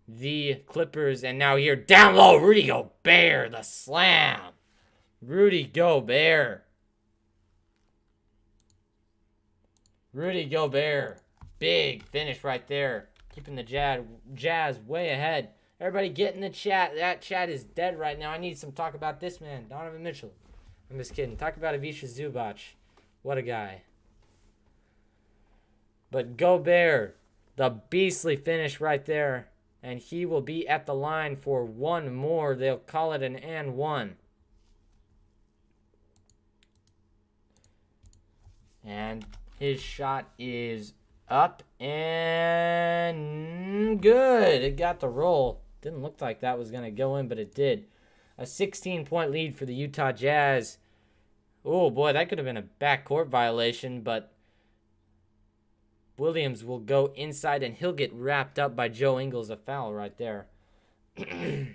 The Clippers, and now here down low, Rudy Gobert, the slam. Rudy Gobert. Rudy Gobert. Big finish right there. Keeping the Jazz way ahead. Everybody get in the chat. That chat is dead right now. I need some talk about this man, Donovan Mitchell. I'm just kidding. Talk about Ivica Zubac. What a guy. But Gobert, the beastly finish right there. And he will be at the line for one more. They'll call it an and one. And his shot is up and good. It got the roll. Didn't look like that was going to go in, but it did. A 16-point lead for the Utah Jazz. Oh, boy, that could have been a backcourt violation, but Williams will go inside, and he'll get wrapped up by Joe Ingles. A foul right there. Trying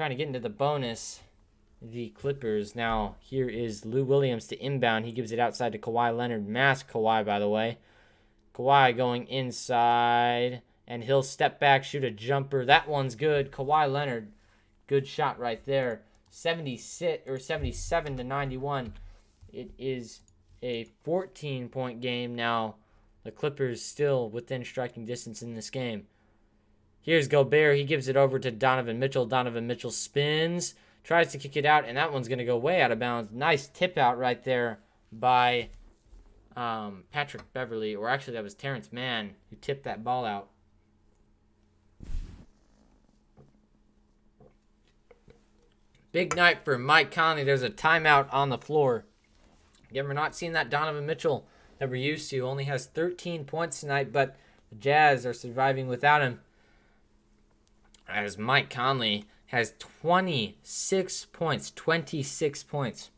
to get into the bonus. The Clippers. Now, here is Lou Williams to inbound. He gives it outside to Kawhi Leonard. Mask Kawhi, by the way. Kawhi going inside, and he'll step back, shoot a jumper. That one's good. Kawhi Leonard, good shot right there. 77 to 91. It is a 14-point game now. The Clippers still within striking distance in this game. Here's Gobert. He gives it over to Donovan Mitchell. Donovan Mitchell spins, tries to kick it out, and that one's going to go way out of bounds. Nice tip out right there by Patrick Beverly, or actually that was Terrence Mann who tipped that ball out. Big night for Mike Conley. There's a timeout on the floor. Again, we're not seeing that Donovan Mitchell that we're used to. Only has 13 points tonight, but the Jazz are surviving without him. As Mike Conley has 26 points. 26 points.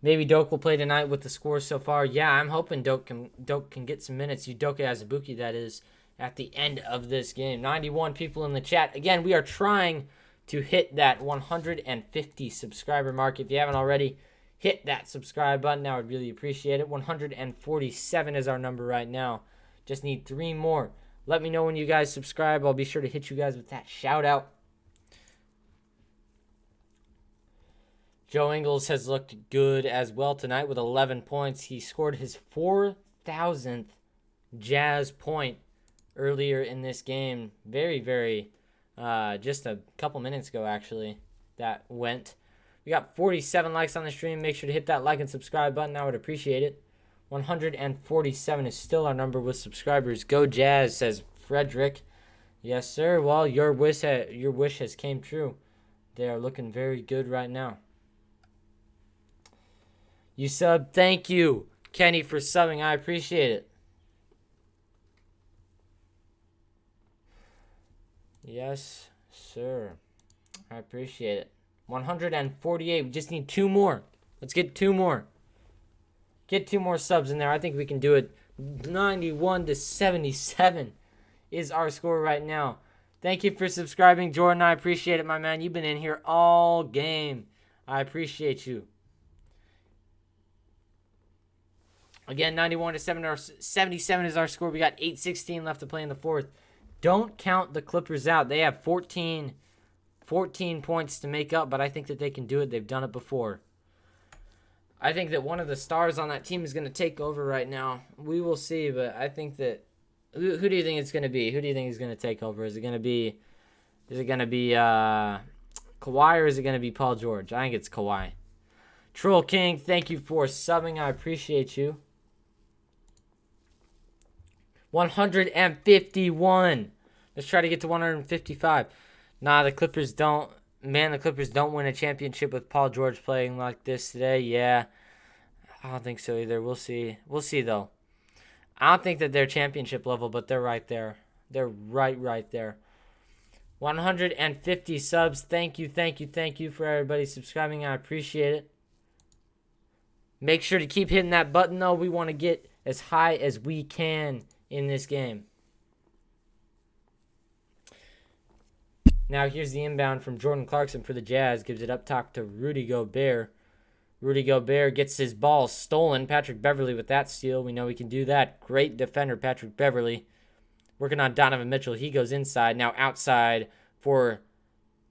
Maybe Doak will play tonight with the score so far. Yeah, I'm hoping Doak can get some minutes. Udoka Azubuike, that is, at the end of this game. 91 people in the chat. Again, we are trying to hit that 150 subscriber mark. If you haven't already, hit that subscribe button. I would really appreciate it. 147 is our number right now. Just need 3 more. Let me know when you guys subscribe. I'll be sure to hit you guys with that shout out. Joe Ingles has looked good as well tonight with 11 points. He scored his 4,000th Jazz point earlier in this game. Very, very, just a couple minutes ago, actually, that went. We got 47 likes on the stream. Make sure to hit that like and subscribe button. I would appreciate it. 147 is still our number with subscribers. Go Jazz, says Frederick. Yes, sir. Well, your wish has came true. They are looking very good right now. You sub. Thank you, Kenny, for subbing. I appreciate it. Yes, sir. I appreciate it. 148. We just need 2 more. Let's get 2 more. Get 2 more subs in there. I think we can do it. 91 to 77 is our score right now. Thank you for subscribing, Jordan. I appreciate it, my man. You've been in here all game. I appreciate you. Again, 91 to 77 is our score. We got 8:16 left to play in the fourth. Don't count the Clippers out. They have 14 points to make up, but I think that they can do it. They've done it before. I think that one of the stars on that team is going to take over right now. We will see, but I think that who do you think it's going to be? Who do you think is going to take over? Is it going to be Kawhi, or is it going to be Paul George? I think it's Kawhi. Troll King, thank you for subbing. I appreciate you. 151. Let's try to get to 155. Nah, the Clippers don't win a championship with Paul George playing like this today. Yeah, I don't think so either. We'll see. We'll see, though. I don't think that they're championship level, but they're right there. They're right there. 150 subs. Thank you for everybody subscribing. I appreciate it. Make sure to keep hitting that button, though. We want to get as high as we can in this game. Now here's the inbound from Jordan Clarkson for the Jazz. Gives it up top to Rudy Gobert. Rudy Gobert gets his ball stolen. Patrick Beverley with that steal. We know he can do that. Great defender, Patrick Beverley. Working on Donovan Mitchell. He goes inside. Now outside for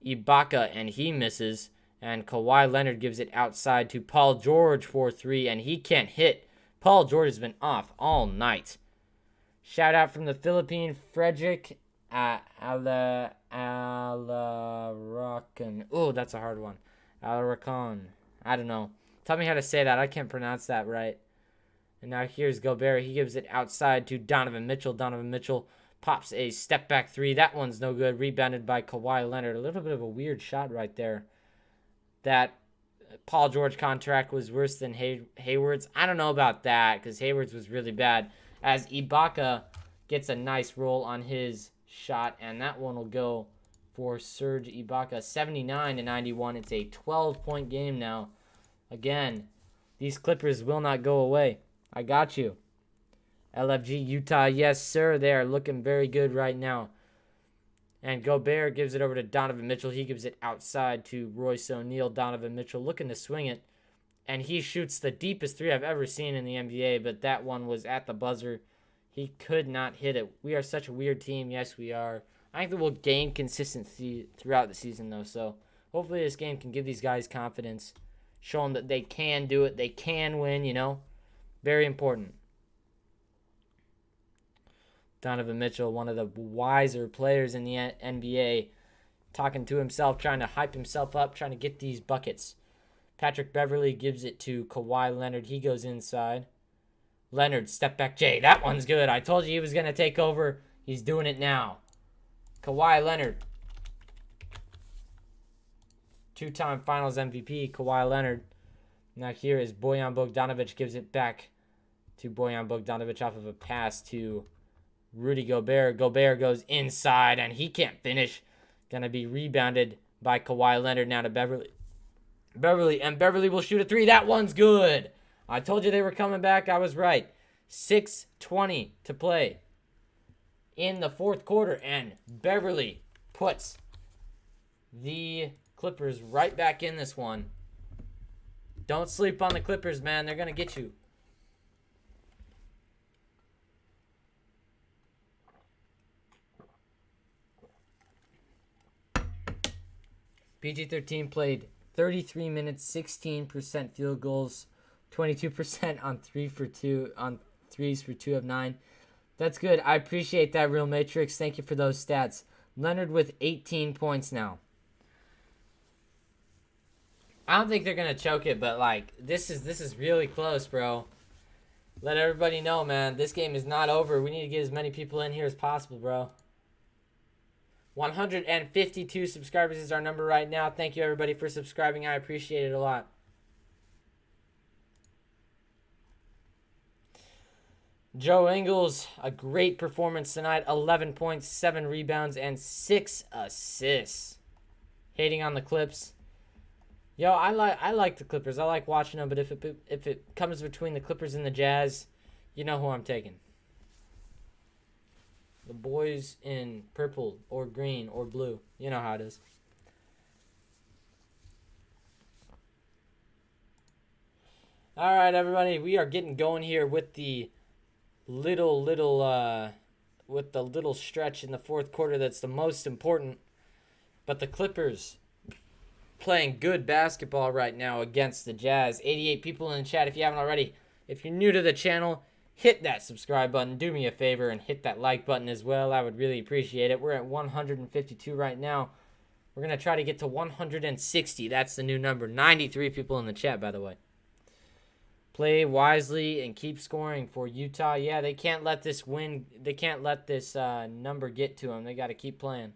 Ibaka, and he misses. And Kawhi Leonard gives it outside to Paul George for 3, and he can't hit. Paul George has been off all night. Shout out from the Philippine, Frederick Alaracan. Oh, that's a hard one. Alaracan. I don't know. Tell me how to say that. I can't pronounce that right. And now here's Gobert. He gives it outside to Donovan Mitchell. Donovan Mitchell pops a step-back 3. That one's no good. Rebounded by Kawhi Leonard. A little bit of a weird shot right there. That Paul George contract was worse than Hayward's. I don't know about that because Hayward's was really bad. As Ibaka gets a nice roll on his shot, and that one will go for Serge Ibaka. 79-91. It's a 12-point game now. Again, these Clippers will not go away. I got you. LFG Utah, yes, sir. They are looking very good right now. And Gobert gives it over to Donovan Mitchell. He gives it outside to Royce O'Neal. Donovan Mitchell looking to swing it. And he shoots the deepest 3 I've ever seen in the NBA, but that one was at the buzzer. He could not hit it. We are such a weird team. Yes, we are. I think that we'll gain consistency throughout the season, though. So hopefully this game can give these guys confidence. Show them that they can do it. They can win, you know. Very important. Donovan Mitchell, one of the wiser players in the NBA, talking to himself, trying to hype himself up, trying to get these buckets. Patrick Beverley gives it to Kawhi Leonard. He goes inside. Leonard, step back J. That one's good. I told you he was going to take over. He's doing it now. Kawhi Leonard. 2-time Finals MVP, Kawhi Leonard. Now here is Bojan Bogdanovic. Gives it back to Bojan Bogdanovic off of a pass to Rudy Gobert. Gobert goes inside, and he can't finish. Going to be rebounded by Kawhi Leonard now to Beverley. And Beverley will shoot a 3. That one's good. I told you they were coming back. I was right. 6:20 to play in the fourth quarter, and Beverley puts the Clippers right back in this one. Don't sleep on the Clippers, man. They're going to get you. PG-13 played 33 minutes, 16% field goals, 22% on 3s for 2 of 9. That's good. I appreciate that, Real Matrix. Thank you for those stats. Leonard with 18 points now. I don't think they're gonna choke it, but like this is really close, bro. Let everybody know, man. This game is not over. We need to get as many people in here as possible, bro. 152 subscribers is our number right now. Thank you, everybody, for subscribing. I appreciate it a lot. Joe Ingles, a great performance tonight. 11 points, 7 rebounds, and 6 assists. Hating on the Clips. Yo, I like the Clippers. I like watching them, but if it comes between the Clippers and the Jazz, you know who I'm taking. The boys in purple or green or blue. You know how it is. All right, everybody. We are getting going here with the little with the little stretch in the fourth quarter that's the most important. But the Clippers playing good basketball right now against the Jazz. 88 people in the chat. If you haven't already, if you're new to the channel, hit that subscribe button. Do me a favor and hit that like button as well. I would really appreciate it. We're at 152 right now. We're going to try to get to 160. That's the new number. 93 people in the chat, by the way. Play wisely and keep scoring for Utah. Yeah, they can't let this win. They can't let this number get to them. They got to keep playing.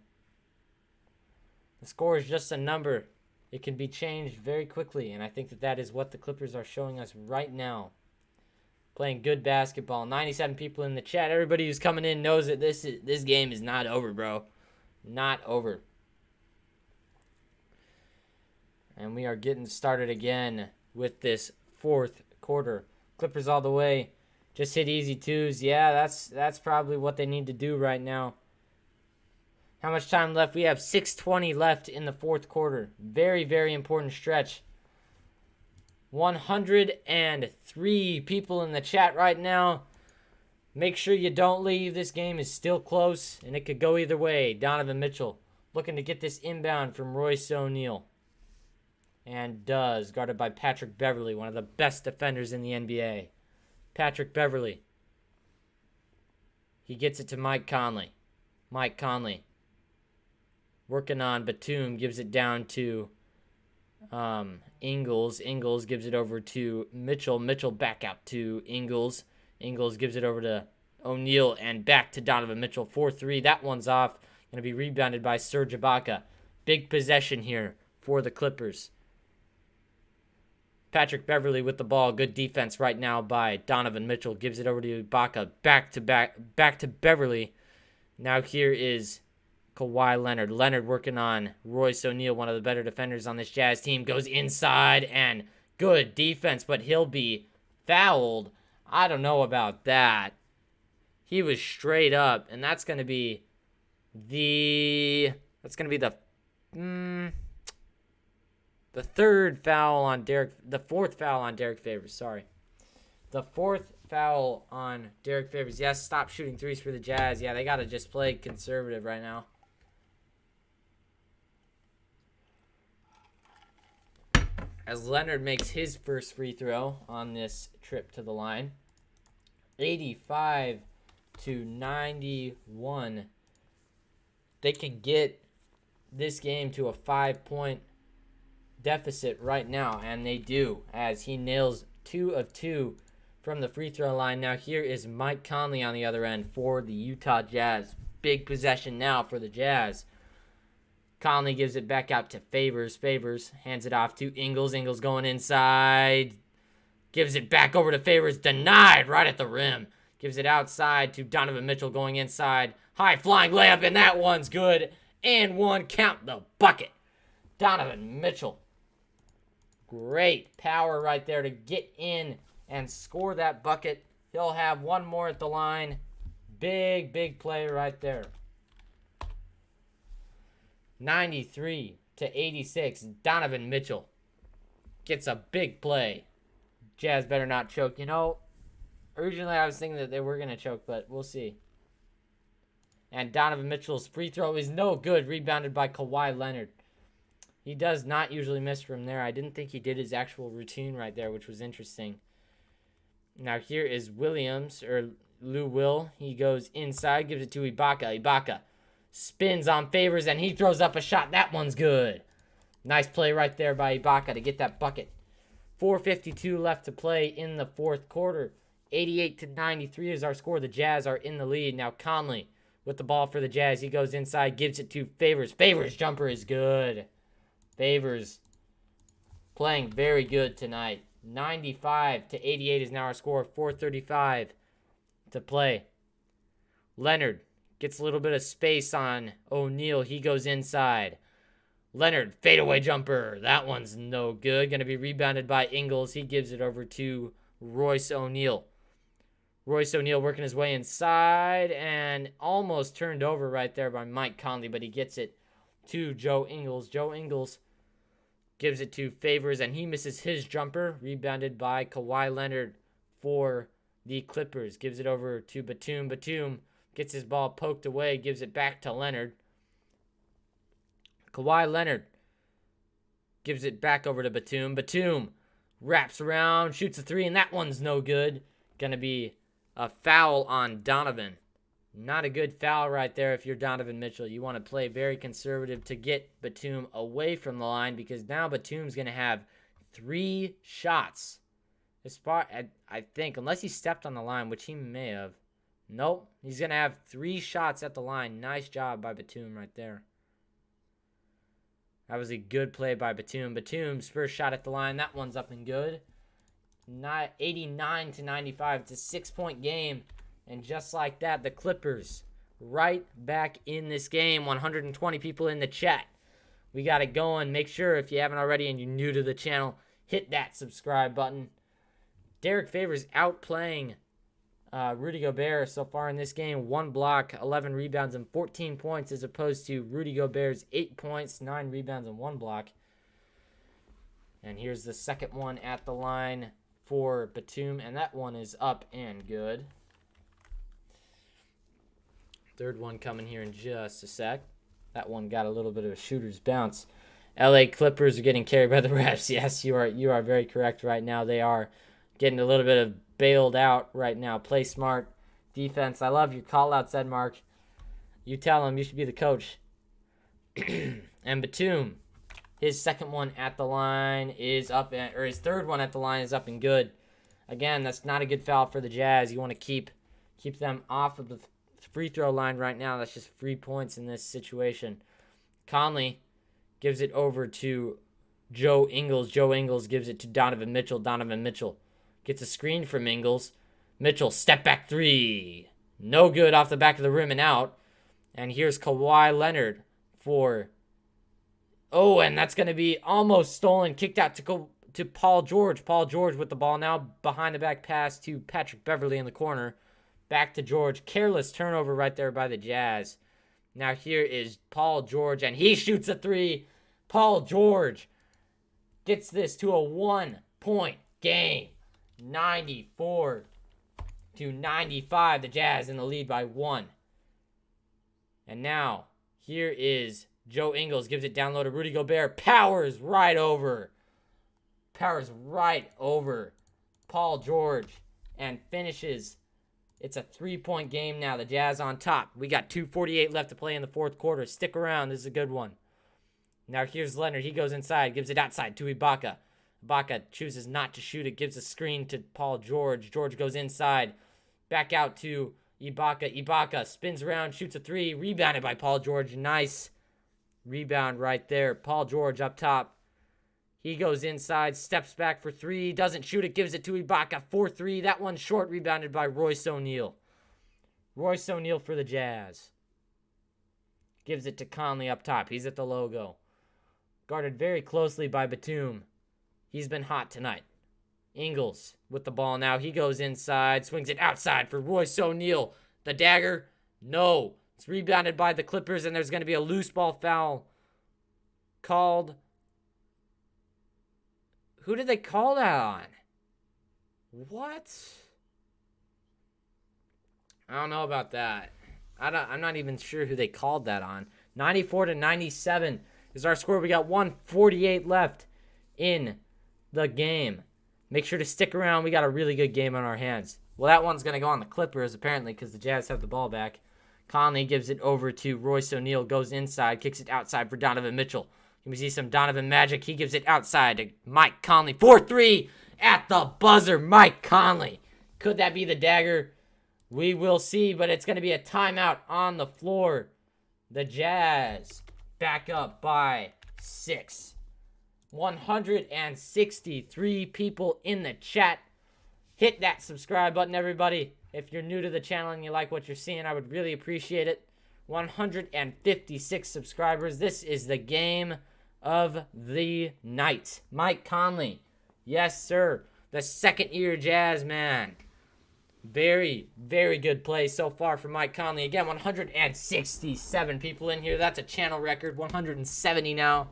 The score is just a number. It can be changed very quickly, and I think that is what the Clippers are showing us right now. Playing good basketball. 97 people in the chat. Everybody who's coming in knows that this game is not over, bro. Not over. And we are getting started again with this fourth quarter. Clippers all the way. Just hit easy twos. Yeah, that's probably what they need to do right now. How much time left? We have 6:20 left in the fourth quarter. Very, very important stretch. 103 people in the chat right now. Make sure you don't leave. This game is still close, and it could go either way. Donovan Mitchell looking to get this inbound from Royce O'Neal. And does, guarded by Patrick Beverley, one of the best defenders in the NBA. Patrick Beverley. He gets it to Mike Conley. Mike Conley. Working on Batum, gives it down to Ingles. Ingles gives it over to Mitchell. Mitchell back out to Ingles. Ingles gives it over to O'Neal and back to Donovan Mitchell. 4-3. That one's off. Going to be rebounded by Serge Ibaka. Big possession here for the Clippers. Patrick Beverley with the ball. Good defense right now by Donovan Mitchell. Gives it over to Ibaka. Back to Beverley. Now here is Kawhi Leonard. Leonard working on Royce O'Neal, one of the better defenders on this Jazz team. Goes inside and good defense, but he'll be fouled. I don't know about that. He was straight up, and that's going to be the third foul on the fourth foul on Derek Favors, sorry. The fourth foul on Derek Favors. Yes, stop shooting threes for the Jazz. Yeah, they got to just play conservative right now. As Leonard makes his first free throw on this trip to the line. 85-91. They can get this game to a 5-point deficit right now, and they do, as he nails 2 of 2 from the free throw line. Now here is Mike Conley on the other end for the Utah Jazz. Big possession now for the Jazz. Conley gives it back out to Favors. Favors hands it off to Ingles. Ingles going inside. Gives it back over to Favors. Denied right at the rim. Gives it outside to Donovan Mitchell going inside. High flying layup, and that one's good. And one, count the bucket. Donovan Mitchell. Great power right there to get in and score that bucket. He'll have one more at the line. Big, big play right there. 93-86. Donovan Mitchell gets a big play. Jazz better not choke. You know, originally I was thinking that they were going to choke, but we'll see. And Donovan Mitchell's free throw is no good. Rebounded by Kawhi Leonard. He does not usually miss from there. I didn't think he did his actual routine right there, which was interesting. Now here is Williams, or Lou Will. He goes inside, gives it to Ibaka. Ibaka spins on Favors, and he throws up a shot. That one's good. Nice play right there by Ibaka to get that bucket. 4:52 left to play in the fourth quarter. 88-93 is our score. The Jazz are in the lead. Now Conley with the ball for the Jazz. He goes inside, gives it to Favors. Favors' jumper is good. Favors playing very good tonight. 95-88 is now our score. 4:35 to play. Leonard gets a little bit of space on O'Neal. He goes inside. Leonard, fadeaway jumper. That one's no good. Going to be rebounded by Ingles. He gives it over to Royce O'Neal. Royce O'Neal working his way inside and almost turned over right there by Mike Conley, but he gets it to Joe Ingles. Joe Ingles gives it to Favors, and he misses his jumper. Rebounded by Kawhi Leonard for the Clippers. Gives it over to Batum. Batum Gets his ball poked away, gives it back to Leonard. Kawhi Leonard gives it back over to Batum. Batum wraps around, shoots a three, and that one's no good. Going to be a foul on Donovan. Not a good foul right there if you're Donovan Mitchell. You want to play very conservative to get Batum away from the line because now Batum's going to have 3 shots. I think, unless he stepped on the line, which he may have. Nope. He's going to have 3 shots at the line. Nice job by Batum right there. That was a good play by Batum. Batum's first shot at the line. That one's up and good. 89-95. It's a 6-point game. And just like that, the Clippers right back in this game. 120 people in the chat. We got it going. Make sure if you haven't already and you're new to the channel, hit that subscribe button. Derek Favors outplaying Rudy Gobert so far in this game. 1 block, 11 rebounds, and 14 points as opposed to Rudy Gobert's 8 points, 9 rebounds, and 1 block. And here's the second one at the line for Batum, and that one is up and good. Third one coming here in just a sec. That one got a little bit of a shooter's bounce. LA Clippers are getting carried by the refs. Yes, you are very correct right now. They are getting a little bit of bailed out right now. Play smart defense. I love your call-outs, Ed Mark. You tell him you should be the coach. And Batum, his second one at the line is up, or his third one at the line is up and good. Again, that's not a good foul for the Jazz. You want to keep them off of the free throw line right now. That's just free points in this situation. Conley gives it over to Joe Ingles. Joe Ingles gives it to Donovan Mitchell. Donovan Mitchell gets a screen from Ingles. Mitchell, step back 3. No good, off the back of the rim and out. And here's Kawhi Leonard for... Oh, and that's going to be almost stolen. Kicked out to Paul George. Paul George with the ball now. Behind the back pass to Patrick Beverley in the corner. Back to George. Careless turnover right there by the Jazz. Now here is Paul George, and he shoots a 3. Paul George gets this to a 1-point game. 94-95. The Jazz in the lead by 1. And now here is Joe Ingles. Gives it down low to Rudy Gobert. Powers right over Paul George and finishes. It's a 3-point game now. The Jazz on top. We got 2:48 left to play in the fourth quarter. Stick around. This is a good one. Now here's Leonard. He goes inside. Gives it outside to Ibaka. Ibaka chooses not to shoot it. Gives a screen to Paul George. George goes inside. Back out to Ibaka. Ibaka spins around. Shoots a 3. Rebounded by Paul George. Nice rebound right there. Paul George up top. He goes inside, steps back for 3, doesn't shoot it, gives it to Ibaka, 4-3. That one's short, rebounded by Royce O'Neal. Royce O'Neal for the Jazz. Gives it to Conley up top. He's at the logo. Guarded very closely by Batum. He's been hot tonight. Ingles with the ball now. He goes inside, swings it outside for Royce O'Neal. The dagger, no. It's rebounded by the Clippers, and there's going to be a loose ball foul called. Who did they call that on? What? I don't know about that. I'm not even sure who they called that on. 94-97 is our score. We got 1:48 left in the game. Make sure to stick around. We got a really good game on our hands. Well, that one's going to go on the Clippers, apparently, because the Jazz have the ball back. Conley gives it over to Royce O'Neal. Goes inside. Kicks it outside for Donovan Mitchell. Can we see some Donovan magic? He gives it outside to Mike Conley. 4-3 at the buzzer. Mike Conley. Could that be the dagger? We will see, but it's going to be a timeout on the floor. The Jazz back up by 6. 163 people in the chat. Hit that subscribe button, everybody. If you're new to the channel and you like what you're seeing, I would really appreciate it. 156 subscribers. This is the game of the night. Mike Conley. Yes, sir. The second-year Jazz man. Very, very good play so far for Mike Conley. Again, 167 people in here. That's a channel record. 170 now.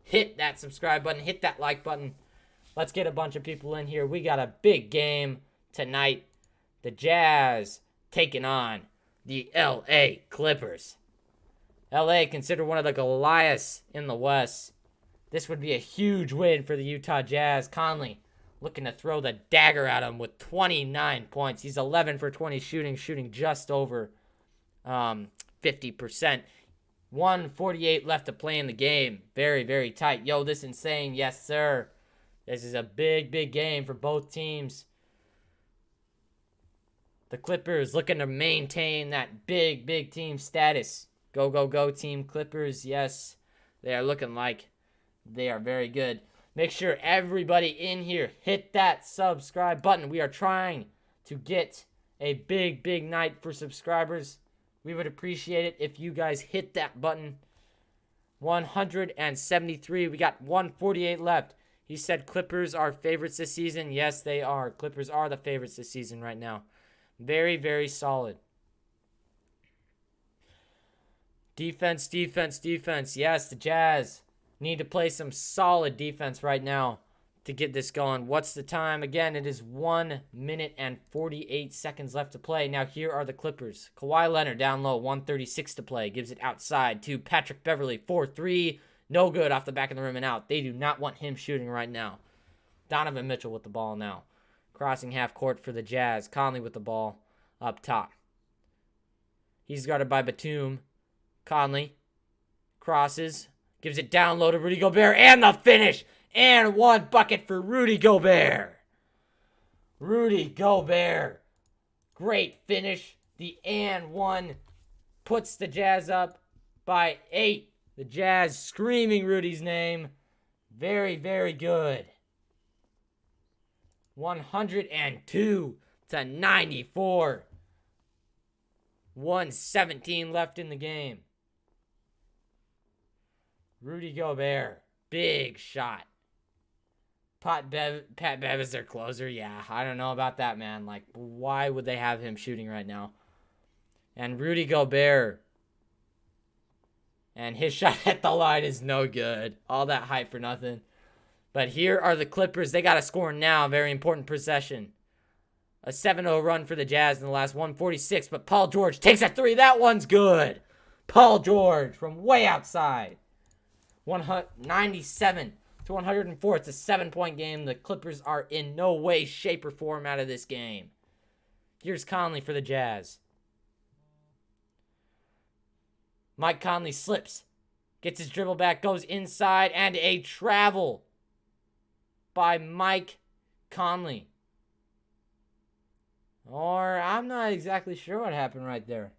Hit that subscribe button. Hit that like button. Let's get a bunch of people in here. We got a big game tonight. The Jazz taking on the LA Clippers. LA considered one of the Goliaths in the West. This would be a huge win for the Utah Jazz. Conley looking to throw the dagger at him with 29 points. He's 11 for 20 shooting just over 50%. 1:48 left to play in the game. Very, very tight. Yo, this is insane. Yes, sir. This is a big, big game for both teams. The Clippers looking to maintain that big, big team status. Go, go, go, Team Clippers. Yes, they are looking like they are very good. Make sure everybody in here hit that subscribe button. We are trying to get a big, big night for subscribers. We would appreciate it if you guys hit that button. 173. We got 148 left. He said Clippers are favorites this season. Yes, they are. Clippers are the favorites this season right now. Very, very solid. Defense, defense, defense. Yes, the Jazz need to play some solid defense right now to get this going. What's the time? Again, it is 1 minute and 48 seconds left to play. Now here are the Clippers. Kawhi Leonard down low, 1:36 to play. Gives it outside to Patrick Beverley, 4-3. No good off the back of the rim and out. They do not want him shooting right now. Donovan Mitchell with the ball now. Crossing half court for the Jazz. Conley with the ball up top. He's guarded by Batum. Conley crosses. Gives it down low to Rudy Gobert. And the finish. And one bucket for Rudy Gobert. Rudy Gobert. Great finish. The and one puts the Jazz up by 8. The Jazz screaming Rudy's name. Very, very good. 102 to 94. 1:17 left in the game. Rudy Gobert. Big shot. Pat Bev is their closer. Yeah, I don't know about that, man. Like, why would they have him shooting right now? And Rudy Gobert. And his shot at the line is no good. All that hype for nothing. But here are the Clippers. They got to score now. Very important possession. A 7-0 run for the Jazz in the last 1:46. But Paul George takes a three. That one's good. Paul George from way outside. 197 to 104. It's a 7-point game. The Clippers are in no way, shape, or form out of this game. Here's Conley for the Jazz. Mike Conley slips. Gets his dribble back. Goes inside. And a travel by Mike Conley. Or I'm not exactly sure what happened right there.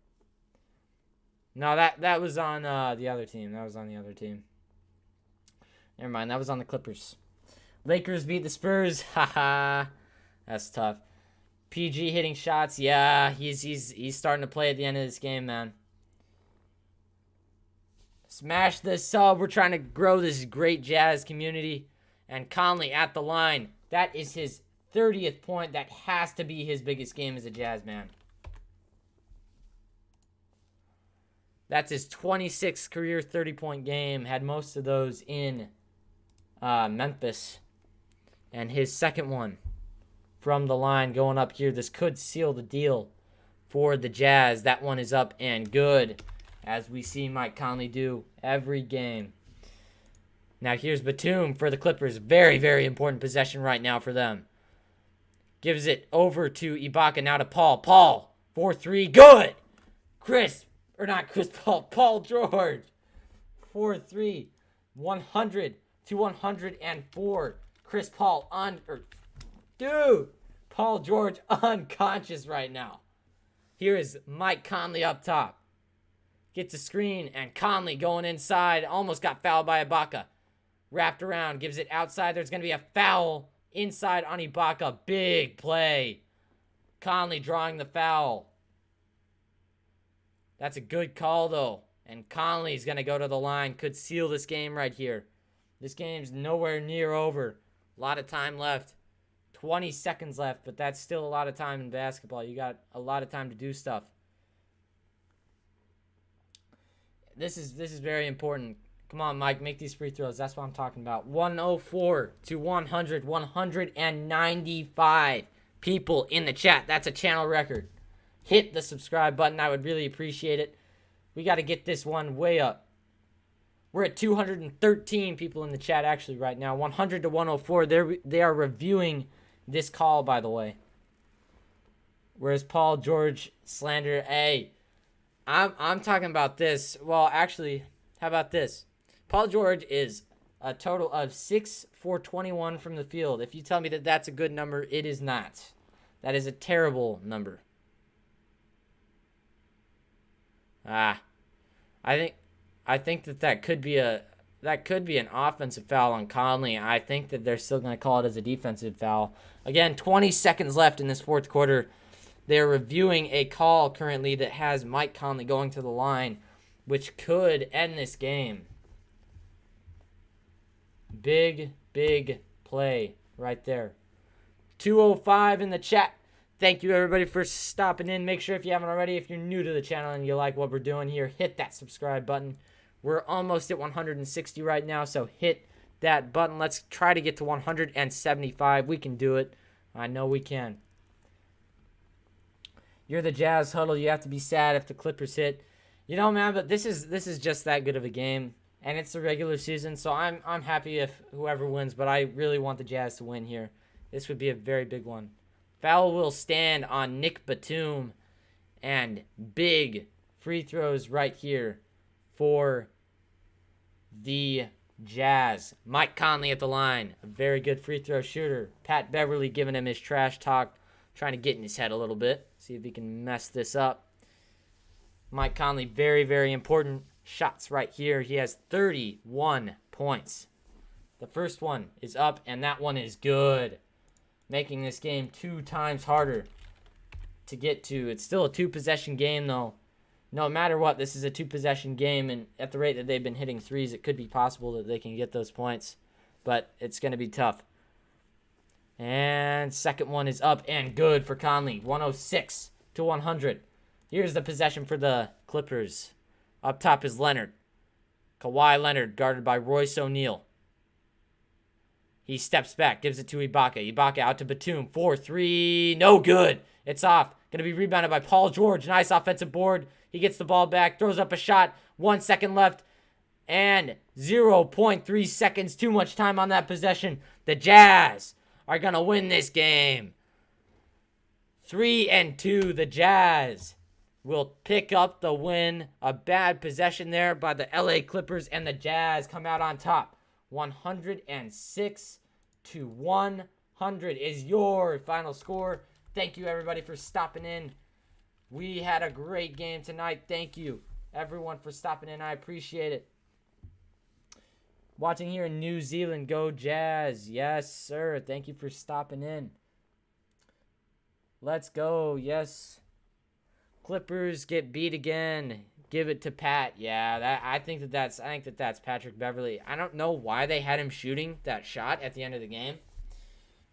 No, that was on the other team. That was on the other team. Never mind. That was on the Clippers. Lakers beat the Spurs. Haha. That's tough. PG hitting shots. Yeah, he's starting to play at the end of this game, man. Smash this sub. We're trying to grow this great Jazz community. And Conley at the line. That is his 30th point. That has to be his biggest game as a Jazz man. That's his 26th career 30-point game. Had most of those in Memphis. And his second one from the line going up here. This could seal the deal for the Jazz. That one is up and good, as we see Mike Conley do every game. Now here's Batum for the Clippers. Very, very important possession right now for them. Gives it over to Ibaka, now to Paul. Paul, 4-3, good! Paul George. 4-3, 100 to 104. Chris Paul Paul George unconscious right now. Here is Mike Conley up top. Gets a screen, and Conley going inside. Almost got fouled by Ibaka. Wrapped around, gives it outside. There's going to be a foul inside on Ibaka. Big play. Conley drawing the foul. That's a good call, though. And Conley's going to go to the line. Could seal this game right here. This game's nowhere near over. A lot of time left. 20 seconds left, but that's still a lot of time in basketball. You got a lot of time to do stuff. This is very important. Come on, Mike, make these free throws. That's what I'm talking about. 104 to 100. 195 people in the chat. That's a channel record. hit the subscribe button. I would really appreciate it. We got to get this one way up. We're at 213 people in the chat actually right now. 100 to 104. They are reviewing this call, by the way. Whereas Paul George slander, hey, I'm talking about this. Well, actually, how about this? Paul George is a total of 6 for 21 from the field. If you tell me that that's a good number, it is not. That is a terrible number. I think that could be an offensive foul on Conley. I think that they're still going to call it as a defensive foul. Again, 20 seconds left in this fourth quarter. They're reviewing a call currently that has Mike Conley going to the line, which could end this game. Big play right there. 205 in the chat. Thank you, everybody, for stopping in. Make sure if you haven't already, if you're new to the channel and you like what we're doing here, hit that subscribe button. We're almost at 160 right now, so hit that button. Let's try to get to 175. We can do it. I know we can. You're the Jazz Huddle. You have to be sad if the Clippers hit. You know, man, but this is just that good of a game, and it's the regular season, so I'm happy if whoever wins, but I really want the Jazz to win here. This would be a very big one. Foul will stand on Nick Batum, and big free throws right here for the Jazz. Mike Conley at the line, a very good free throw shooter. Pat Beverly giving him his trash talk, trying to get in his head a little bit, see if he can mess this up. Mike Conley, very important shots right here. He has 31 points. The first one is up, and that one is good, making this game 2 times harder to get to. It's still a 2-possession game, though. No matter what, this is a 2-possession game, and at the rate that they've been hitting threes, it could be possible that they can get those points, but it's going to be tough. And second one is up and good for Conley. 106 to 100. Here's the possession for the Clippers. Up top is Leonard. Kawhi Leonard guarded by Royce O'Neal. He steps back, gives it to Ibaka. Ibaka out to Batum. 4-3. No good. It's off. Going to be rebounded by Paul George. Nice offensive board. He gets the ball back, throws up a shot. 1 second left. And 0.3 seconds. Too much time on that possession. The Jazz are going to win this game. 3-2. The Jazz will pick up the win. A bad possession there by the LA Clippers, and the Jazz come out on top. 106 to 100 is your final score. Thank you, everybody, for stopping in. We had a great game tonight. Thank you, everyone, for stopping in. I appreciate it. Watching here in New Zealand, go Jazz. Yes, sir. Thank you for stopping in. Let's go. Yes. Clippers get beat again. Give it to Pat. Yeah, I think that's Patrick Beverly. I don't know why they had him shooting that shot at the end of the game.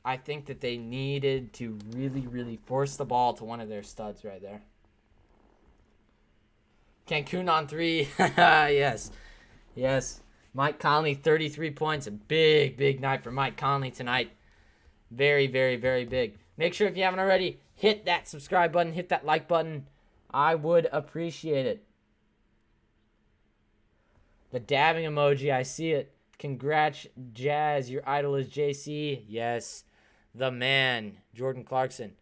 I think that they needed to really force the ball to one of their studs right there. Cancun on 3. Yes. Mike Conley, 33 points. A big night for Mike Conley tonight. Very big. Make sure if you haven't already, hit that subscribe button, hit that like button. I would appreciate it. The dabbing emoji, I see it. Congrats, Jazz. Your idol is JC. Yes, the man, Jordan Clarkson.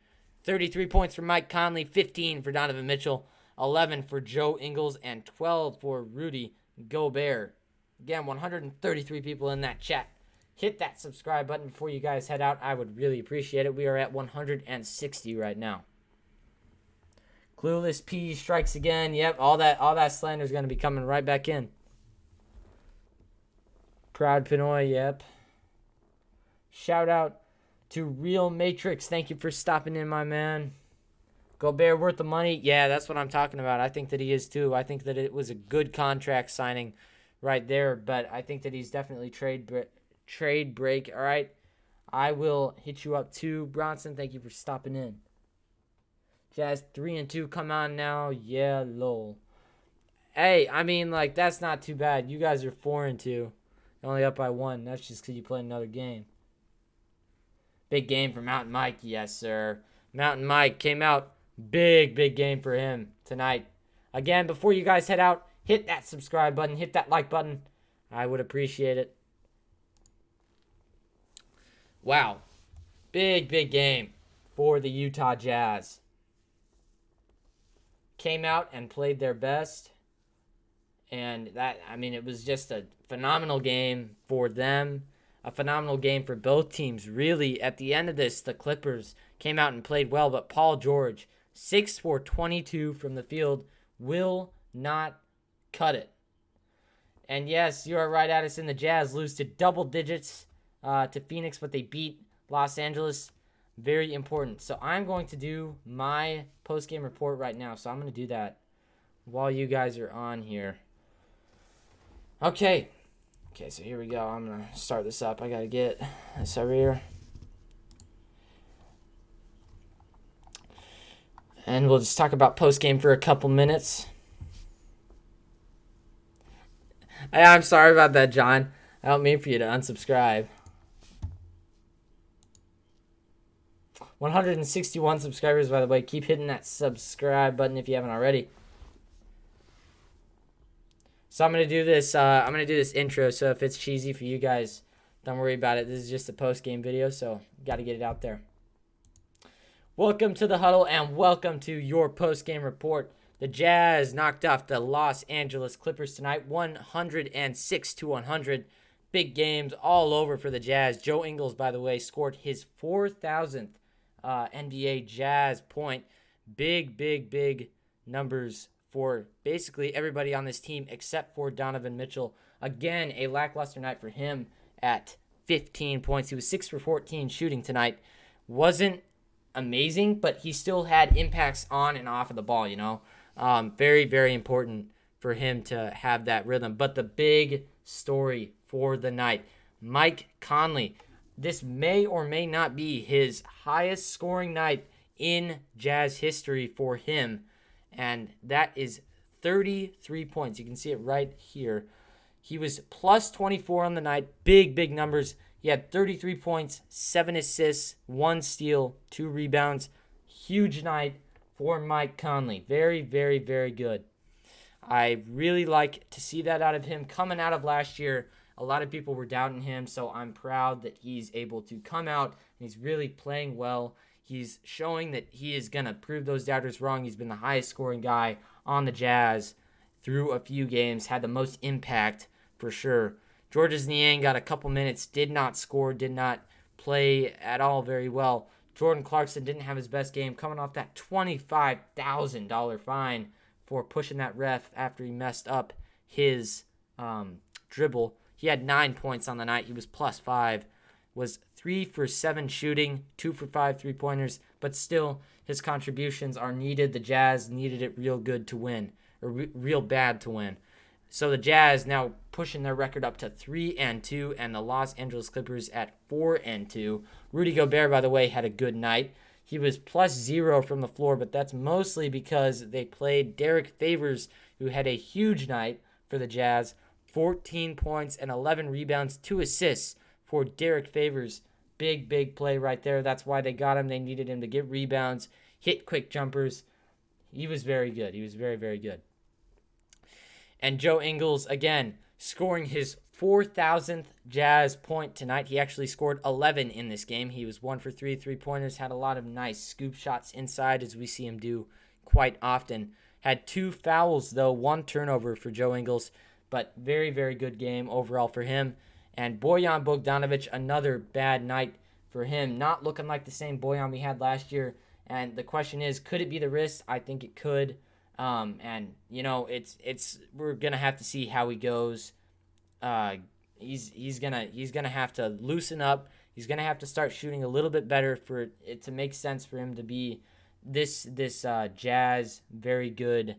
33 points for Mike Conley, 15 for Donovan Mitchell, 11 for Joe Ingles, and 12 for Rudy Gobert. Again, 133 people in that chat. Hit that subscribe button before you guys head out. I would really appreciate it. We are at 160 right now. Clueless P strikes again. Yep, all that slander is going to be coming right back in. Proud Pinoy, yep. Shout out to Real Matrix. Thank you for stopping in, my man. Gobert worth the money? Yeah, that's what I'm talking about. I think that he is too. I think that it was a good contract signing right there, but I think that he's definitely trade break. All right, I will hit you up too, Bronson. Thank you for stopping in. Jazz 3-2, come on now. Yeah, lol. Hey, I mean, like, that's not too bad. You guys are 4-2. Only up by 1. That's just because you played another game. Big game for Mountain Mike. Yes, sir. Mountain Mike came out Big game for him tonight. Again, before you guys head out, hit that subscribe button, hit that like button. I would appreciate it. Wow. Big game for the Utah Jazz. Came out and played their best. And it was just a phenomenal game for them. A phenomenal game for both teams. Really, at the end of this, the Clippers came out and played well, but Paul George, 6 for 22 from the field, will not cut it. And yes, you are right, Addison. The Jazz lose to double digits to Phoenix, but they beat Los Angeles. Very important. So I'm going to do my post-game report right now. So I'm going to do that while you guys are on here. Okay, so here we go. I'm going to start this up. I got to get this over here. And we'll just talk about post-game for a couple minutes. I'm sorry about that, John. I don't mean for you to unsubscribe. 161 subscribers, by the way. Keep hitting that subscribe button if you haven't already. So I'm gonna do this. Intro. So if it's cheesy for you guys, don't worry about it. This is just a post-game video, so got to get it out there. Welcome to the Huddle and welcome to your post-game report. The Jazz knocked off the Los Angeles Clippers tonight, 106-100. Big games all over for the Jazz. Joe Ingles, by the way, scored his 4,000th NBA Jazz point. Big numbers for basically everybody on this team except for Donovan Mitchell. Again, a lackluster night for him at 15 points. He was 6 for 14 shooting tonight. Wasn't amazing, but he still had impacts on and off of the ball, you know. Very important for him to have that rhythm. But the big story for the night, Mike Conley. This may or may not be his highest scoring night in Jazz history for him. And that is 33 points. You can see it right here. He was plus 24 on the night. Big numbers. He had 33 points, 7 assists, 1 steal, 2 rebounds. Huge night for Mike Conley. Very good. I really like to see that out of him. Coming out of last year, a lot of people were doubting him, so I'm proud that he's able to come out and he's really playing well. He's showing that he is going to prove those doubters wrong. He's been the highest scoring guy on the Jazz through a few games, had the most impact for sure. Georges Niang got a couple minutes, did not score, did not play at all very well. Jordan Clarkson didn't have his best game, coming off that $25,000 fine for pushing that ref after he messed up his dribble. He had 9 points on the night. He was plus 5. Was 3 for 7 shooting, 2 for 5 3-pointers, but still his contributions are needed. The Jazz needed it real good to win, or real bad to win. So the Jazz now pushing their record up to 3-2, and the Los Angeles Clippers at 4-2. Rudy Gobert, by the way, had a good night. He was plus 0 from the floor, but that's mostly because they played Derek Favors, who had a huge night for the Jazz. 14 points and 11 rebounds, 2 assists for Derek Favors. Big play right there. That's why they got him. They needed him to get rebounds, hit quick jumpers. He was very good. He was very good. And Joe Ingles, again, scoring his 4,000th Jazz point tonight. He actually scored 11 in this game. He was 1 for 3 3-pointers, had a lot of nice scoop shots inside, as we see him do quite often. Had 2 fouls, though, 1 turnover for Joe Ingles, but very good game overall for him. And Bojan Bogdanovic, another bad night for him. Not looking like the same Bojan we had last year. And the question is, could it be the wrist? I think it could. And you know, we're gonna have to see how he goes. He's gonna have to loosen up. He's gonna have to start shooting a little bit better for it to make sense for him to be this Jazz very good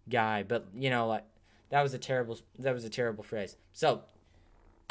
guy. But you know, like that was a terrible phrase. So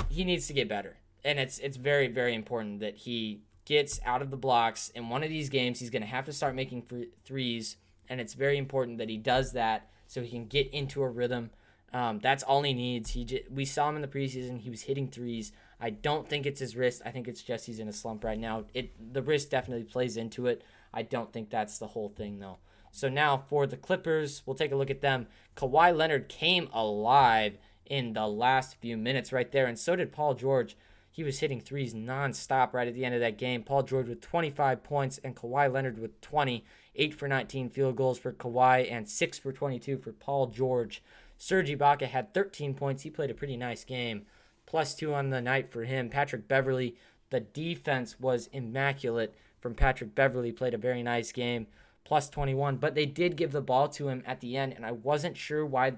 he needs to get better, and it's very important that he gets out of the blocks. In one of these games, he's gonna have to start making threes. And it's very important that he does that so he can get into a rhythm. That's all he needs. We saw him in the preseason. He was hitting threes. I don't think it's his wrist. I think it's just he's in a slump right now. The wrist definitely plays into it. I don't think that's the whole thing, though. So now for the Clippers, we'll take a look at them. Kawhi Leonard came alive in the last few minutes right there, and so did Paul George. He was hitting threes nonstop right at the end of that game. Paul George with 25 points and Kawhi Leonard with 20. 8 for 19 field goals for Kawhi and 6 for 22 for Paul George. Serge Ibaka had 13 points. He played a pretty nice game. +2 on the night for him. Patrick Beverley, the defense was immaculate from Patrick Beverley. Played a very nice game. +21. But they did give the ball to him at the end, and I wasn't sure why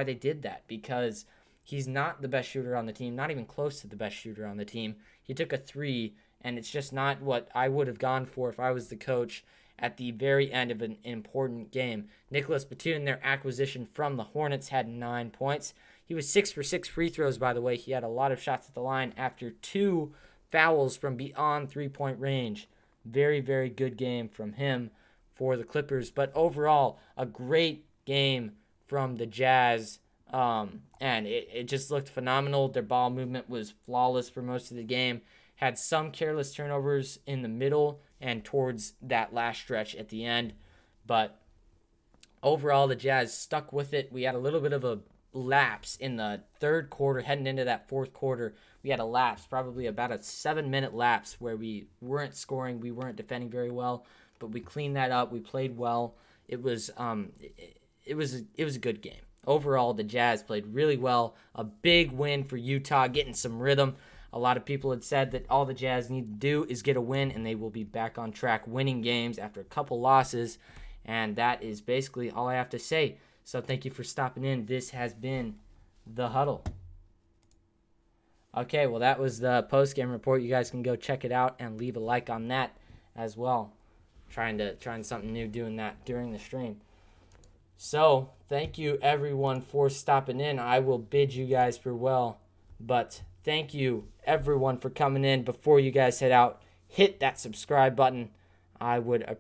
they did that, because he's not the best shooter on the team, not even close to the best shooter on the team. He took a 3, and it's just not what I would have gone for if I was the coach at the very end of an important game. Nicholas Batum, their acquisition from the Hornets, had 9 points. He was 6 for 6 free throws, by the way. He had a lot of shots at the line after 2 fouls from beyond three-point range. Very, very good game from him for the Clippers. But overall, a great game from the Jazz. And it just looked phenomenal. Their ball movement was flawless for most of the game. Had some careless turnovers in the middle and towards that last stretch at the end. But overall, the Jazz stuck with it. We had a little bit of a lapse in the third quarter. Heading into that fourth quarter, we had a lapse, probably about a 7-minute lapse, where we weren't scoring, we weren't defending very well, but we cleaned that up. We played well. It was a good game. Overall, the Jazz played really well. A big win for Utah, getting some rhythm. A lot of people had said that all the Jazz need to do is get a win, and they will be back on track winning games after a couple losses. And that is basically all I have to say. So thank you for stopping in. This has been The Huddle. Okay, well, that was the post-game report. You guys can go check it out and leave a like on that as well. Trying something new, doing that during the stream. So thank you, everyone, for stopping in. I will bid you guys farewell. But thank you, everyone, for coming in. Before you guys head out, hit that subscribe button. I would appreciate